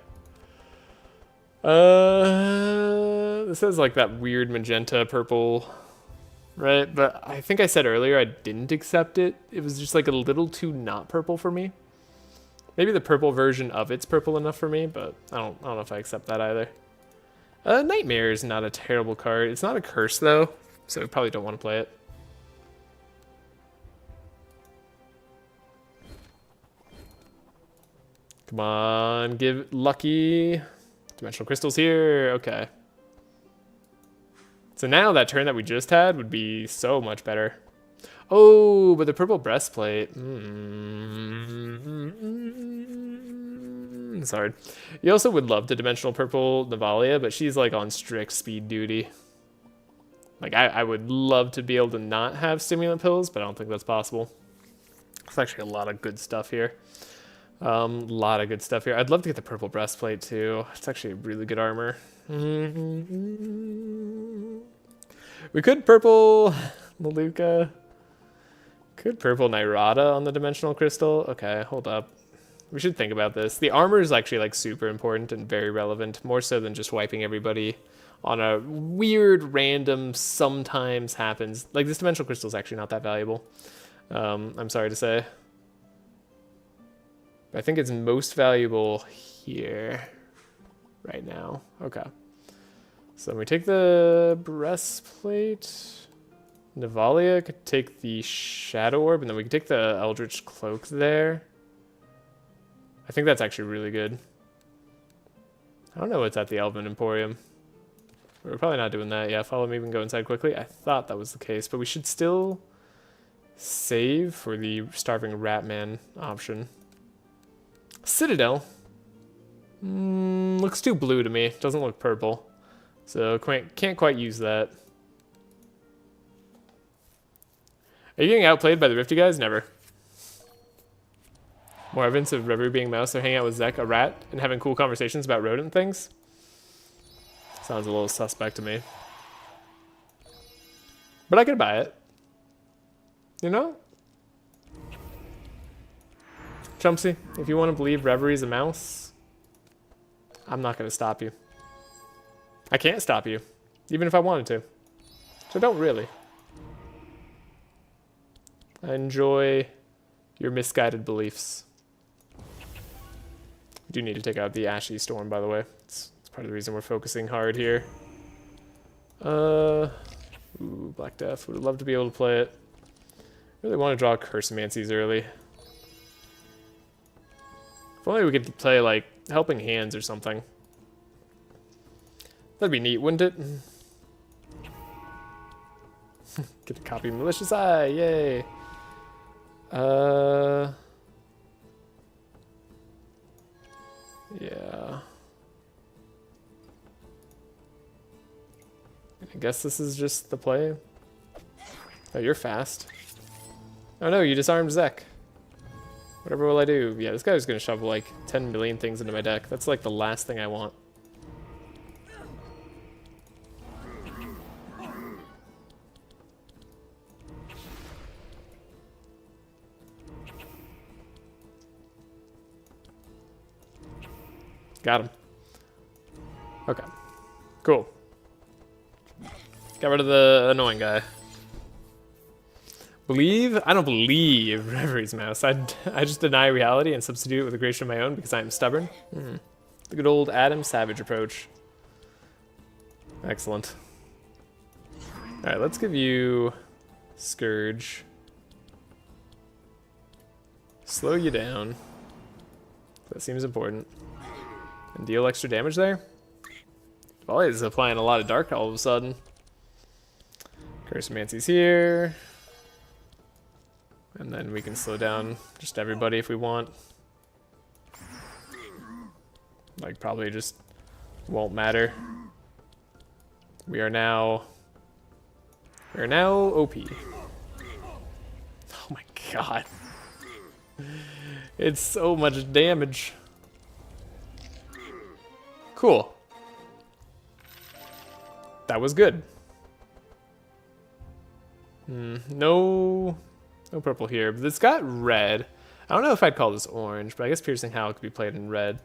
This has, like, that weird magenta purple, right? But I think I said earlier I didn't accept it. It was just, like, a little too not purple for me. Maybe the purple version of it's purple enough for me, but I don't know if I accept that either. Nightmare is not a terrible card. It's not a curse though, so we probably don't want to play it. Come on, give lucky. Dimensional crystals here. Okay. So now that turn that we just had would be so much better. Oh, but the purple breastplate. It's hard. You also would love the dimensional purple Navalea, but she's like on strict speed duty. Like I would love to be able to not have stimulant pills, but I don't think that's possible. There's actually a lot of good stuff here. Lot of good stuff here. I'd love to get the purple breastplate too. It's actually really good armor. We could purple Malukah. Could purple Nyrada on the dimensional crystal. Okay, hold up. We should think about this. The armor is actually like super important and very relevant, more so than just wiping everybody on a weird, random, sometimes happens. Like this dimensional crystal is actually not that valuable. I'm sorry to say. But I think it's most valuable here right now. Okay. So we take the breastplate. Navalea could take the Shadow Orb, and then we could take the Eldritch Cloak there. I think that's actually really good. I don't know what's at the Elven Emporium. We're probably not doing that. Yeah, follow me, we can go inside quickly. I thought that was the case, but we should still save for the Starving Ratman option. Citadel. Looks too blue to me. Doesn't look purple. So can't quite use that. Are you getting outplayed by the Rifty guys? Never. More evidence of Reverie being mouse or hanging out with Zek, a rat, and having cool conversations about rodent things? Sounds a little suspect to me. But I could buy it. You know? Chumpsy, if you want to believe Reverie's a mouse, I'm not going to stop you. I can't stop you, even if I wanted to. So don't really. I enjoy your misguided beliefs. We do need to take out the Ashy Storm, by the way. It's part of the reason we're focusing hard here. Ooh, Black Death. Would have loved to be able to play it. Really want to draw Cursemancies early. If only we could play, like, Helping Hands or something. That'd be neat, wouldn't it? Get a copy of Malicious Eye, yay! Yeah. I guess this is just the play. Oh, you're fast. Oh no, you disarmed Zek. Whatever will I do? Yeah, this guy's gonna shove like 10 million things into my deck. That's like the last thing I want. Got him. Okay. Cool. Got rid of the annoying guy. Believe? I don't believe Reverie's mouse. I just deny reality and substitute it with a creation of my own because I am stubborn. The good old Adam Savage approach. Excellent. Alright, let's give you Scourge. Slow you down. That seems important. And deal extra damage there? Well, he's applying a lot of dark all of a sudden. Cursemancy's here. And then we can slow down just everybody if we want. Like, probably just won't matter. We are now OP. Oh my god. It's so much damage. Cool. That was good. No purple here, but it's got red. I don't know if I'd call this orange, but I guess Piercing Howl could be played in red.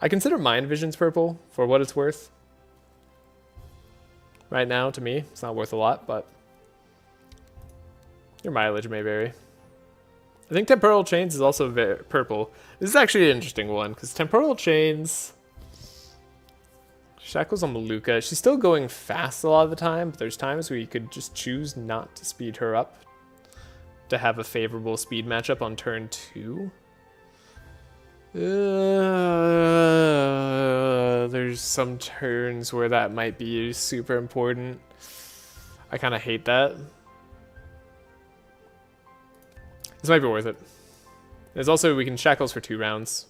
I consider Mind Visions purple for what it's worth. Right now, to me, it's not worth a lot, but your mileage may vary. I think Temporal Chains is also very purple. This is actually an interesting one, because Temporal Chains... Shackles on Malukah. She's still going fast a lot of the time, but there's times where you could just choose not to speed her up to have a favorable speed matchup on turn 2. There's some turns where that might be super important. I kind of hate that. This might be worth it. There's also, we can Shackles for 2 rounds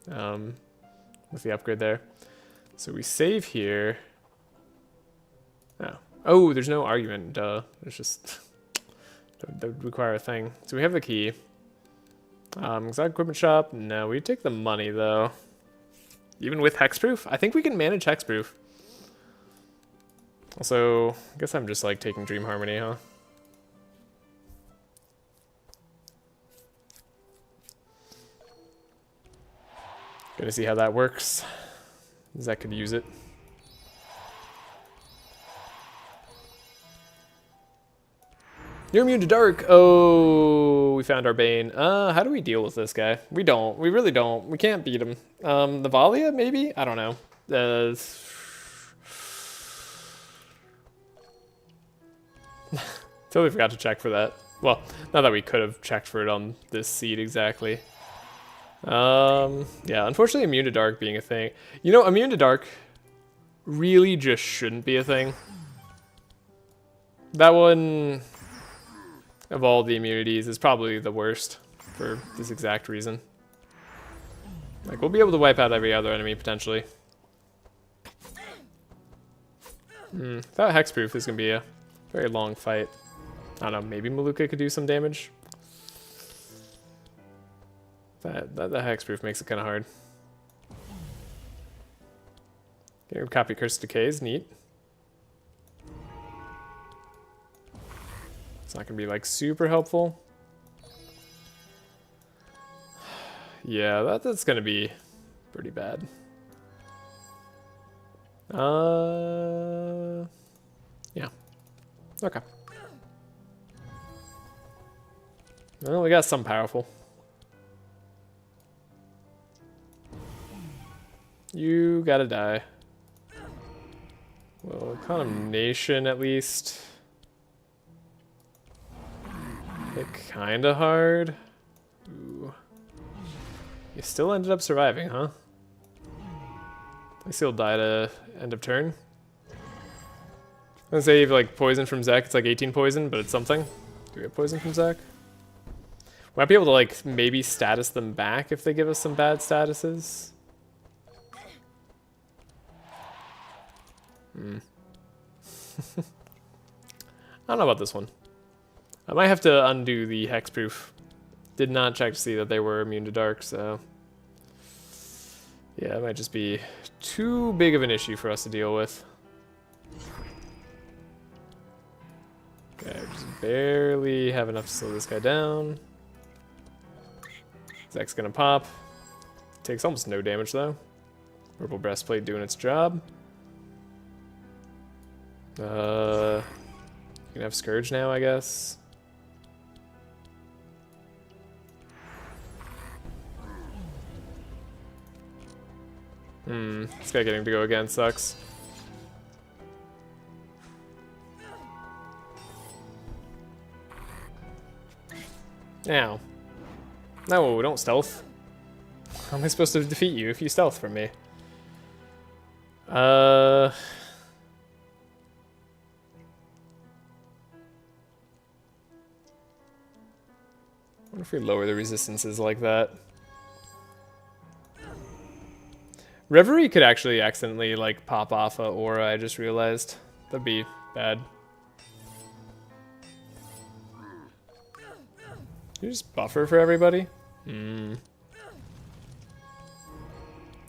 with the upgrade there. So we save here. Oh, there's no argument. Duh. There's just... that would require a thing. So we have the key. Exotic equipment shop. No, we take the money, though. Even with hexproof? I think we can manage hexproof. Also, I guess I'm just, like, taking Dream Harmony, huh? Gonna see how that works. Zach could use it. You're immune to dark. Oh, we found our Bane. How do we deal with this guy? We don't. We really don't. We can't beat him. Navalea, maybe? I don't know. Totally forgot to check for that. Well, not that we could have checked for it on this seed exactly. Yeah, unfortunately immune to dark being a thing. You know, immune to dark really just shouldn't be a thing. That one, of all the immunities, is probably the worst for this exact reason. Like, we'll be able to wipe out every other enemy, potentially. That hexproof is going to be a very long fight. I don't know, maybe Malukah could do some damage. That hexproof makes it kind of hard. Okay, copy Curse Decays, neat. It's not gonna be like super helpful. Yeah, that's gonna be pretty bad. Yeah. Okay. Well, we got some powerful. You gotta die. Well, Condemnation at least. Hit kinda hard. Ooh. You still ended up surviving, huh? At least he'll die to end of turn. I was gonna say, if like poison from Zach, it's like 18 poison, but it's something. Do we have poison from Zach? We might be able to like maybe status them back if they give us some bad statuses. I don't know about this one. I might have to undo the hexproof. Did not check to see that they were immune to dark, so... yeah, it might just be too big of an issue for us to deal with. Okay, just barely have enough to slow this guy down. Zach's gonna pop. Takes almost no damage though. Purple breastplate doing its job. You can have Scourge now, I guess. This guy getting to go again sucks. Ow. No, don't stealth. How am I supposed to defeat you if you stealth from me? What if we lower the resistances like that? Reverie could actually accidentally like pop off a aura, I just realized. That'd be bad. You just buffer for everybody?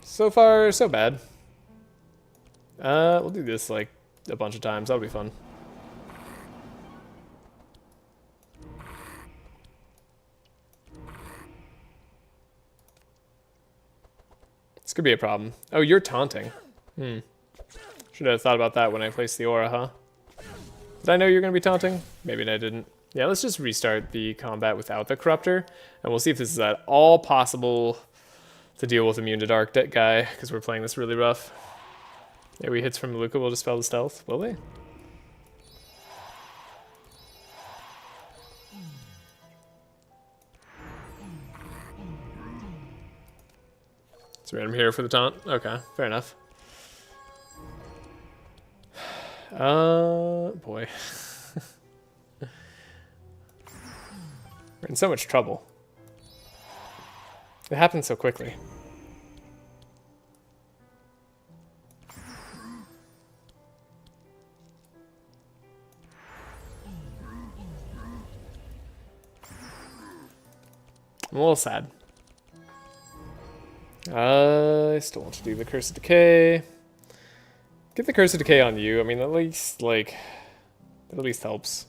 So far, so bad. We'll do this like a bunch of times, that'll be fun. This could be a problem. Oh, you're taunting. Should have thought about that when I placed the aura, huh? Did I know you were going to be taunting? Maybe I didn't. Yeah, let's just restart the combat without the Corruptor, and we'll see if this is at all possible to deal with Immune to Dark guy, because we're playing this really rough. Maybe hits from Malukah will dispel the stealth. Will they? It's random here for the taunt. Okay, fair enough. Boy. We're in so much trouble. It happened so quickly. I'm a little sad. I still want to do the Curse of Decay. Get the Curse of Decay on you. I mean, at least, like, it at least helps.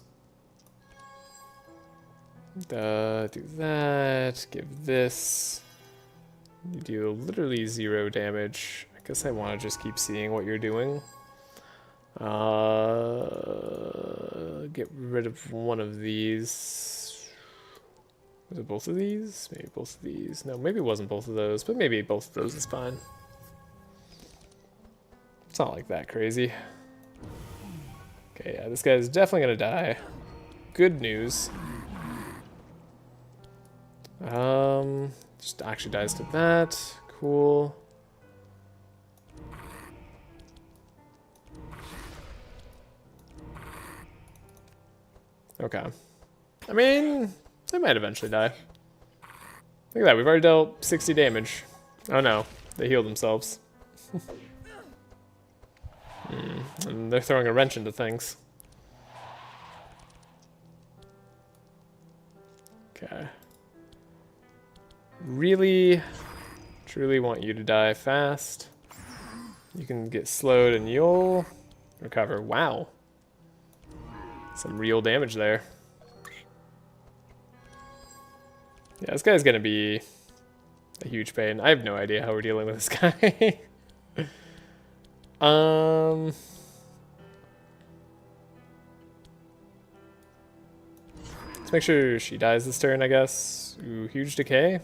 Do that. Give this. You do literally 0 damage. I guess I want to just keep seeing what you're doing. Get rid of one of these. Was it both of these? Maybe both of these. No, maybe it wasn't both of those, but maybe both of those is fine. It's not like that crazy. Okay, yeah, this guy's definitely gonna die. Good news. Just actually dies to that. Cool. Okay. I mean, they might eventually die. Look at that, we've already dealt 60 damage. Oh no, they healed themselves. And they're throwing a wrench into things. Okay. Really, truly want you to die fast. You can get slowed and you'll recover. Wow. Some real damage there. Yeah, this guy's gonna be a huge pain. I have no idea how we're dealing with this guy. Let's make sure she dies this turn, I guess. Ooh, huge decay.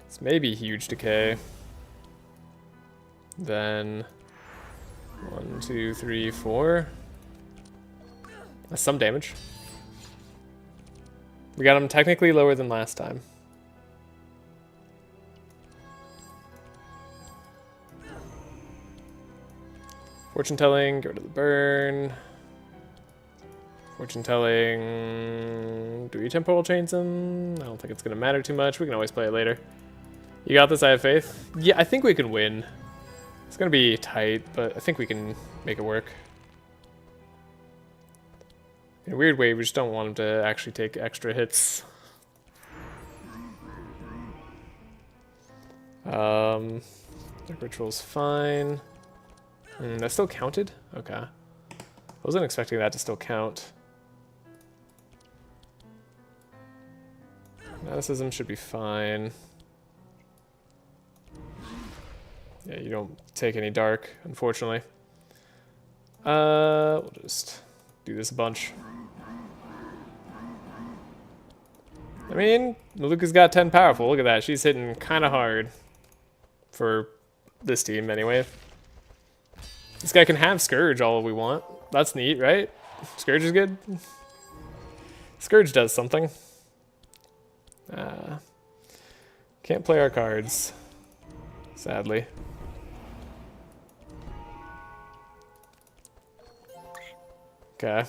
It's maybe huge decay. Then 1, 2, 3, 4. That's some damage. We got him technically lower than last time. Fortune telling, get rid of the burn. Fortune telling. Do we temporal chains him? I don't think it's gonna matter too much. We can always play it later. You got this, I have faith. Yeah, I think we can win. It's gonna be tight, but I think we can make it work. In a weird way, we just don't want him to actually take extra hits. Dark Ritual's fine. That still counted? Okay. I wasn't expecting that to still count. Fanaticism should be fine. Yeah, you don't take any dark, unfortunately. We'll just do this a bunch. I mean, Malukah's got 10 powerful. Look at that. She's hitting kind of hard. For this team, anyway. This guy can have Scourge all we want. That's neat, right? Scourge is good. Scourge does something. Can't play our cards. Sadly. Okay. And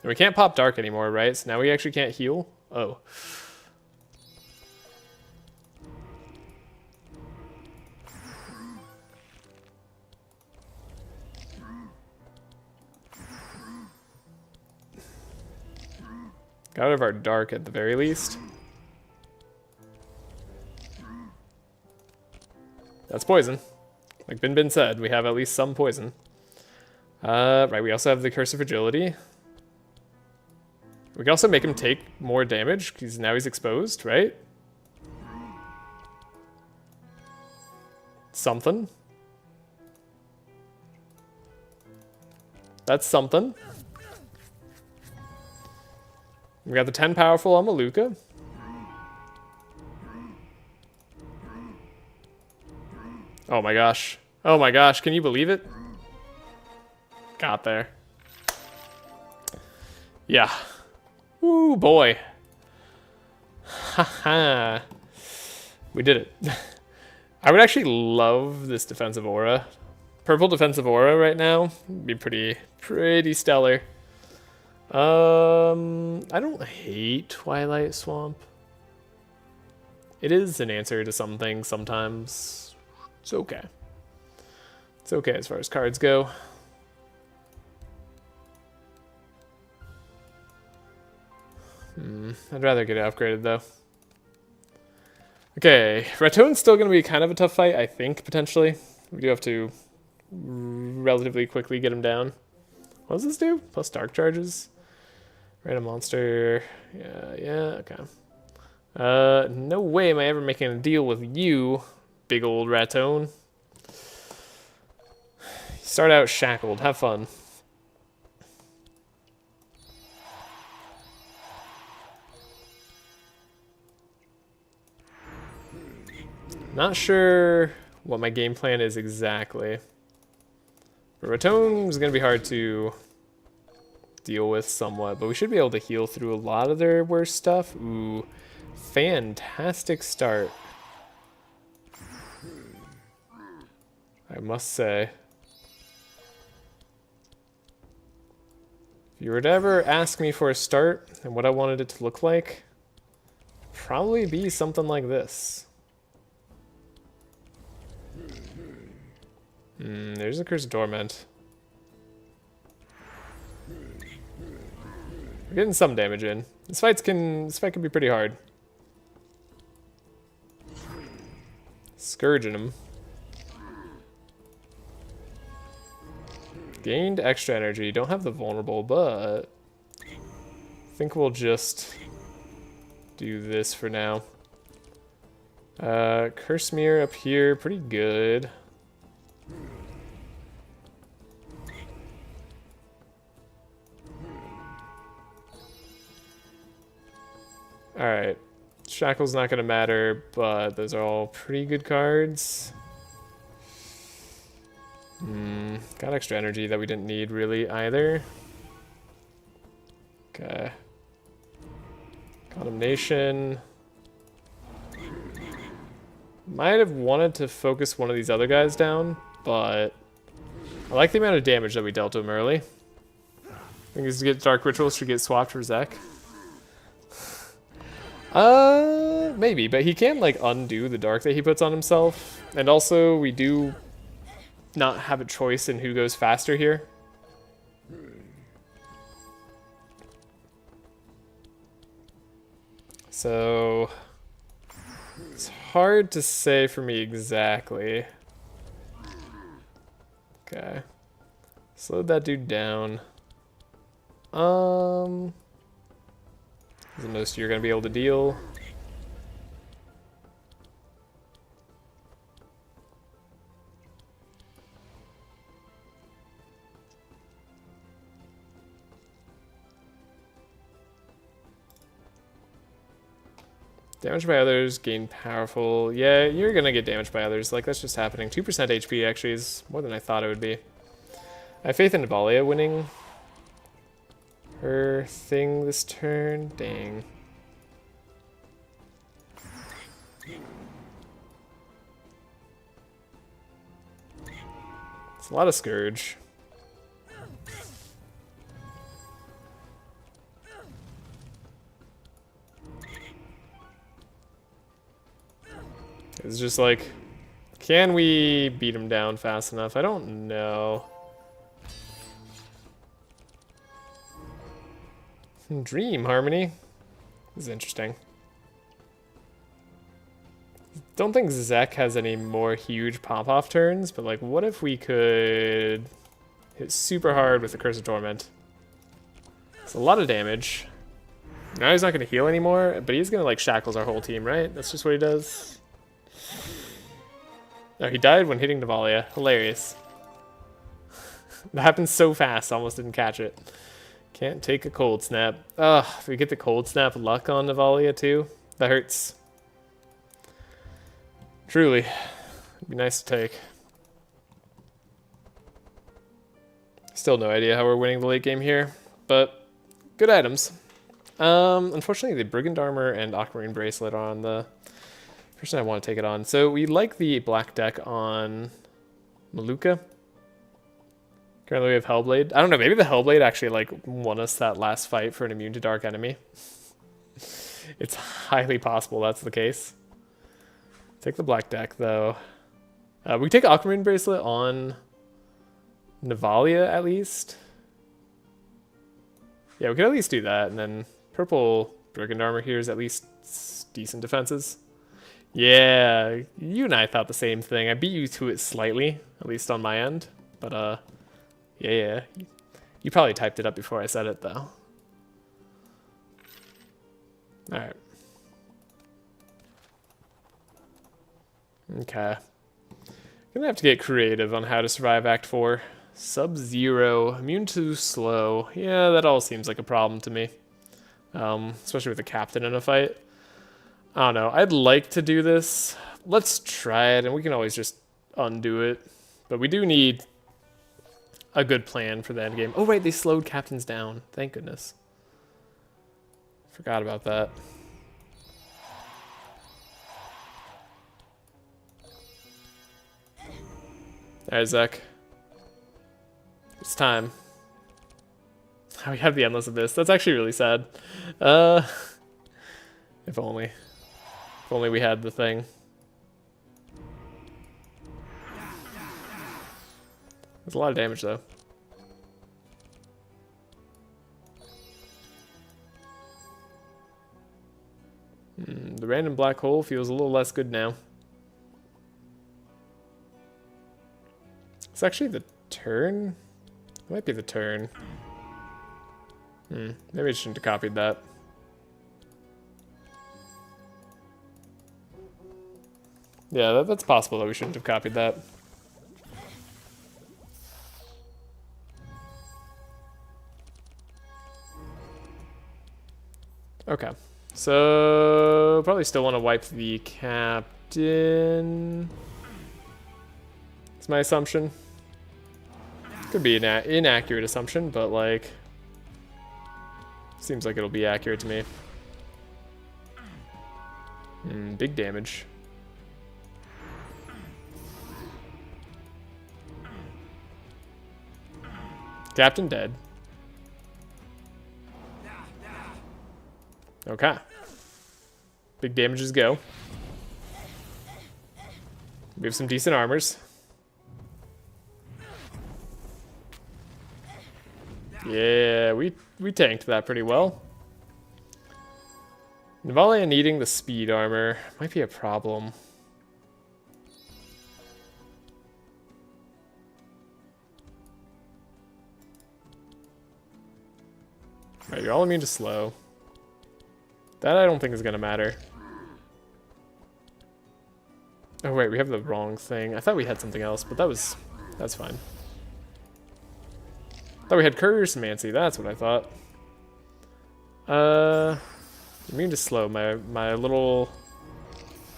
we can't pop Dark anymore, right? So now we actually can't heal? Oh. Got rid of our Dark at the very least. That's poison. Like Bin Bin said, we have at least some poison. Right, we also have the Curse of Fragility. We can also make him take more damage, because now he's exposed, right? Something. That's something. We got the 10 powerful on Malukah. Oh my gosh. Oh my gosh, can you believe it? Got there. Yeah. Ooh, boy. Haha. We did it. I would actually love this defensive aura. Purple defensive aura right now would be pretty stellar. I don't hate Twilight Swamp. It is an answer to some things sometimes. It's okay. It's okay as far as cards go. I'd rather get it upgraded though. Okay, Ratone's still going to be kind of a tough fight, I think, potentially. We do have to relatively quickly get him down. What does this do? Plus dark charges? Random monster. Yeah, okay. No way am I ever making a deal with you, big old Ratone. Start out shackled. Have fun. Not sure what my game plan is exactly. But Ratone is going to be hard to deal with somewhat, but we should be able to heal through a lot of their worst stuff. Ooh, fantastic start, I must say. If you were to ever ask me for a start and what I wanted it to look like, it'd probably be something like this. There's a Curse of Torment. We're getting some damage in. This fight can be pretty hard. Scourging him. Gained extra energy. Don't have the vulnerable, but I think we'll just do this for now. Curse Mirror up here, pretty good. Alright, Shackle's not going to matter, but those are all pretty good cards. Got extra energy that we didn't need really either. Okay. Condemnation. Might have wanted to focus one of these other guys down, but I like the amount of damage that we dealt to him early. I think his Dark Rituals should get swapped for Zek. Maybe, but he can like undo the dark that he puts on himself. And also we do not have a choice in who goes faster here. So it's hard to say for me exactly. Okay. Slowed that dude down. Is the most you're going to be able to deal. Damaged by others, gain powerful. Yeah, you're going to get damaged by others. Like, that's just happening. 2% HP actually is more than I thought it would be. I have faith in Navalea winning her thing this turn. Dang. It's a lot of Scourge. It's just like, can we beat him down fast enough? I don't know. Dream Harmony. This is interesting. Don't think Zek has any more huge pop-off turns, but like, what if we could hit super hard with the Curse of Torment? It's a lot of damage. Now he's not going to heal anymore, but he's going to like shackles our whole team, right? That's just what he does. No, he died when hitting Navalea. Hilarious. That happened so fast, I almost didn't catch it. Can't take a cold snap. Ugh, if we get the cold snap luck on Navalea too, that hurts. Truly. It'd be nice to take. Still no idea how we're winning the late game here, but good items. Unfortunately, the Brigand Armor and Aquamarine Bracelet are on the person I want to take it on. So we like the black deck on Malukah. Currently we have Hellblade. I don't know, maybe the Hellblade actually like won us that last fight for an immune to dark enemy. It's highly possible that's the case. Take the black deck though. We take Aquamarine Bracelet on Navalea at least. Yeah, we could at least do that, and then purple Brigand Armor here is at least decent defenses. Yeah, you and I thought the same thing. I beat you to it slightly, at least on my end. But, yeah. You probably typed it up before I said it, though. Alright. Okay. Gonna have to get creative on how to survive Act 4. Sub-Zero, immune to slow. Yeah, that all seems like a problem to me. Especially with the captain in a fight. I don't know. I'd like to do this. Let's try it, and we can always just undo it. But we do need a good plan for the end game. Oh, right, they slowed captains down. Thank goodness. Forgot about that. Alright, Zach. It's time. We have the Endless Abyss. That's actually really sad. If only. If only we had the thing. There's a lot of damage, though. The random black hole feels a little less good now. It's actually the turn? It might be the turn. Maybe I shouldn't have copied that. Yeah, that's possible that we shouldn't have copied that. Okay. So, probably still want to wipe the captain. That's my assumption. Could be an inaccurate assumption, but like... Seems like it'll be accurate to me. Big damage. Captain dead. Okay. Big damages go. We have some decent armors. Yeah, we tanked that pretty well. Navalea needing the speed armor might be a problem. Right, you're all immune to slow. That I don't think is gonna matter. Oh wait, we have the wrong thing. I thought we had something else, but that's fine. Thought we had Courier Semancy, that's what I thought. Immune to slow, my little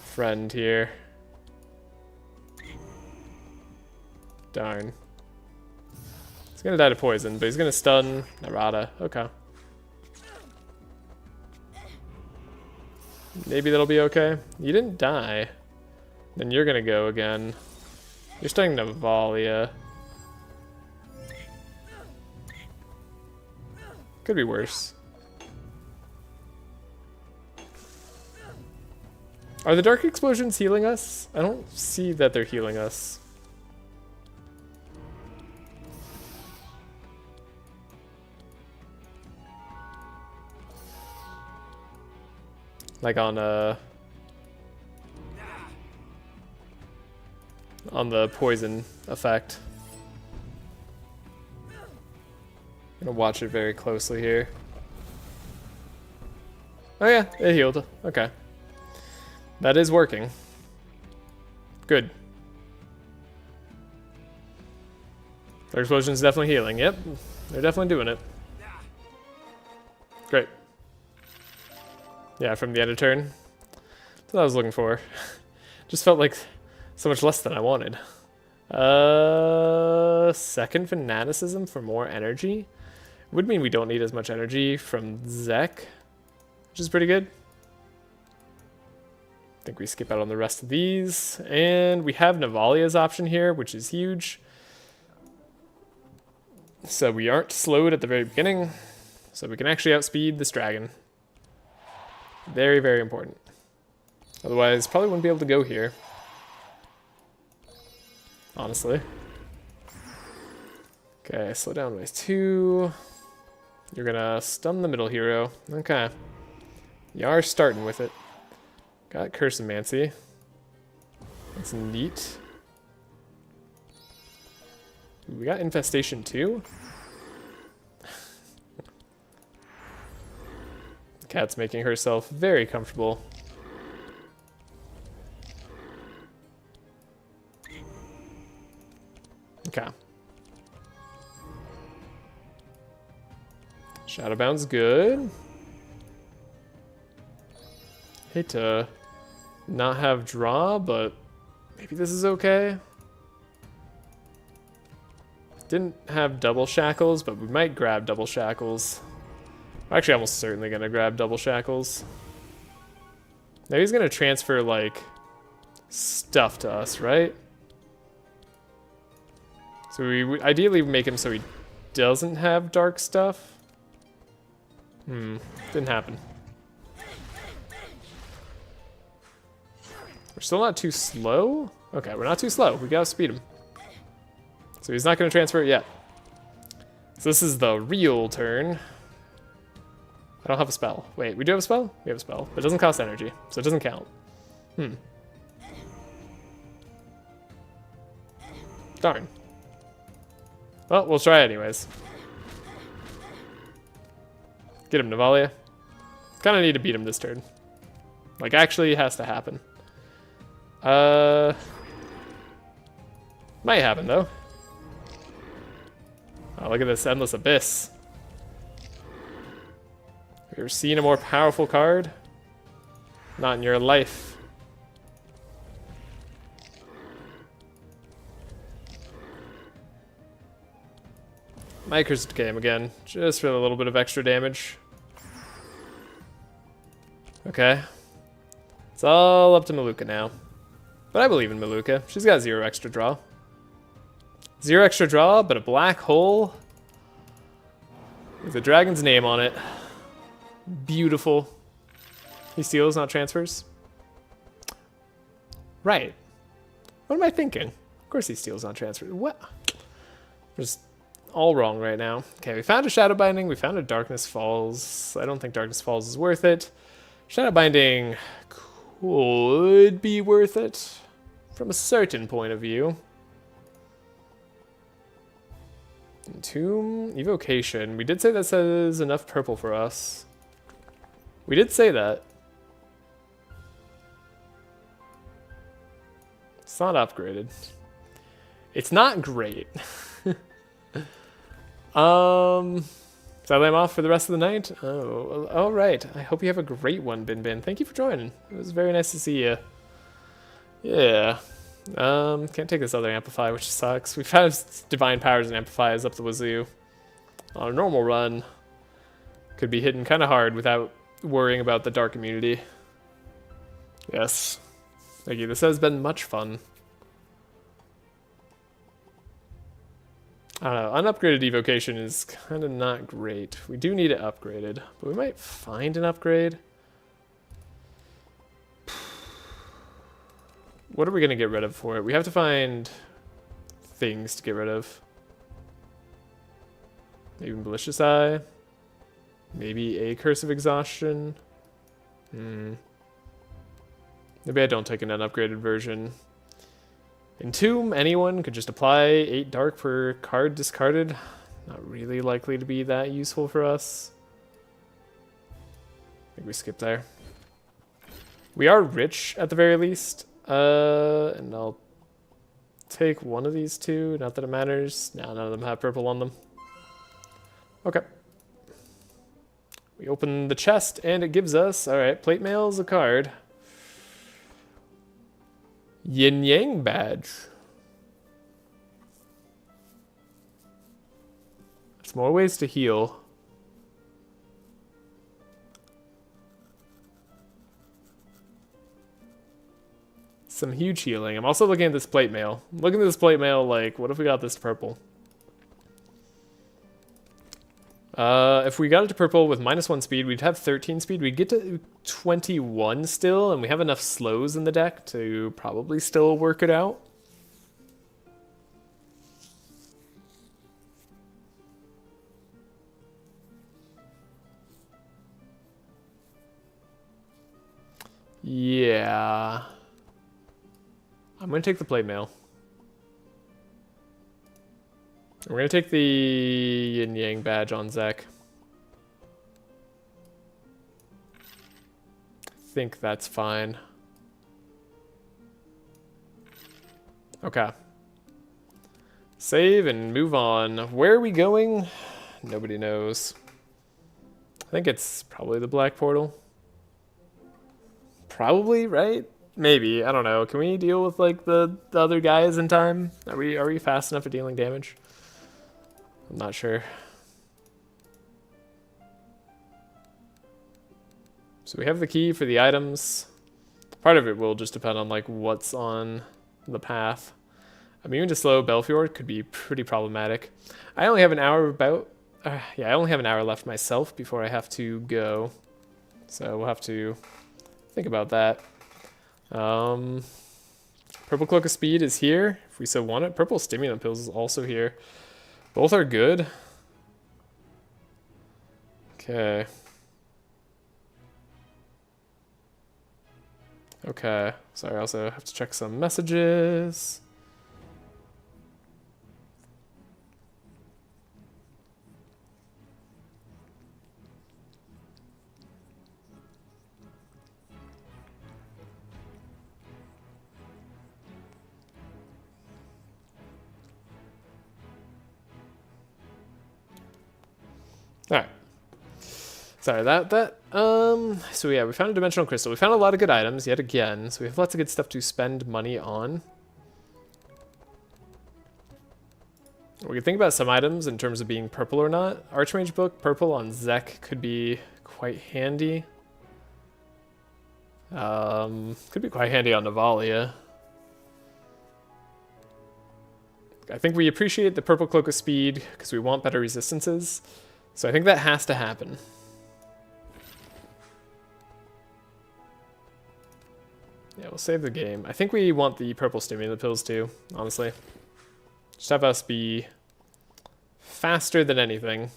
friend here. Darn. He's gonna die to poison, but he's gonna stun Nyrada. Okay. Maybe that'll be okay. You didn't die. Then you're gonna go again. You're stunning Navalea. Could be worse. Are the dark explosions healing us? I don't see that they're healing us. Like on the poison effect. I'm gonna watch it very closely here. Oh yeah, it healed. Okay. That is working. Good. Dark explosion's definitely healing. Yep, they're definitely doing it. Yeah, from the end of turn. That's what I was looking for. Just felt like so much less than I wanted. Second Fanaticism for more energy. Would mean we don't need as much energy from Zek, which is pretty good. I think we skip out on the rest of these. And we have Navalea's option here, which is huge. So we aren't slowed at the very beginning. So we can actually outspeed this dragon. Very, very important. Otherwise, probably wouldn't be able to go here. Honestly. Okay, slow down by 2. You're gonna stun the middle hero. Okay. You are starting with it. Got Cursomancy. That's neat. Ooh, we got Infestation too. Cat's making herself very comfortable. Okay. Shadowbound's good. Hate to not have draw, but maybe this is okay. Didn't have double shackles, but we might grab double shackles. We're actually almost certainly gonna grab double shackles. Now he's gonna transfer like stuff to us, right? So we would ideally make him so he doesn't have dark stuff. Didn't happen. We're still not too slow? Okay, we're not too slow. We gotta speed him. So he's not gonna transfer it yet. So this is the real turn. I don't have a spell. Wait, we do have a spell? We have a spell, but it doesn't cost energy, so it doesn't count. Darn. Well, we'll try anyways. Get him, Navalea. Kind of need to beat him this turn. Like, actually has to happen. Might happen, though. Oh, look at this Endless Abyss. Have you ever seen a more powerful card? Not in your life. Might Curse Decay him again, just for a little bit of extra damage. Okay. It's all up to Malukah now. But I believe in Malukah. She's got 0 extra draw. 0 extra draw, but a black hole with a dragon's name on it. Beautiful. He steals, not transfers. Right. What am I thinking? Of course he steals, not transfers. What? Just all wrong right now. Okay, we found a Shadow Binding. We found a Darkness Falls. I don't think Darkness Falls is worth it. Shadow Binding could be worth it from a certain point of view. Tomb Evocation. We did say that says enough purple for us. We did say that. It's not upgraded. It's not great. So I'm off for the rest of the night. Oh, all right. I hope you have a great one, Bin Bin. Thank you for joining. It was very nice to see you. Yeah. Can't take this other Amplify, which sucks. We've had Divine Powers and Amplifies up the wazoo. On a normal run, could be hitting kind of hard without worrying about the dark immunity. Yes. Thank you. This has been much fun. I don't know. Unupgraded Evocation is kind of not great. We do need it upgraded, but we might find an upgrade. What are we going to get rid of for it? We have to find things to get rid of. Maybe Malicious Eye. Maybe a Curse of Exhaustion. Maybe I don't take an unupgraded version. Entomb, anyone could just apply 8 dark per card discarded. Not really likely to be that useful for us. I think we skip there. We are rich at the very least. And I'll take one of these two. Not that it matters. No, none of them have purple on them. Okay. We open the chest, and it gives us, alright, plate mail is a card. Yin Yang badge. There's more ways to heal. Some huge healing. I'm also looking at this plate mail. Looking at this plate mail, like, what if we got this to purple? If we got it to purple with -1 speed, we'd have 13 speed. We'd get to 21 still, and we have enough slows in the deck to probably still work it out. Yeah. I'm going to take the plate mail. We're going to take the Yin Yang badge on Zek. I think that's fine. Okay. Save and move on. Where are we going? Nobody knows. I think it's probably the black portal. Probably, right? Maybe. I don't know. Can we deal with like the other guys in time? Are we fast enough at dealing damage? I'm not sure. So we have the key for the items. Part of it will just depend on like what's on the path. Immune to slow Belfiord could be pretty problematic. I only have an hour I only have an hour left myself before I have to go. So we'll have to think about that. Purple Cloak of Speed is here, if we so want it. Purple Stimulant Pills is also here. Both are good. Okay. Okay. Sorry, I also have to check some messages. Alright. Sorry, so yeah, we found a dimensional crystal. We found a lot of good items yet again, so we have lots of good stuff to spend money on. We can think about some items in terms of being purple or not. Archmage Book, purple on Zek could be quite handy. Could be quite handy on Navalea. I think we appreciate the purple Cloak of Speed because we want better resistances. So I think that has to happen. Yeah, we'll save the game. I think we want the purple stimulant pills too, honestly. Just have us be faster than anything.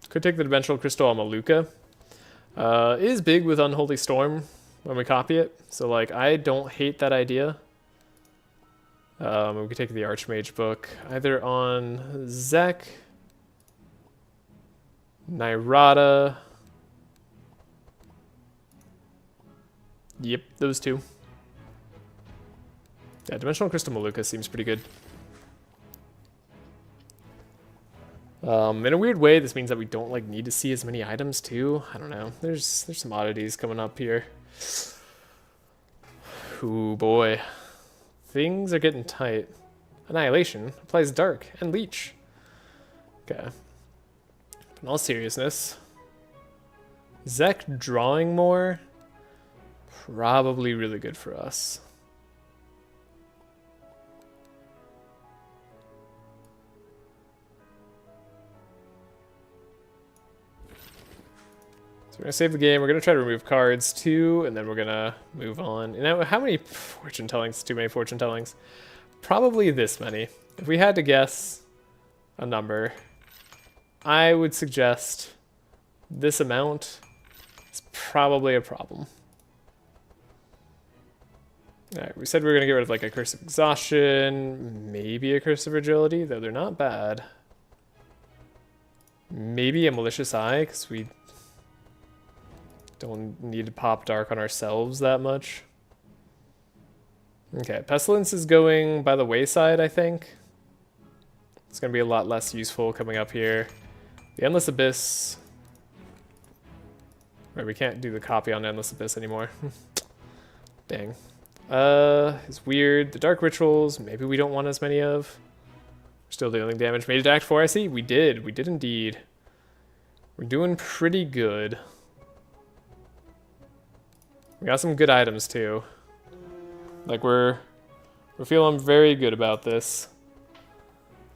Could take the dimensional crystal on Malukah. It is big with Unholy Storm when we copy it, so like I don't hate that idea. We could take the Archmage Book either on Zek, Nyrada. Yep, those two. Yeah, Dimensional Crystal Malukah seems pretty good. In a weird way, this means that we don't like need to see as many items too. I don't know. There's some oddities coming up here. Ooh boy. Things are getting tight. Annihilation applies Dark and Leech. Okay. In all seriousness, Zek drawing more, probably really good for us. So we're going to save the game, we're going to try to remove cards too, and then we're going to move on. And now, how many fortune tellings? Too many fortune tellings. Probably this many. If we had to guess a number, I would suggest this amount is probably a problem. Alright, we said we were going to get rid of like a Curse of Exhaustion, maybe a Curse of Agility, though they're not bad. Maybe a Malicious Eye, because we don't need to pop Dark on ourselves that much. Okay, Pestilence is going by the wayside, I think. It's going to be a lot less useful coming up here. The Endless Abyss. Right, we can't do the copy on Endless Abyss anymore. Dang. It's weird. The Dark Rituals, maybe we don't want as many of. We're still dealing damage. Made it to Act 4, I see. We did. We did indeed. We're doing pretty good. We got some good items, too. Like, we're feeling very good about this.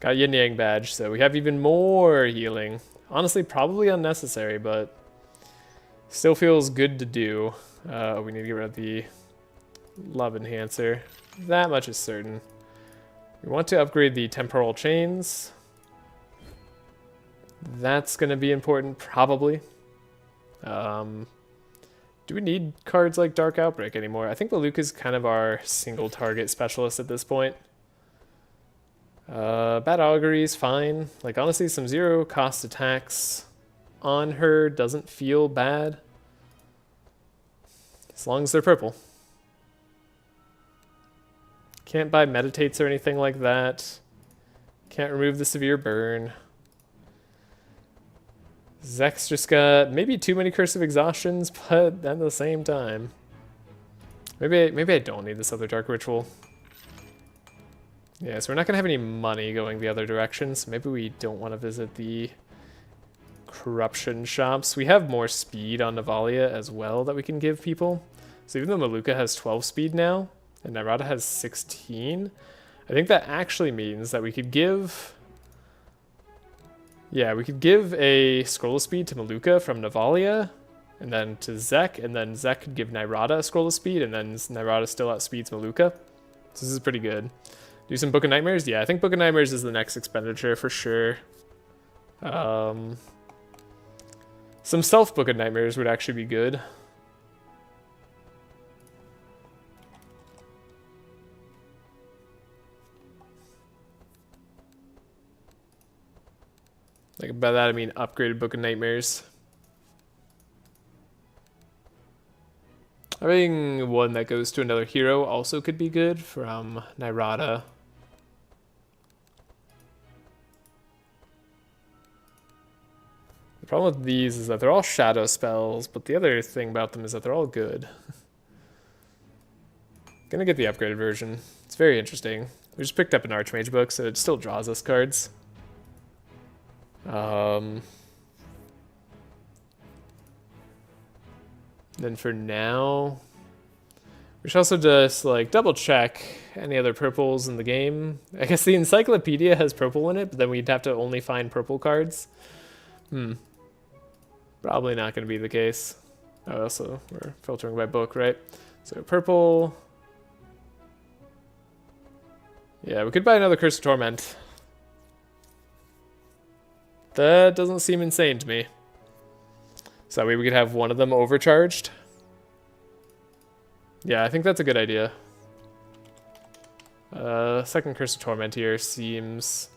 Got Yin Yang badge, so we have even more healing. Honestly, probably unnecessary, but still feels good to do. We need to get rid of the love enhancer. That much is certain. We want to upgrade the temporal chains. That's going to be important, probably. Do we need cards like Dark Outbreak anymore? I think Malukah is kind of our single target specialist at this point. Bad Augury is fine. Like, honestly, some zero cost attacks on her doesn't feel bad. As long as they're purple. Can't buy Meditates or anything like that. Can't remove the severe burn. Zek's just got maybe too many Cursive Exhaustions, but at the same time. Maybe I don't need this other Dark Ritual. Yeah, so we're not going to have any money going the other direction, so maybe we don't want to visit the corruption shops. We have more speed on Navalea as well that we can give people. So even though Malukah has 12 speed now, and Nyrada has 16, I think that actually means that we could give... Yeah, we could give a Scroll of Speed to Malukah from Navalea, and then to Zek, and then Zek could give Nyrada a Scroll of Speed, and then Nyrada still outspeeds Malukah. So this is pretty good. Do some Book of Nightmares? Yeah, I think Book of Nightmares is the next expenditure for sure. Some Self Book of Nightmares would actually be good. Like, by that I mean upgraded Book of Nightmares. Having one that goes to another hero also could be good from Nyrada. The problem with these is that they're all shadow spells, but the other thing about them is that they're all good. Gonna get the upgraded version. It's very interesting. We just picked up an Archmage book, so it still draws us cards. Then for now, we should also just like double check any other purples in the game. I guess the encyclopedia has purple in it, but then we'd have to only find purple cards. Probably not going to be the case. Oh, also, we're filtering by book, right? So purple. Yeah, we could buy another Curse of Torment. That doesn't seem insane to me. So that way we could have one of them overcharged. Yeah, I think that's a good idea. Second Curse of Torment here seems...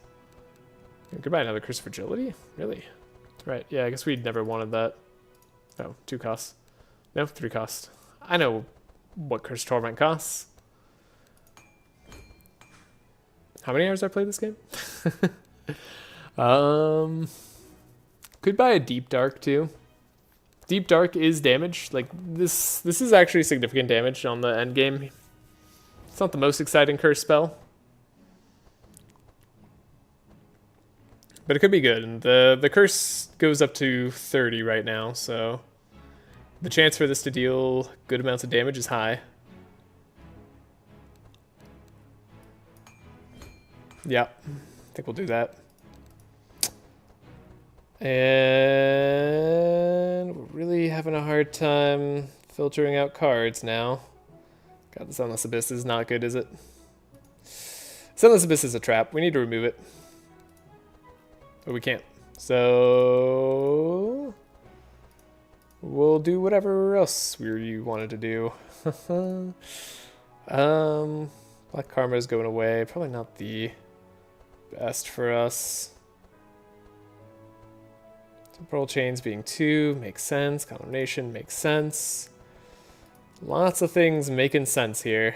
Goodbye, another Curse of Fragility? Really? Right, yeah, I guess we never wanted that. Oh, 2 costs. No, 3 costs. I know what Curse of Torment costs. How many hours have I played this game? Could buy a Deep Dark too. Deep Dark is damage. Like this is actually significant damage on the end game. It's not the most exciting curse spell, but it could be good. And the curse goes up to 30 right now, so the chance for this to deal good amounts of damage is high. Yeah, I think we'll do that. And we're really having a hard time filtering out cards now. God, this Endless Abyss is not good, is it? This Endless Abyss is a trap. We need to remove it. But we can't. So... we'll do whatever else we wanted to do. Black Karma is going away. Probably not the best for us. Temporal Chains being 2 makes sense. Condemnation makes sense. Lots of things making sense here.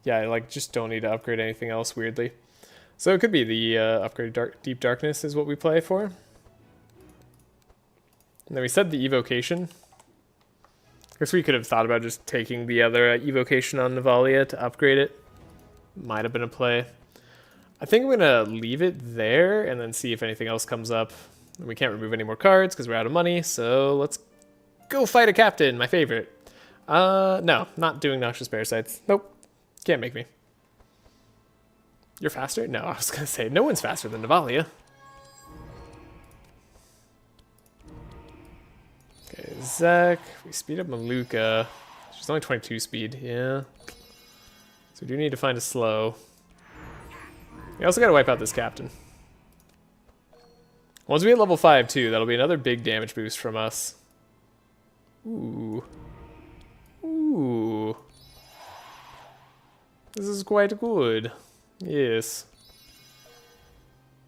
yeah, I like just don't need to upgrade anything else weirdly. So it could be the upgrade Deep Darkness is what we play for. And then we said the evocation. I guess we could have thought about just taking the other evocation on Navalea to upgrade it. Might have been a play. I think I'm going to leave it there and then see if anything else comes up. We can't remove any more cards because we're out of money, so let's go fight a captain, my favorite. No, not doing Noxious Parasites. Nope, can't make me. You're faster? No, I was going to say, no one's faster than Navalea. Okay, Zach, we speed up Malukah. She's only 22 speed, yeah. So we do need to find a slow. We also gotta wipe out this captain. Once we hit level 5 too, that'll be another big damage boost from us. Ooh. Ooh. This is quite good. Yes.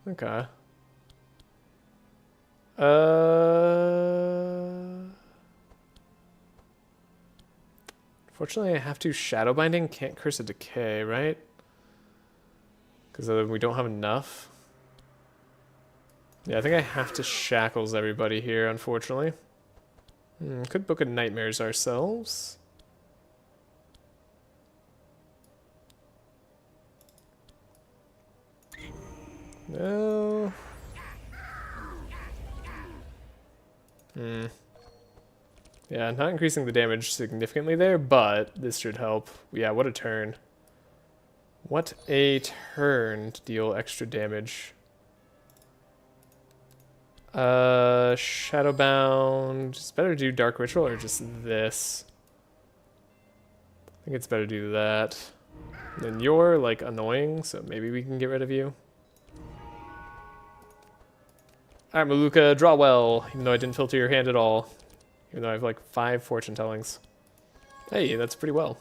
Okay. Fortunately, I have to Shadow Binding, can't Curse of Decay, right? Because we don't have enough. Yeah, I think I have to Shackles everybody here, unfortunately. Could book a Nightmares ourselves. No. Yeah, not increasing the damage significantly there, but this should help. Yeah, what a turn. What a turn to deal extra damage. Shadowbound. Is it better to do Dark Ritual or just this? I think it's better to do that. And you're, like, annoying, so maybe we can get rid of you. Alright, Malukah, draw well, even though I didn't filter your hand at all. Even though I have, like, 5 fortune tellings. Hey, that's pretty well.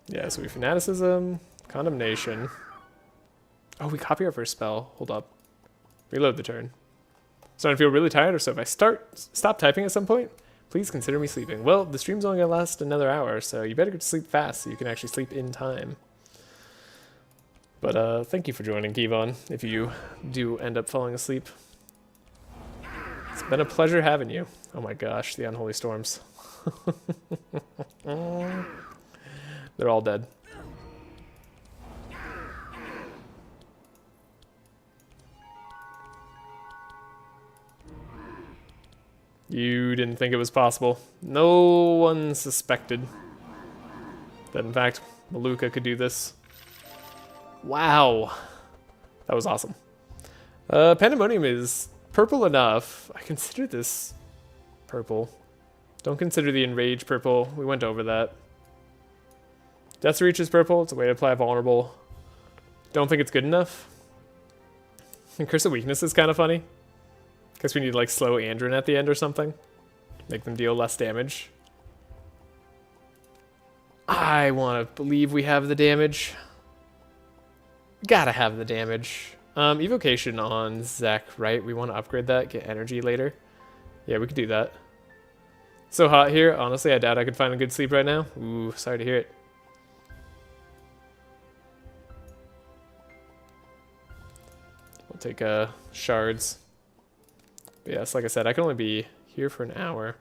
Yeah, so we Fanaticism, Condemnation. Oh, we copy our first spell. Hold up. Reload the turn. Starting to feel really tired, or so if I stop typing at some point, please consider me sleeping. Well, the stream's only gonna last another hour, so you better get to sleep fast so you can actually sleep in time. But thank you for joining, Kevon, if you do end up falling asleep. It's been a pleasure having you. Oh my gosh, the Unholy Storms. They're all dead. You didn't think it was possible. No one suspected that, in fact, Malukah could do this. Wow. That was awesome. Pandemonium is purple enough. I consider this purple. Don't consider the Enrage purple. We went over that. Death's Reach is purple. It's a way to apply vulnerable. Don't think it's good enough. And Curse of Weakness is kind of funny. Guess we need to, like, slow Andrin at the end or something. Make them deal less damage. I want to believe we have the damage. Gotta have the damage. Evocation on Zek, right? We want to upgrade that, get energy later. Yeah, we could do that. So hot here. Honestly, I doubt I could find a good sleep right now. Ooh, sorry to hear it. We'll take shards. But yes, like I said, I can only be here for an hour.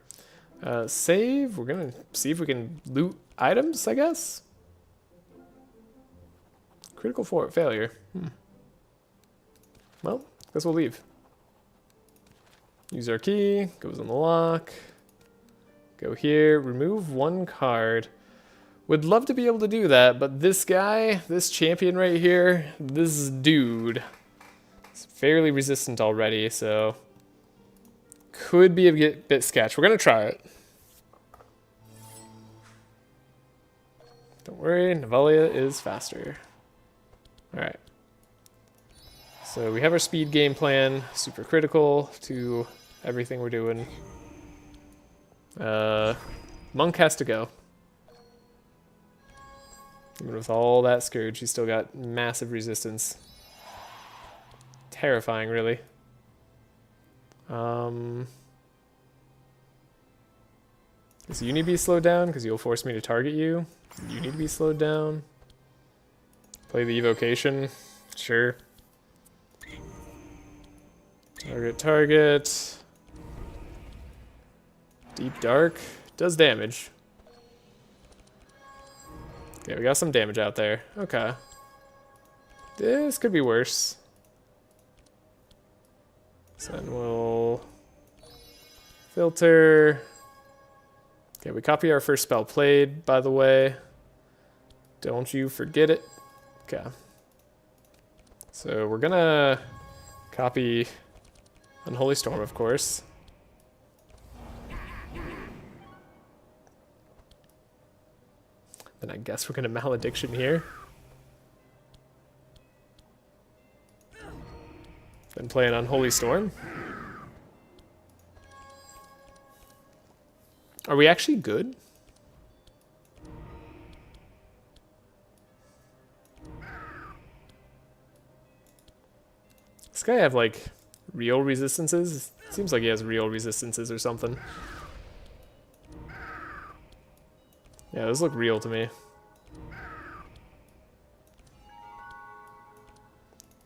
Save. We're going to see if we can loot items, I guess. Critical failure. Well, guess we'll leave. Use our key. Goes in the lock. Go here. Remove one card. Would love to be able to do that, but this guy, this champion right here, this dude, is fairly resistant already, so could be a bit sketch. We're going to try it. Don't worry, Navalea is faster. Alright. So we have our speed game plan, super critical to everything we're doing. Monk has to go. Even with all that Scourge, he's still got massive resistance. Terrifying, really. I So you need to be slowed down because you'll force me to target you. You need to be slowed down. Play the evocation. Sure. Target, target. Deep Dark. Does damage. Okay, we got some damage out there. Okay. This could be worse. So then we'll filter. Okay, we copy our first spell played, by the way. Don't you forget it. Okay. So we're gonna copy Unholy Storm, of course. Then I guess we're gonna Malediction here. Then play an Unholy Storm. Are we actually good? This guy have like real resistances? Seems like he has real resistances or something. Yeah, those look real to me.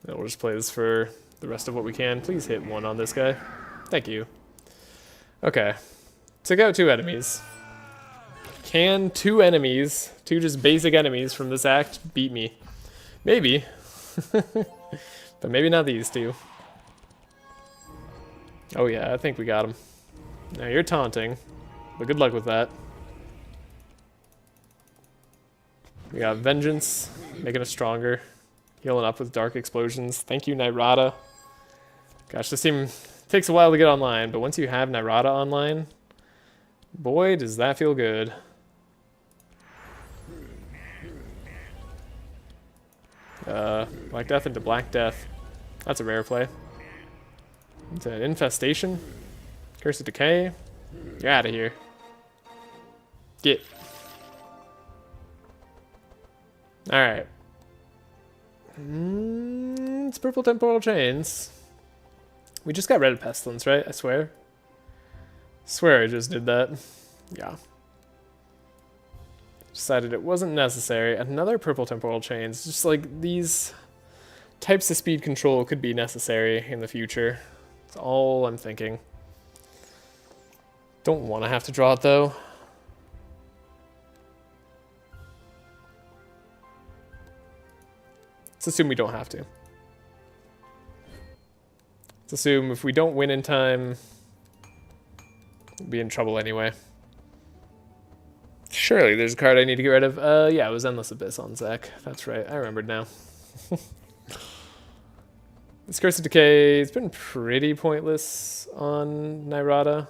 And we'll just play this for the rest of what we can. Please hit one on this guy. Thank you. Okay. Took out 2 enemies. Can 2 enemies, 2 just basic enemies from this act, beat me? Maybe. But maybe not these 2. Oh yeah, I think we got him. Now you're taunting, but good luck with that. We got Vengeance, making us stronger. Healing up with Dark Explosions. Thank you, Nyrada. Gosh, this team takes a while to get online, but once you have Nyrada online, boy, does that feel good. Black Death into Black Death. That's a rare play. Into an Infestation. Curse of Decay. You're out of here. Get. Alright. It's Purple Temporal Chains. We just got rid of Pestilence, right? I swear. Swear I just did that. Yeah. Decided it wasn't necessary. Another Purple Temporal Chains. Just like these types of speed control could be necessary in the future. That's all I'm thinking. Don't want to have to draw it though. Let's assume we don't have to. Let's assume if we don't win in time, we'll be in trouble anyway. Surely there's a card I need to get rid of. Yeah, it was Endless Abyss on Zach. That's right, I remembered now. This Curse of Decay, it's been pretty pointless on Nyrada. I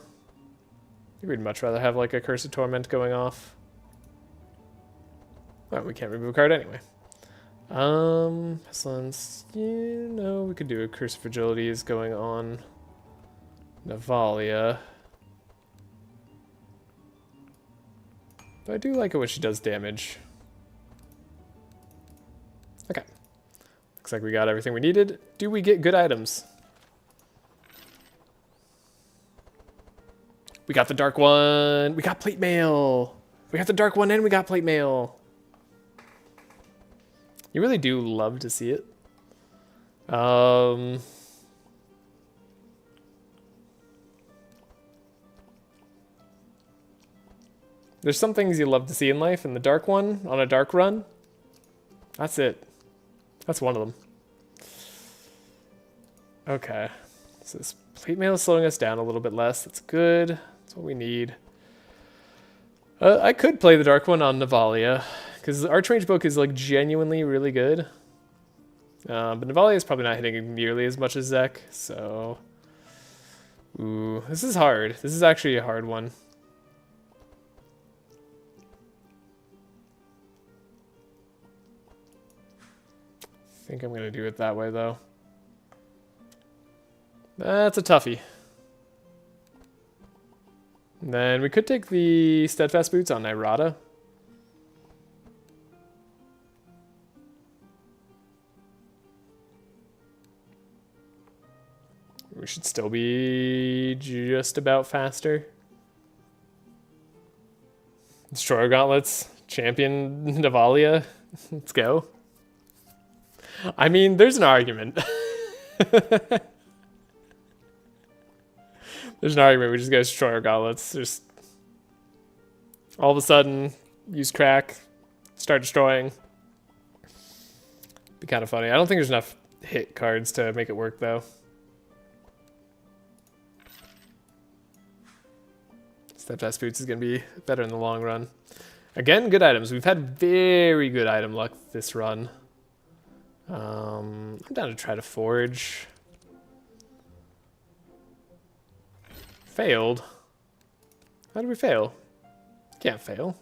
think we'd much rather have like a Curse of Torment going off. Well, we can't remove a card anyway. Pestilence, you know, we could do a Curse of Fragilities going on Navalea. But I do like it when she does damage. Okay. Looks like we got everything we needed. Do we get good items? We got the dark one. We got plate mail. We got the dark one and we got plate mail. You really do love to see it. There's some things you love to see in life, and the dark one on a dark run, that's it. That's one of them. Okay. So this plate mail is slowing us down a little bit less. That's good. That's what we need. I could play the dark one on Navalea, because the Archrange book is like genuinely really good. But Navalea is probably not hitting nearly as much as Zek, so... Ooh, this is hard. This is actually a hard one. I think I'm going to do it that way, though. That's a toughie. And then we could take the Steadfast Boots on Nyrada. We should still be just about faster. Destroyer Gauntlets, Champion Navalea. Let's go. I mean, there's an argument. There's an argument. We just go Destroyer Gauntlets. Just all of a sudden, use crack, start destroying. Be kind of funny. I don't think there's enough hit cards to make it work, though. Steadfast Boots is going to be better in the long run. Again, good items. We've had very good item luck this run. I'm down to try to forge. Failed. How did we fail? Can't fail.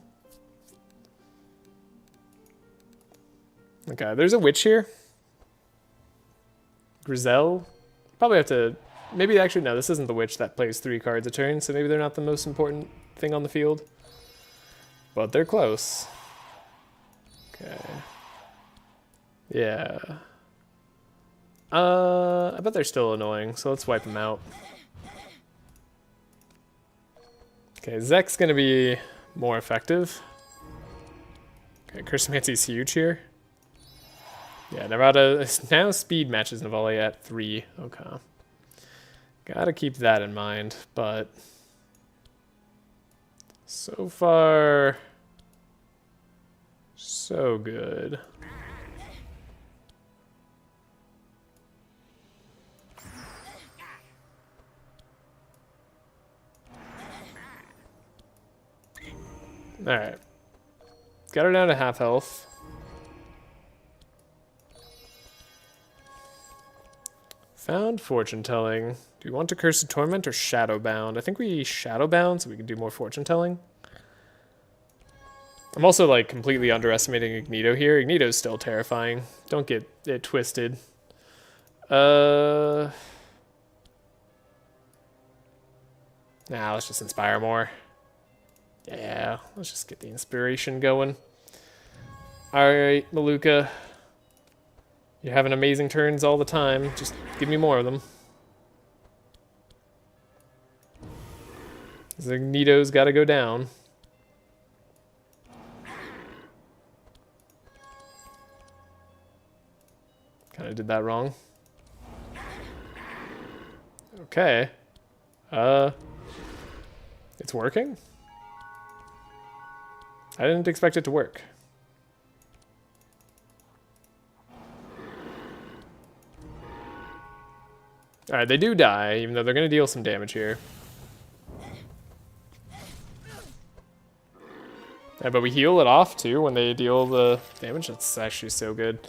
Okay, there's a witch here. Grizel. Probably have to... Maybe actually, no, this isn't the witch that plays 3 cards a turn, so maybe they're not the most important thing on the field. But they're close. Okay. Yeah. I bet they're still annoying, so let's wipe them out. Okay, Zek's gonna be more effective. Okay, Cursomancy's huge here. Yeah, Nyrada now speed matches Navalea at 3. Okay. Gotta keep that in mind, but so far, so good. Alright. Got her down to half health. Found fortune telling. Do we want to Curse of Torment or Shadowbound? I think we Shadowbound so we can do more fortune telling. I'm also like completely underestimating Ignito here. Ignito's still terrifying. Don't get it twisted. Nah, let's just inspire more. Yeah, let's just get the inspiration going. Alright, Malukah. You're having amazing turns all the time. Just give me more of them. Ignito's got to go down. Kind of did that wrong. Okay. It's working? I didn't expect it to work. Alright, they do die, even though they're going to deal some damage here. Yeah, but we heal it off, too, when they deal the damage. That's actually so good.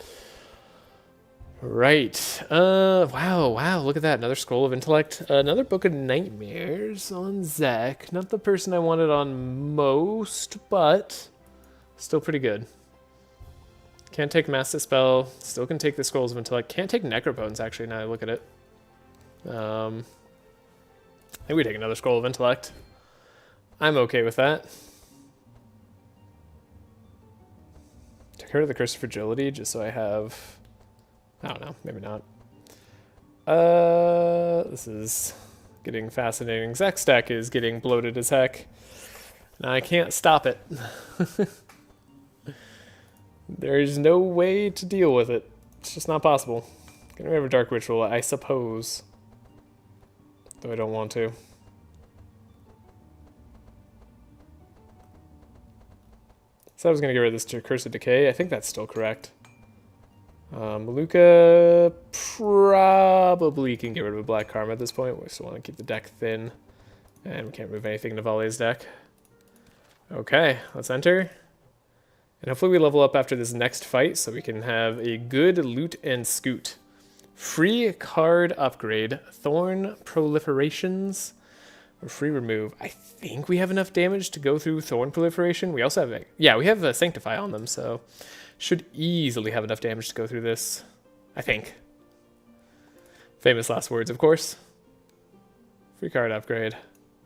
Right. Wow, look at that. Another Scroll of Intellect. Another Book of Nightmares on Zek. Not the person I wanted on most, but still pretty good. Can't take Mass Dispel. Still can take the Scrolls of Intellect. Can't take Necropotence, actually, now I look at it. I think we take another Scroll of Intellect. I'm okay with that. Took her to the Curse of Fragility just so I have... I don't know, maybe not. This is getting fascinating. Zek's deck is getting bloated as heck. And I can't stop it. There's no way to deal with it. It's just not possible. Gonna have a Dark Ritual, I suppose. Though I don't want to. So I was gonna get rid of this to Curse of Decay. I think that's still correct. Malukah probably can get rid of a Black Karma at this point. We still want to keep the deck thin. And we can't move anything in Navalea's deck. Okay, let's enter. And hopefully we level up after this next fight so we can have a good loot and scoot. Free card upgrade. Thorn Proliferations. Or free remove. I think we have enough damage to go through Thorn Proliferation. We also have, yeah, we have a Sanctify on them, so... should easily have enough damage to go through this, I think. Famous last words, of course. Free card upgrade.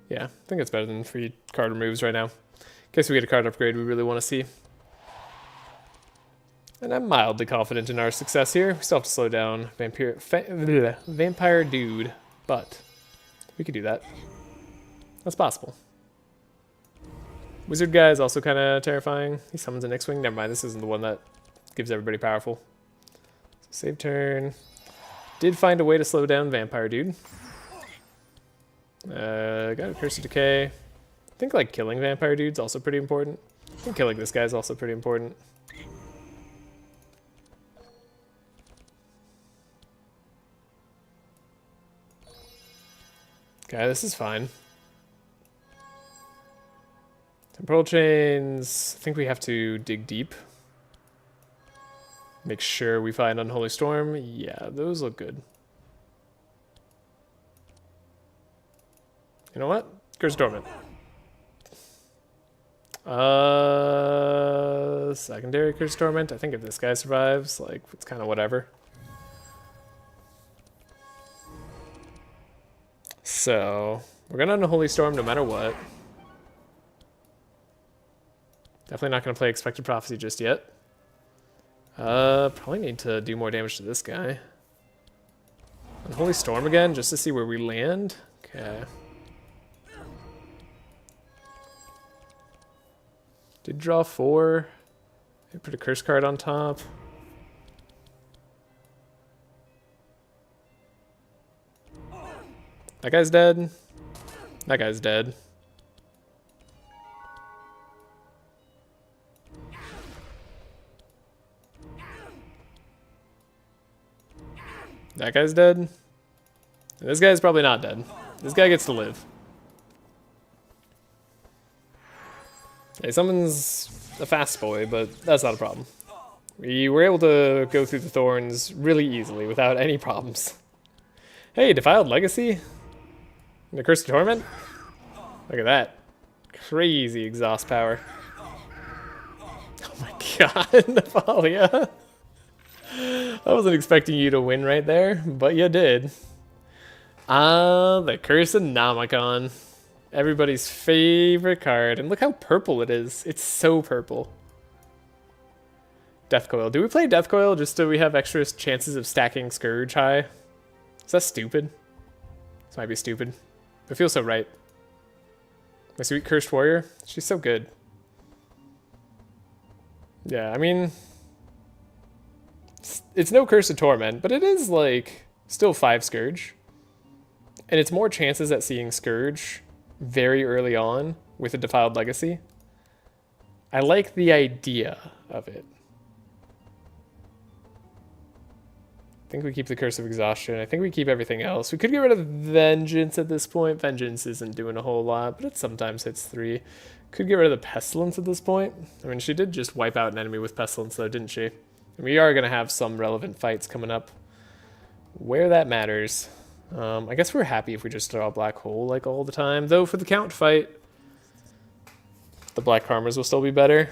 Yeah, I think it's better than free card removes right now. In case we get a card upgrade we really want to see. And I'm mildly confident in our success here. We still have to slow down Vampire Dude, but we could do that. That's possible. Wizard guy is also kind of terrifying. He summons an X-Wing. Never mind, this isn't the one that gives everybody powerful. So save turn. Did find a way to slow down Vampire Dude. Got a Curse of Decay. I think like killing Vampire Dude's also pretty important. I think killing this guy is also pretty important. Okay, this is fine. Temporal Chains, I think we have to dig deep. Make sure we find Unholy Storm. Yeah, those look good. You know what? Curse Dormant. Secondary Curse Dormant. I think if this guy survives, like, it's kind of whatever. So, we're gonna Unholy Storm no matter what. Definitely not gonna play Expected Prophecy just yet. Probably need to do more damage to this guy. Unholy Storm again, just to see where we land. Okay. Did draw 4. Put a curse card on top. That guy's dead. That guy's dead. That guy's dead. And this guy's probably not dead. This guy gets to live. Hey, someone's a fast boy, but that's not a problem. We were able to go through the thorns really easily without any problems. Hey, Defiled Legacy? And the Curse of Torment? Look at that. Crazy exhaust power. Oh my god, Navalea. I wasn't expecting you to win right there, but you did. The Curse of Nomicon. Everybody's favorite card. And look how purple it is. It's so purple. Death Coil. Do we play Death Coil just so we have extra chances of stacking Scourge high? Is that stupid? This might be stupid. But it feels so right. My sweet Cursed Warrior. She's so good. Yeah, I mean... It's no Curse of Torment, but it is, like, still 5 Scourge. And it's more chances at seeing Scourge very early on with a Defiled Legacy. I like the idea of it. I think we keep the Curse of Exhaustion. I think we keep everything else. We could get rid of Vengeance at this point. Vengeance isn't doing a whole lot, but it sometimes hits 3. Could get rid of the Pestilence at this point. I mean, she did just wipe out an enemy with Pestilence, though, didn't she? And we are going to have some relevant fights coming up where that matters. I guess we're happy if we just draw a Black Hole, like, all the time. Though, for the count fight, the Black Karmas will still be better.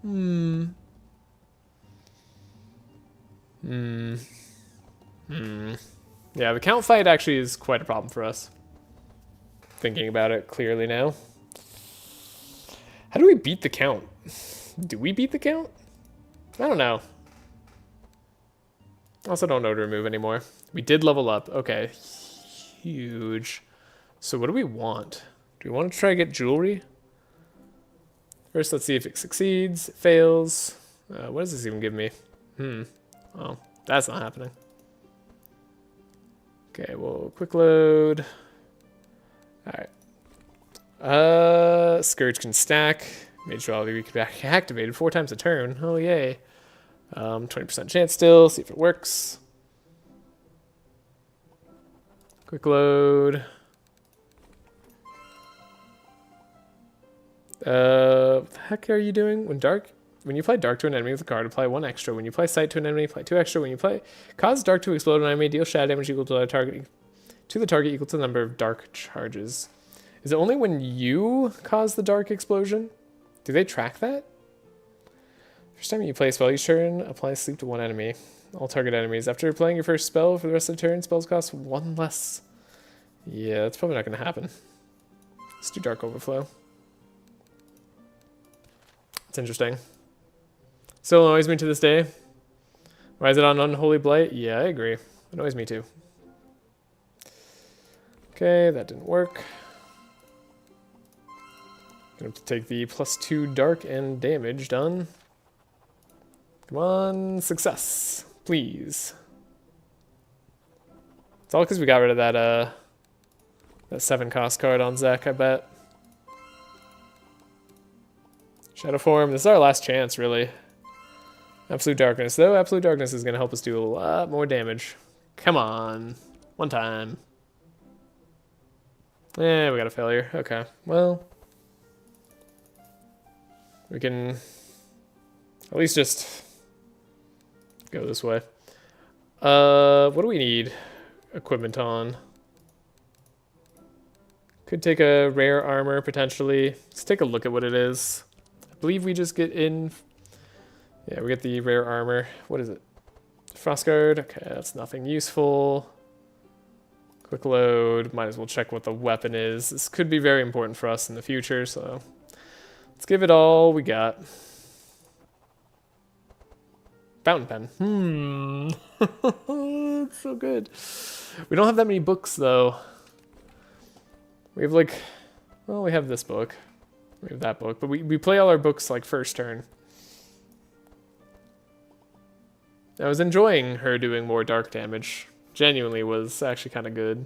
Yeah, the count fight actually is quite a problem for us. Thinking about it clearly now. How do we beat the count? Do we beat the count? I don't know. Also don't know to remove anymore. We did level up. Okay. Huge. So what do we want? Do we want to try to get jewelry? First, let's see if it succeeds. It fails. What does this even give me? Oh, that's not happening. Okay, well, quick load. Alright. Scourge can stack. Mage Duality we can be activated 4 times a turn. Oh, yay. 20% chance still. See if it works. Quick load. What the heck are you doing? When you apply dark to an enemy with a card, apply 1 extra. When you apply sight to an enemy, apply 2 extra. When you cause dark to explode on an enemy, deal shadow damage equal to the target equal to the number of dark charges. Is it only when you cause the dark explosion? Do they track that? First time you play a spell each turn, apply sleep to 1 enemy. All target enemies. After playing your first spell for the rest of the turn, spells cost 1 less. Yeah, that's probably not going to happen. Let's do Dark Overflow. It's interesting. Still annoys me to this day. Why is it on Unholy Blight? Yeah, I agree. Annoys me too. Okay, that didn't work. Gonna have to take the +2 dark and damage done. Come on, success, please. It's all because we got rid of that 7 cost card on Zek, I bet. Shadow Form, this is our last chance, really. Absolute Darkness, though. Absolute Darkness is going to help us do a lot more damage. Come on. One time. Eh, we got a failure. Okay, well. We can at least just go this way. What do we need equipment on? Could take a rare armor, potentially. Let's take a look at what it is. I believe we just get in... Yeah, we get the rare armor. What is it? Frostguard. Okay, that's nothing useful. Quick load. Might as well check what the weapon is. This could be very important for us in the future, so... Let's give it all we got. Fountain pen. It's so good. We don't have that many books, though. We have, like... Well, we have this book. We have that book. But we play all our books, like, first turn. I was enjoying her doing more dark damage. Genuinely was actually kind of good.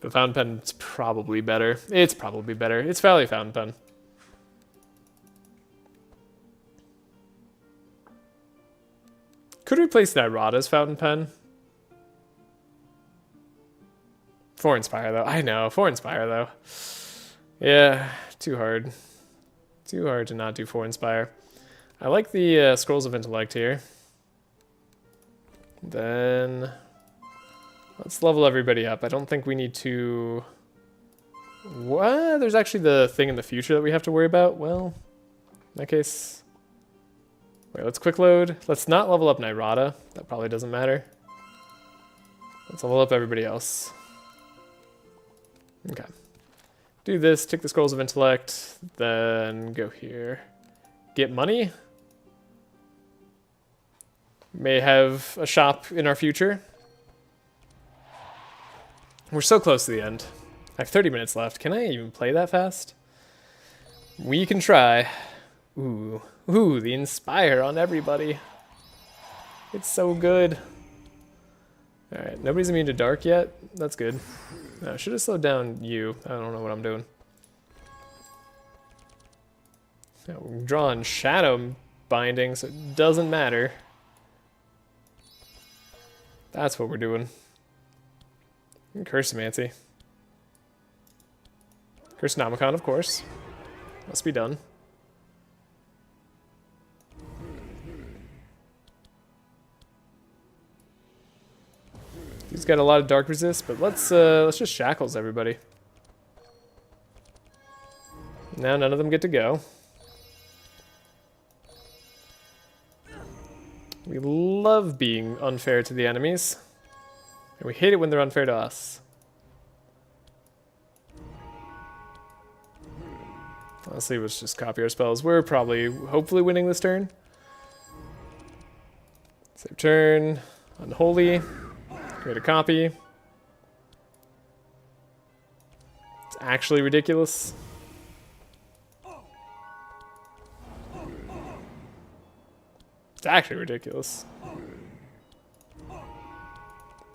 The fountain pen's probably better. It's probably better. It's Valley Fountain Pen. Could replace Nyrada's fountain pen. 4 Inspire, though. I know, 4 Inspire, though. Yeah, too hard. Too hard to not do 4 Inspire. I like the Scrolls of Intellect here. Then let's level everybody up. I don't think we need to... What? There's actually the thing in the future that we have to worry about? Well, in that case... Wait, let's quick load. Let's not level up Nyrada. That probably doesn't matter. Let's level up everybody else. Okay. Do this, take the Scrolls of Intellect, then go here. Get money. May have a shop in our future. We're so close to the end. I have 30 minutes left. Can I even play that fast? We can try. Ooh, the Inspire on everybody. It's so good. Alright, nobody's immune to dark yet. That's good. I should have slowed down you. I don't know what I'm doing. Now, we're drawing Shadow Binding, so it doesn't matter. That's what we're doing. Cursemancy. Cursenomicon, of course. Must be done. He's got a lot of dark resist, but let's just shackles everybody. Now none of them get to go. We love being unfair to the enemies, and we hate it when they're unfair to us. Honestly, let's just copy our spells. We're probably, hopefully, winning this turn. Save turn. Unholy. Create a copy. It's actually ridiculous. It's actually ridiculous.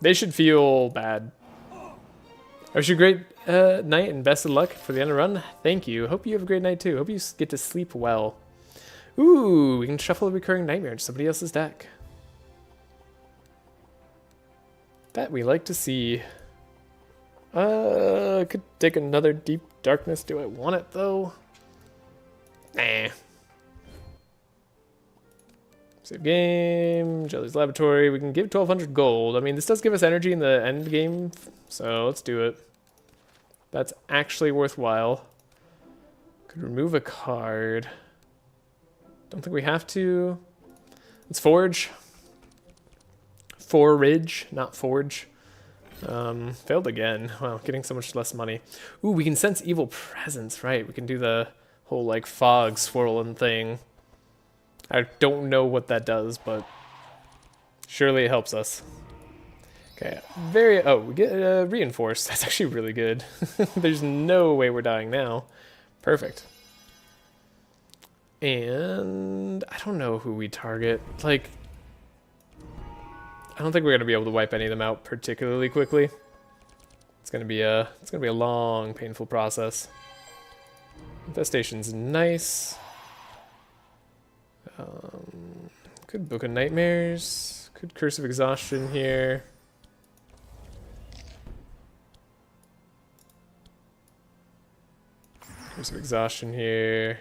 They should feel bad. I wish you a great night and best of luck for the end of the run. Thank you. Hope you have a great night too. Hope you get to sleep well. Ooh, we can shuffle a recurring nightmare into somebody else's deck. That we like to see. Could take another Deep Darkness. Do I want it though? Nah. Save game. Jelly's Laboratory. We can give 1,200 gold. I mean, this does give us energy in the end game, so let's do it. That's actually worthwhile. Could remove a card. Don't think we have to. Let's forge. Forage, not forge. Failed again. Wow, getting so much less money. Ooh, we can sense evil presence, right? We can do the whole, like, fog swirling thing. I don't know what that does, but surely it helps us. Okay, oh, we get reinforced. That's actually really good. There's no way we're dying now. Perfect. And I don't know who we target. Like, I don't think we're gonna be able to wipe any of them out particularly quickly. It's gonna be a long, painful process. Infestation's nice. Could Book of Nightmares. Could Curse of Exhaustion here. Curse of Exhaustion here.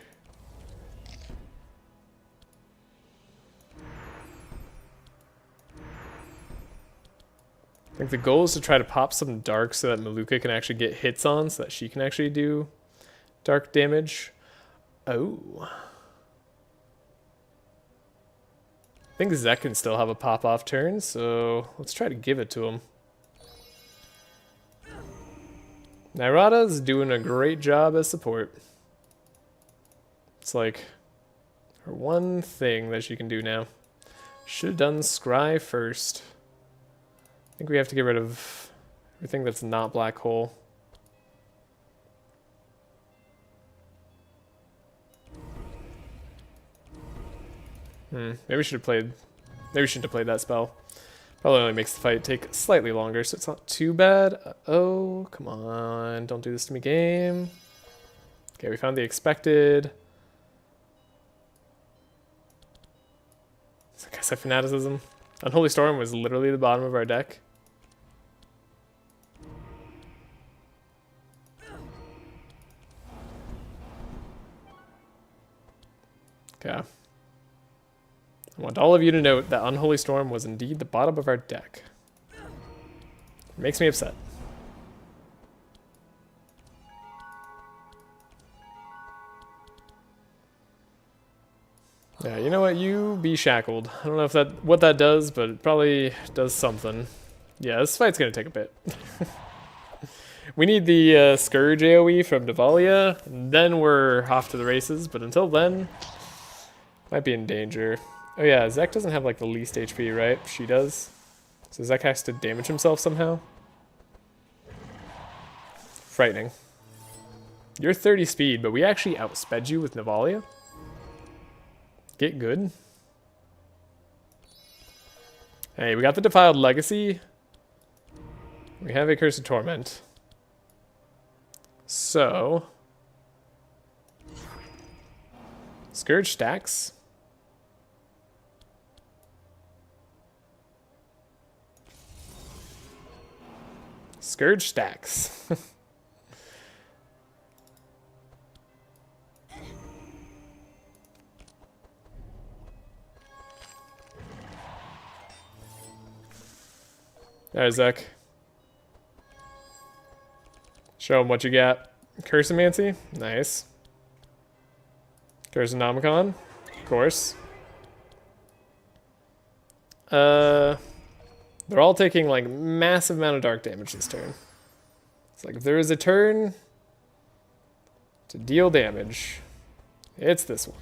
I think the goal is to try to pop some dark so that Malukah can actually get hits on, so that she can actually do dark damage. Oh. I think Zek can still have a pop-off turn, so let's try to give it to him. Nyrada's doing a great job as support. It's like her one thing that she can do now. Should have done Scry first. I think we have to get rid of everything that's not black hole. Maybe we should have played. Maybe we shouldn't have played that spell. Probably only makes the fight take slightly longer, so it's not too bad. Oh, come on. Don't do this to me, game. Okay, we found the expected. I guess fanaticism. Unholy Storm was literally the bottom of our deck. Okay. I want all of you to note that Unholy Storm was indeed the bottom of our deck. It makes me upset. Yeah, you know what? You be shackled. I don't know if what that does, but it probably does something. Yeah, this fight's gonna take a bit. We need the Scourge AoE from Navalea, and then we're off to the races, but until then, might be in danger. Oh yeah, Zek doesn't have like the least HP, right? She does. So Zek has to damage himself somehow. Frightening. You're 30 speed, but we actually outsped you with Navalea. Get good. Hey, we got the Defiled Legacy. We have a Curse of Torment. So... Scourge stacks. Scourge stacks. There's Zek. Show him what you got. Cursomancy? Nice. Cursonomicon? Of course. They're all taking like massive amount of dark damage this turn. It's like if there is a turn to deal damage, it's this one.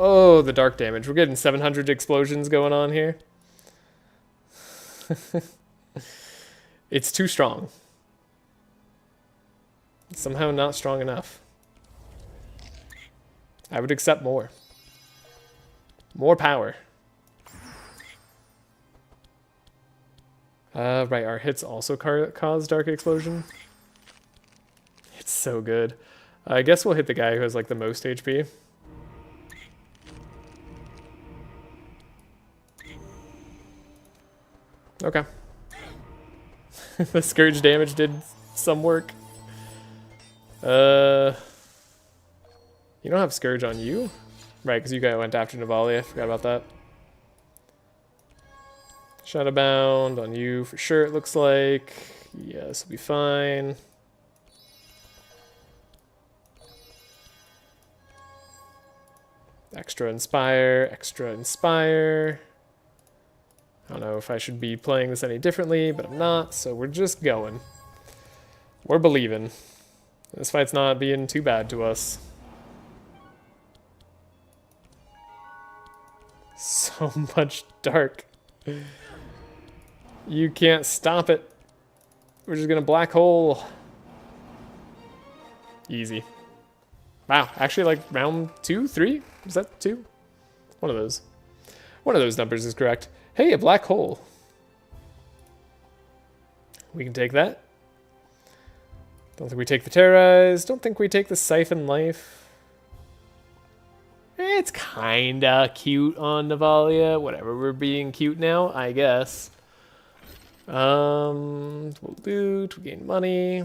Oh, the dark damage. We're getting 700 explosions going on here. It's too strong. Somehow not strong enough. I would accept more. More power. Right, our hits also cause Dark Explosion. It's so good. I guess we'll hit the guy who has like the most HP. Okay. The Scourge damage did some work. You don't have Scourge on you? Right, because you guys went after Navalea. I forgot about that. Shadowbound on you for sure, it looks like. Yeah, this will be fine. Extra Inspire, Extra Inspire. I don't know if I should be playing this any differently, but I'm not, so we're just going. We're believing. This fight's not being too bad to us. So much dark. You can't stop it. We're just gonna black hole. Easy. Wow, actually like round 2, 3? Is that 2? One of those. One of those numbers is correct. Hey, a black hole. We can take that. Don't think we take the Terrorize. Don't think we take the Siphon Life. It's kinda cute on Navalea. Whatever, we're being cute now, I guess. We'll loot, we gain money.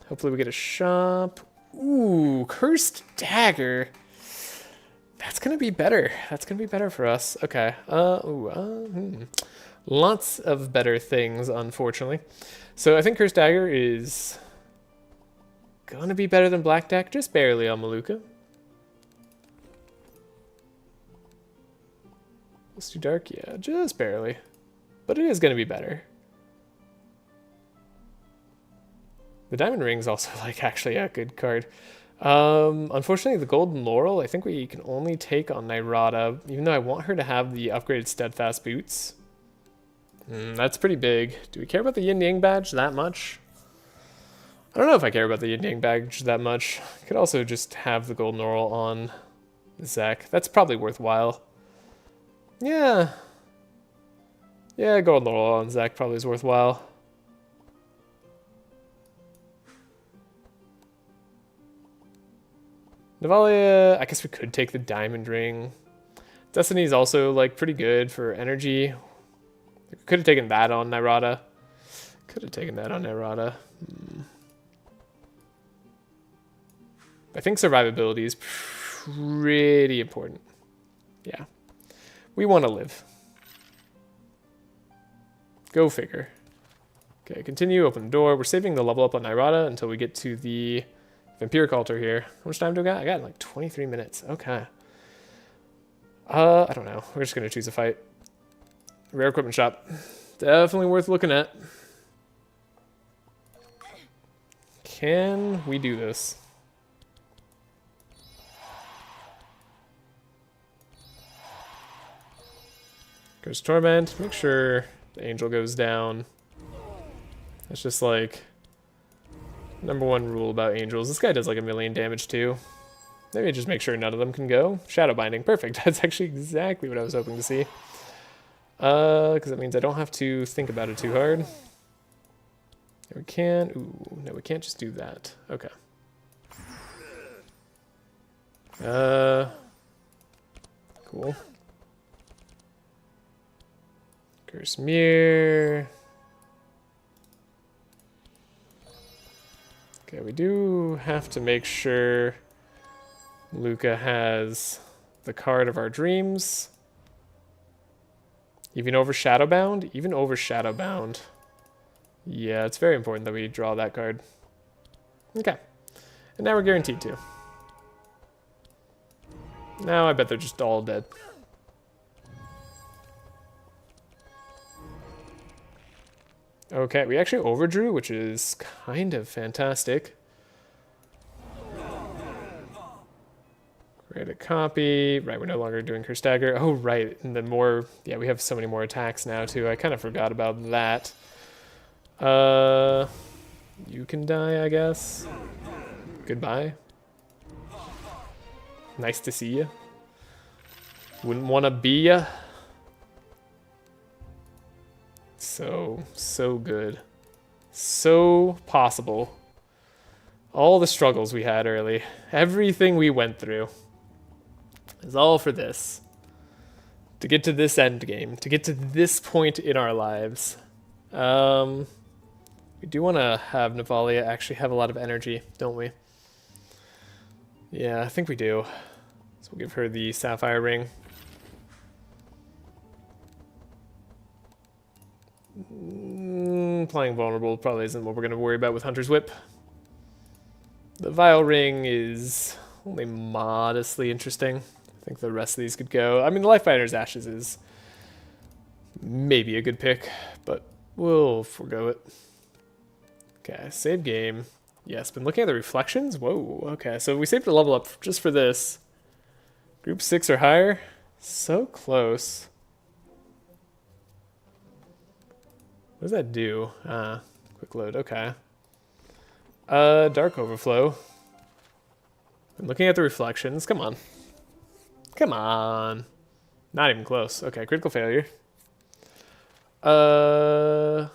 Hopefully we get a shop. Ooh, Cursed Dagger. That's gonna be better. That's gonna be better for us. Okay. Lots of better things, unfortunately. So I think Cursed Dagger is gonna be better than Black Deck, just barely on Malukah. It's too dark, yeah, just barely. But it is gonna be better. The Diamond Ring's also like actually a good card. Unfortunately, the Golden Laurel, I think we can only take on Nyrada, even though I want her to have the upgraded Steadfast Boots. That's pretty big. Do we care about the Yin Yang badge that much? I don't know if I care about the Yin Yang badge that much. I could also just have the Golden Laurel on Zek. That's probably worthwhile. Yeah. Yeah, Golden Laurel on Zek probably is worthwhile. Navalea, I guess we could take the Diamond Ring. Destiny is also like pretty good for energy. We could have taken that on Nyrada. Could have taken that on Nyrada. I think survivability is pretty important. Yeah. We want to live. Go figure. Okay, continue, open the door. We're saving the level up on Nyrada until we get to the Vampiric Altar here. How much time do I got? I got like 23 minutes. Okay. I don't know. We're just going to choose a fight. Rare equipment shop. Definitely worth looking at. Can we do this? Goes Torment. Make sure the Angel goes down. It's just like #1 rule about Angels. This guy does like 1,000,000 damage too. Maybe just make sure none of them can go. Shadow Binding. Perfect. That's actually exactly what I was hoping to see. Because that means I don't have to think about it too hard. We can. Ooh, no, we can't just do that. Okay. Cool. Curse Mirror. Okay, we do have to make sure Malukah has the card of our dreams. Even over Shadowbound? Even over Shadowbound. Yeah, it's very important that we draw that card. Okay. And now we're guaranteed to. Now I bet they're just all dead. Okay, we actually overdrew, which is kind of fantastic. Create a copy. Right, we're no longer doing Curse Dagger. Oh, right, and then more... Yeah, we have so many more attacks now, too. I kind of forgot about that. You can die, I guess. Goodbye. Nice to see you. Wouldn't want to be ya. So good. So possible. All the struggles we had early. Everything we went through. Is all for this. To get to this end game. To get to this point in our lives. We do want to have Navalea actually have a lot of energy, don't we? Yeah, I think we do. So we'll give her the Sapphire Ring. Playing vulnerable probably isn't what we're going to worry about with Hunter's Whip. The Vile Ring is only modestly interesting. I think the rest of these could go. I mean, the Lifebinder's Ashes is maybe a good pick, but we'll forego it. Okay, save game. Yes, been looking at the reflections. Whoa, okay. So we saved a level up just for this. Group 6 or higher. So close. What does that do? Quick load, okay. Dark Overflow. I'm looking at the reflections. Come on. Come on. Not even close. Okay, critical failure. And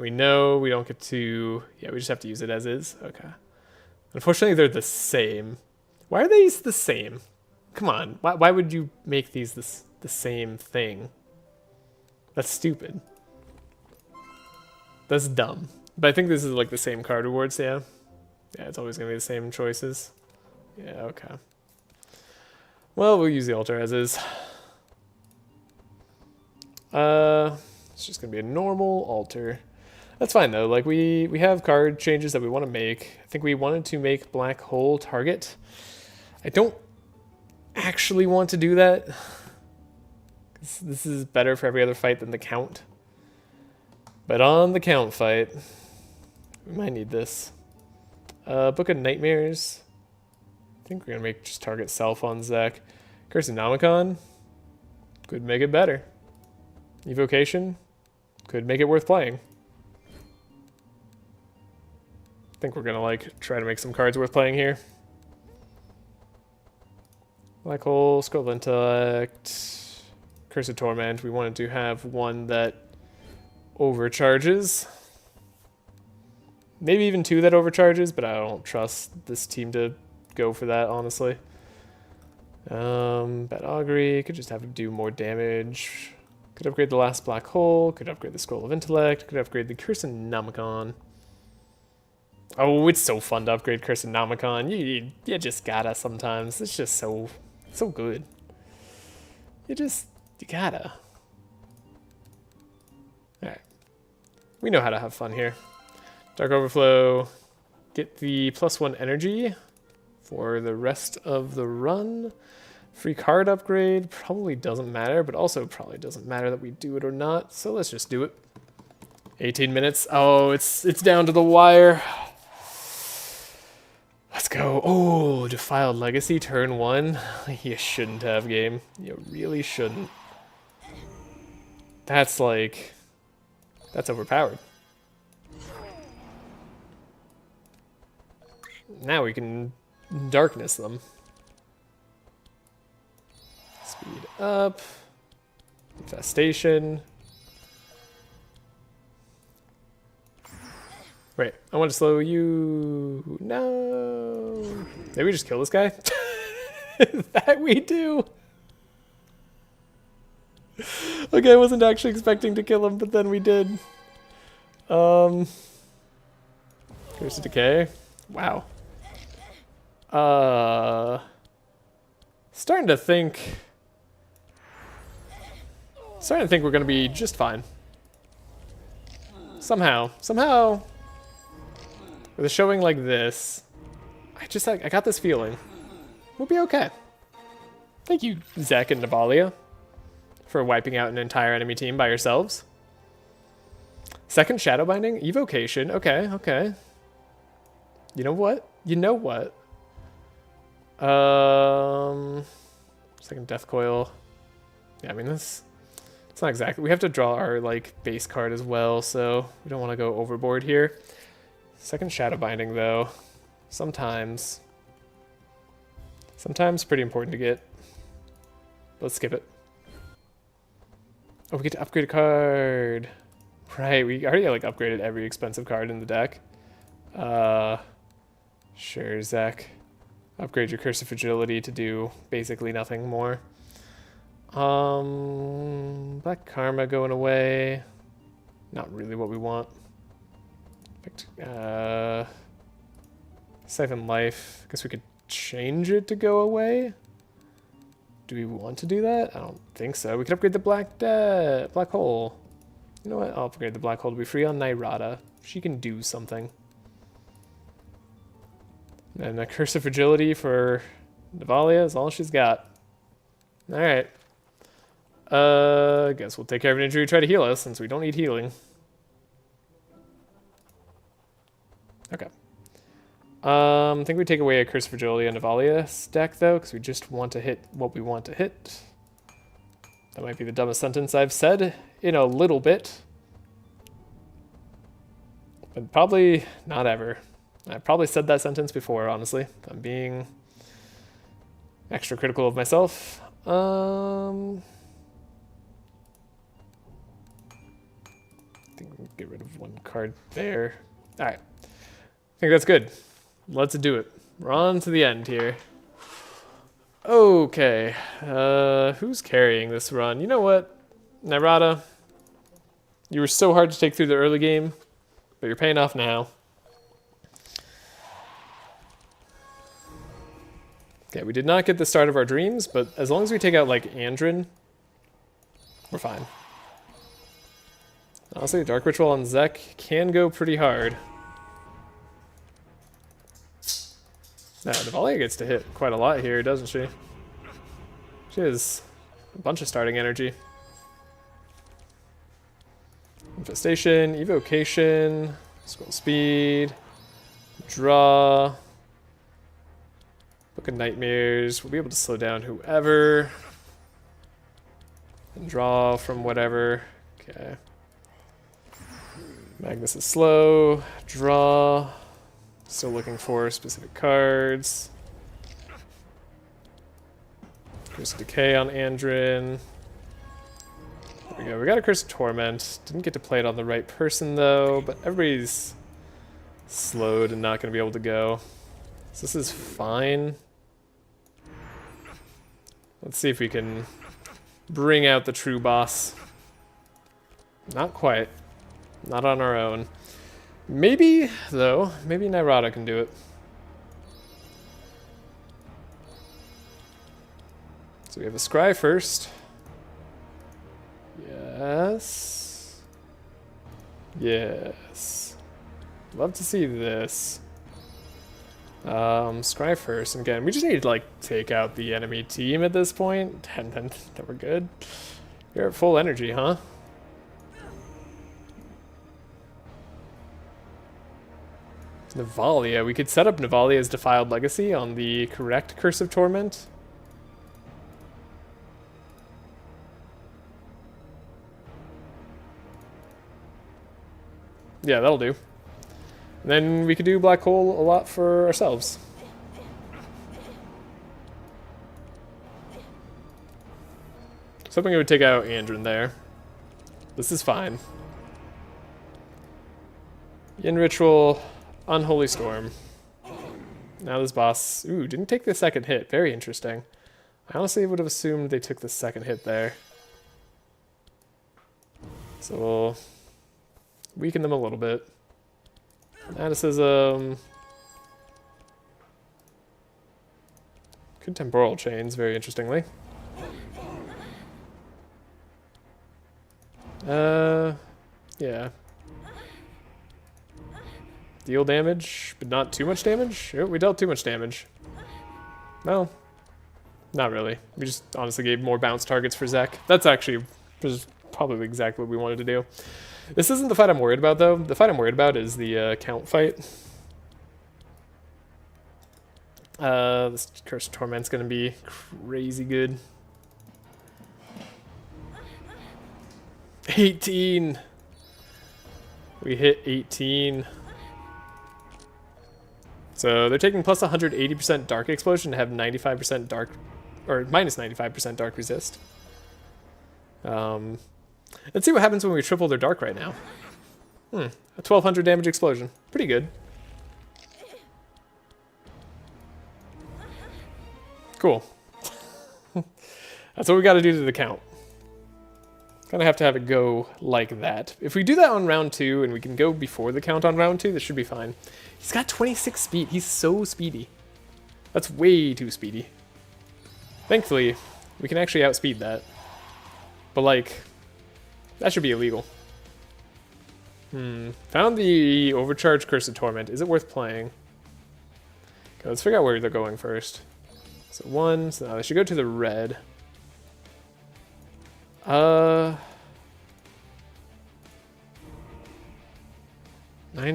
we know we don't get to... Yeah, we just have to use it as is. Okay. Unfortunately, they're the same. Why are these the same? Come on. Why would you make these the same thing? That's stupid. That's dumb. But I think this is like the same card rewards, yeah? Yeah, it's always going to be the same choices. Yeah, okay. Well, we'll use the altar as is. It's just going to be a normal altar. That's fine, though. Like, we have card changes that we want to make. I think we wanted to make Black Hole target. I don't actually want to do that. This is better for every other fight than the count. But on the count fight, we might need this. Book of Nightmares. I think we're going to make just target self on Zek. Curse-Nomicon could make it better. Evocation could make it worth playing. I think we're going to like try to make some cards worth playing here. Black Hole, Scroll of Intellect, Curse of Torment. We wanted to have one that overcharges. Maybe even two that overcharges, but I don't trust this team to go for that, honestly. Bad Augury, could just have to do more damage. Could upgrade the last Black Hole, could upgrade the Scroll of Intellect, could upgrade the Curse-Nomicon. Oh, it's so fun to upgrade Curse-Nomicon. You just gotta sometimes. It's just so good. You gotta. Alright. We know how to have fun here. Dark Overflow. Get the +1 energy for the rest of the run. Free card upgrade. Probably doesn't matter, but also probably doesn't matter that we do it or not. So let's just do it. 18 minutes. Oh, it's down to the wire. Let's go. Oh, Defiled Legacy, turn 1. You shouldn't have, game. You really shouldn't. That's like... That's overpowered. Now we can darkness them. Speed up. Infestation. Wait, I want to slow you. No. Maybe we just kill this guy? That we do. Okay, I wasn't actually expecting to kill him, but then we did. Curse of Decay. Wow. Starting to think we're gonna be just fine. Somehow, with a showing like this, I got this feeling we'll be okay. Thank you, Zek and Navalea, for wiping out an entire enemy team by yourselves. Second Shadow Binding, Evocation. Okay. You know what? Second Death Coil. Yeah, I mean, it's not exactly... We have to draw our, like, base card as well, so we don't want to go overboard here. Second Shadow Binding, though. Sometimes pretty important to get. Let's skip it. Oh, we get to upgrade a card. Right, we already, like, upgraded every expensive card in the deck. Sure, Zach. Upgrade your Curse of Fragility to do basically nothing more. Black Karma going away. Not really what we want. Siphon Life. I guess we could change it to go away. Do we want to do that? I don't think so. We could upgrade the Black Hole. You know what? I'll upgrade the Black Hole to be free on Nyrada. She can do something. And a Curse of Fragility for Navalea is all she's got. Alright. I guess we'll take care of an injury, try to heal us, since we don't need healing. Okay. I think we take away a Curse of Fragility and Navalea stack, though, because we just want to hit what we want to hit. That might be the dumbest sentence I've said in a little bit. But probably not ever. I've probably said that sentence before, honestly. If I'm being extra critical of myself. I think we'll get rid of one card there. Alright. I think that's good. Let's do it. We're on to the end here. Okay. Who's carrying this run? You know what? Nyrada. You were so hard to take through the early game, but you're paying off now. Okay, we did not get the start of our dreams, but as long as we take out, like, Andrin, we're fine. Honestly, Dark Ritual on Zek can go pretty hard. Now, Navalea gets to hit quite a lot here, doesn't she? She has a bunch of starting energy. Infestation, Evocation, Scroll Speed, Draw, Book of Nightmares. We'll be able to slow down whoever. And draw from whatever. Okay. Magnus is slow. Draw. Still looking for specific cards. Curse of Decay on Andrin. There we go. We got a Curse of Torment. Didn't get to play it on the right person, though, but everybody's slowed and not going to be able to go. So this is fine. Let's see if we can bring out the true boss. Not quite. Not on our own. Maybe, though, maybe Nyrada can do it. So we have a Scry first. Yes. Yes. Love to see this. Scry first. And again, we just need to, like, take out the enemy team at this point. And then we're good. You're at full energy, huh? Navalea. We could set up Navalea's Defiled Legacy on the correct Curse of Torment. Yeah, that'll do. And then we could do Black Hole a lot for ourselves. I was hoping it would take out Andrin there. This is fine. Yin Ritual, Unholy Storm. Now this boss, ooh, didn't take the second hit. Very interesting. I honestly would have assumed they took the second hit there. So we'll weaken them a little bit. Fanaticism. Good temporal chains, very interestingly. Yeah. Deal damage, but not too much damage? Oh, we dealt too much damage. No. Not really. We just honestly gave more bounce targets for Zek. That's actually probably exactly what we wanted to do. This isn't the fight I'm worried about, though. The fight I'm worried about is the count fight. This Curse of Torment's gonna be crazy good. 18! We hit 18. So they're taking plus 180% Dark Explosion to have 95% Dark, or minus 95% Dark Resist. Let's see what happens when we triple their Dark right now. A 1200 damage explosion. Pretty good. Cool. That's what we got to do to the count. Gonna have to have it go like that. If we do that on round 2 and we can go before the count on round 2, this should be fine. He's got 26 speed. He's so speedy. That's way too speedy. Thankfully, we can actually outspeed that. But, like, that should be illegal. Found the Overcharge Curse of Torment. Is it worth playing? Okay, let's figure out where they're going first. So 1, so now they should go to the red. 9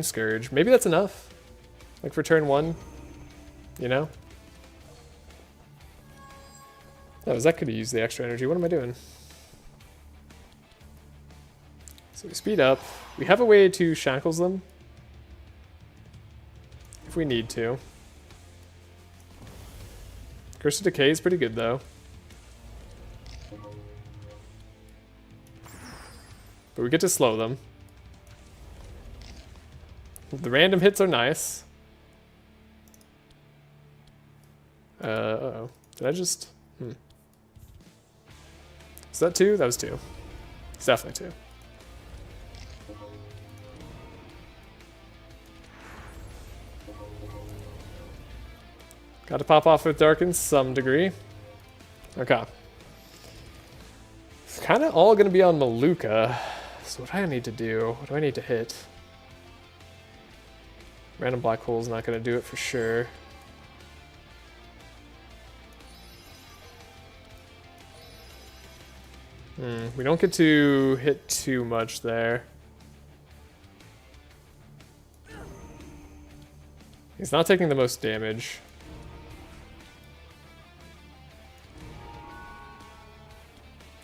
Scourge. Maybe that's enough. Like for turn 1, you know? Oh, Zek could have used the extra energy. What am I doing? So we speed up. We have a way to shackles them. If we need to. Curse of Decay is pretty good though. But we get to slow them. The random hits are nice. Uh-oh. Did I just... Is that 2? That was 2. It's definitely 2. Got to pop off with Dark in some degree. Okay. It's kind of all going to be on Malukah. So what do I need to do? What do I need to hit? Random black hole is not going to do it for sure. We don't get to hit too much there. He's not taking the most damage.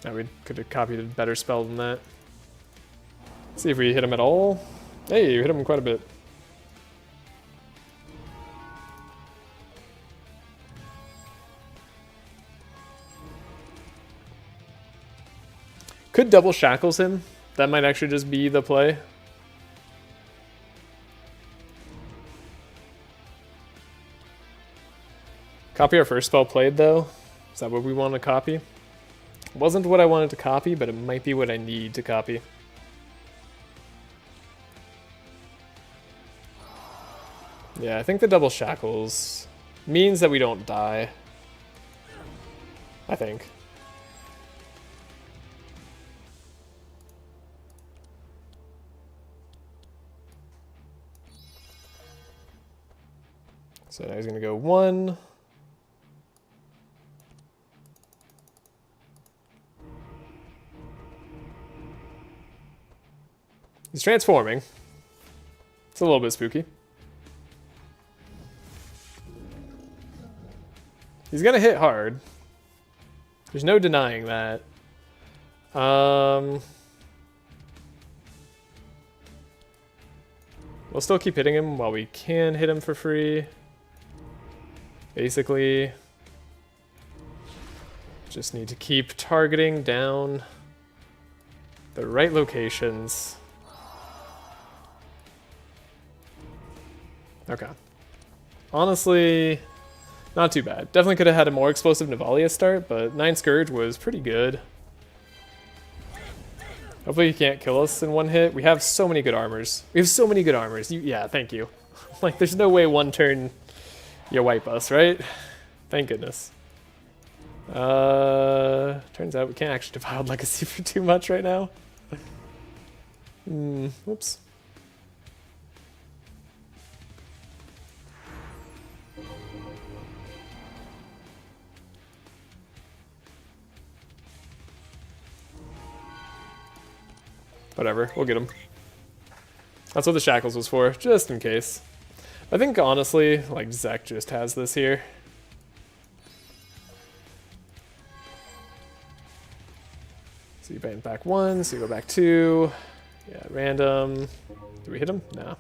Now we could have copied a better spell than that. Let's see if we hit him at all. Hey, we hit him quite a bit. Could double shackles him. That might actually just be the play. Copy our first spell played though. Is that what we want to copy? Wasn't what I wanted to copy, but it might be what I need to copy. Yeah, I think the double shackles means that we don't die. I think. So now he's going to go 1. He's transforming. It's a little bit spooky. He's going to hit hard. There's no denying that. We'll still keep hitting him while we can hit him for free. Basically, just need to keep targeting down the right locations. Okay. Honestly, not too bad. Definitely could have had a more explosive Navalea start, but 9 Scourge was pretty good. Hopefully he can't kill us in one hit. We have so many good armors. We have so many good armors. Yeah, thank you. Like, there's no way one turn you wipe us, right? Thank goodness. Turns out we can't actually Defiled Legacy for too much right now. Whoops. Whatever, we'll get him. That's what the shackles was for, just in case. I think honestly, like Zek just has this here. So you bang back 1, so you go back 2. Yeah, random. Did we hit him? No.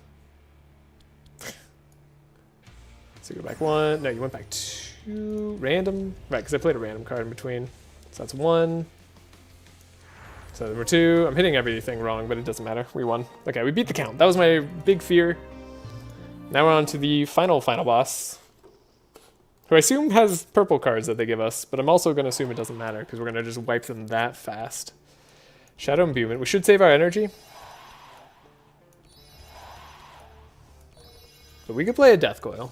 So you go back 1. No, you went back 2. Random. Right, because I played a random card in between. So that's 1. So number 2. I'm hitting everything wrong, but it doesn't matter. We won. Okay, we beat the count. That was my big fear. Now we're on to the final boss, who I assume has purple cards that they give us, but I'm also going to assume it doesn't matter because we're going to just wipe them that fast. Shadow Imbuement. We should save our energy. But we could play a Death Coil.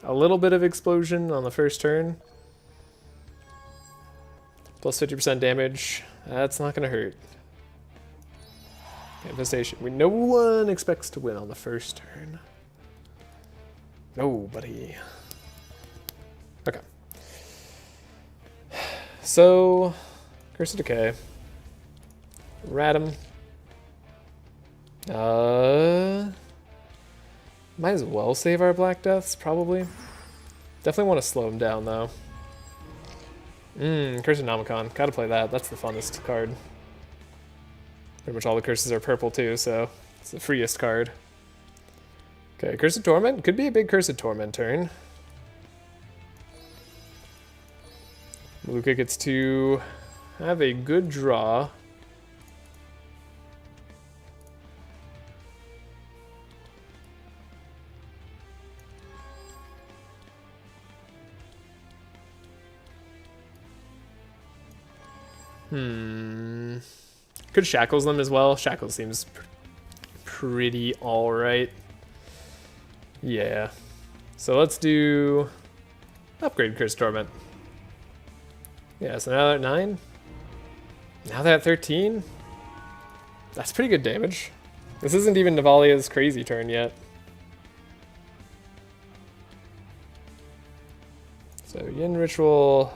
A little bit of explosion on the first turn. Plus 50% damage. That's not going to hurt. Infestation. No one expects to win on the first turn. Nobody. Okay. So, Curse of Decay. Radom. Might as well save our Black Deaths, probably. Definitely want to slow him down, though. Curse of Nomicon. Gotta play that. That's the funnest card. Pretty much all the curses are purple, too, so it's the freest card. Okay, Curse of Torment. Could be a big Curse of Torment turn. Malukah gets to have a good draw. Could Shackles them as well. Shackles seems pretty alright. Yeah. So let's do upgrade Curse Torment. Yeah, so now they're at 9. Now they're at 13. That's pretty good damage. This isn't even Navalea's crazy turn yet. So Yin Ritual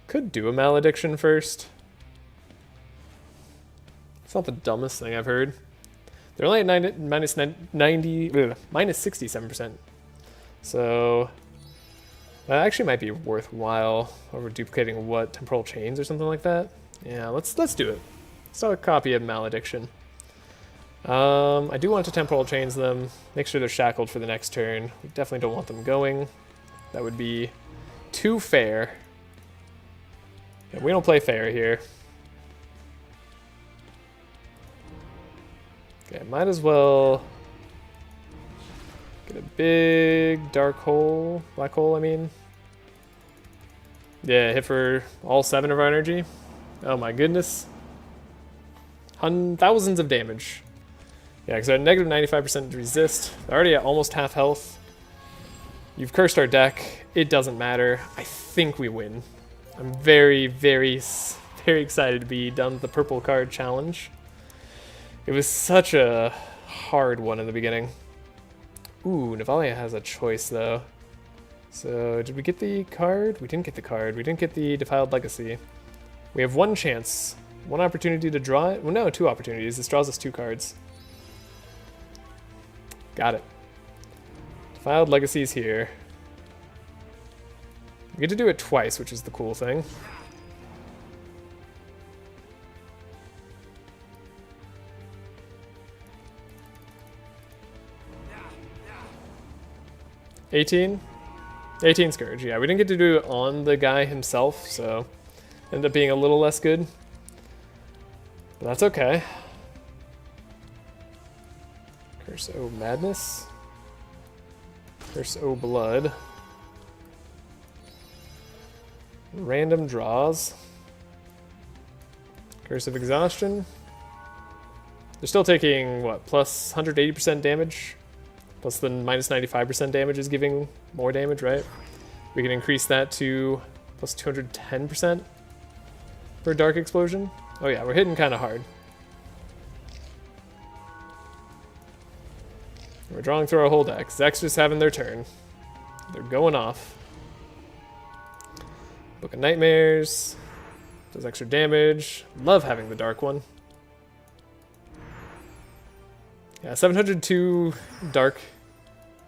could do a Malediction first. It's not the dumbest thing I've heard. They're only at minus 67%. So that actually might be worthwhile over duplicating what Temporal Chains or something like that. Yeah, let's do it. Let's do a copy of Malediction. I do want to Temporal Chains them. Make sure they're shackled for the next turn. We definitely don't want them going. That would be too fair. Yeah, we don't play fair here. Okay, might as well get a big dark hole, black hole, I mean. Yeah, hit for all 7 of our energy. Oh my goodness. Thousands of damage. Yeah, because they're at negative 95% resist. They're already at almost half health. You've cursed our deck. It doesn't matter. I think we win. I'm very, very, very excited to be done with the purple card challenge. It was such a hard one in the beginning. Ooh, Navalea has a choice though. So did we get the card? We didn't get the card. We didn't get the Defiled Legacy. We have one chance. One opportunity to draw it. Well, no, 2 opportunities. This draws us 2 cards. Got it. Defiled Legacy's here. We get to do it twice, which is the cool thing. $18 Scourge. Yeah, we didn't get to do it on the guy himself, so ended up being a little less good. But that's okay. Curse O Madness. Curse O Blood. Random draws. Curse of Exhaustion. They're still taking, what, plus 180% damage? Plus the minus 95% damage is giving more damage, right? We can increase that to plus 210% for Dark Explosion. Oh yeah, we're hitting kind of hard. We're drawing through our whole deck. Zech's just having their turn. They're going off. Book of Nightmares. Does extra damage. Love having the dark one. Yeah, 702 dark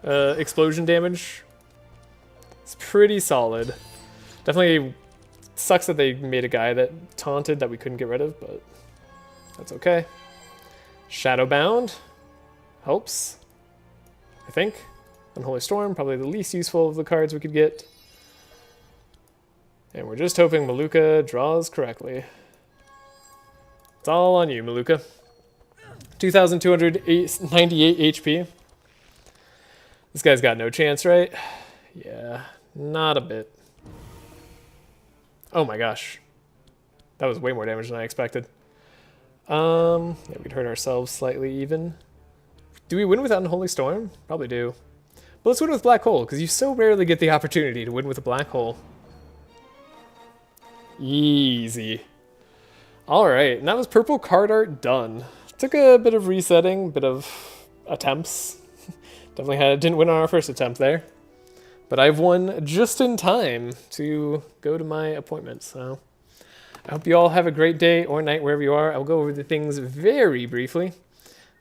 explosion damage. It's pretty solid. Definitely sucks that they made a guy that taunted that we couldn't get rid of, but that's okay. Shadowbound helps, I think. Unholy Storm, probably the least useful of the cards we could get. And we're just hoping Malukah draws correctly. It's all on you, Malukah. 2,298 HP. This guy's got no chance, right? Yeah, not a bit. Oh my gosh. That was way more damage than I expected. Yeah, we'd hurt ourselves slightly even. Do we win with Unholy Storm? Probably do. But let's win with Black Hole, because you so rarely get the opportunity to win with a Black Hole. Easy. Alright, and that was purple card art done. Took a bit of resetting, bit of attempts. Definitely didn't win on our first attempt there. But I've won just in time to go to my appointment, so I hope you all have a great day or night wherever you are. I'll go over the things very briefly.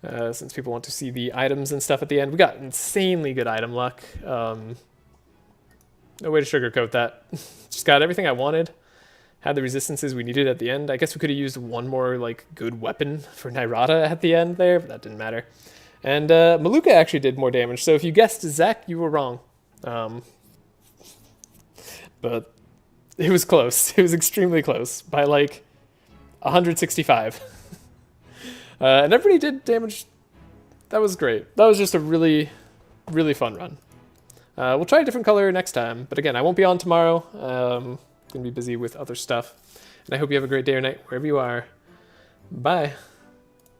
since people want to see the items and stuff at the end. We got insanely good item luck. No way to sugarcoat that. Just got everything I wanted. Had the resistances we needed at the end. I guess we could have used one more like good weapon for Nyrada at the end there, but that didn't matter. And Malukah actually did more damage. So if you guessed Zach, you were wrong. But it was close. It was extremely close by like 165. And everybody did damage. That was great. That was just a really, really fun run. We'll try a different color next time. But again, I won't be on tomorrow. Going to be busy with other stuff. And I hope you have a great day or night wherever you are. Bye.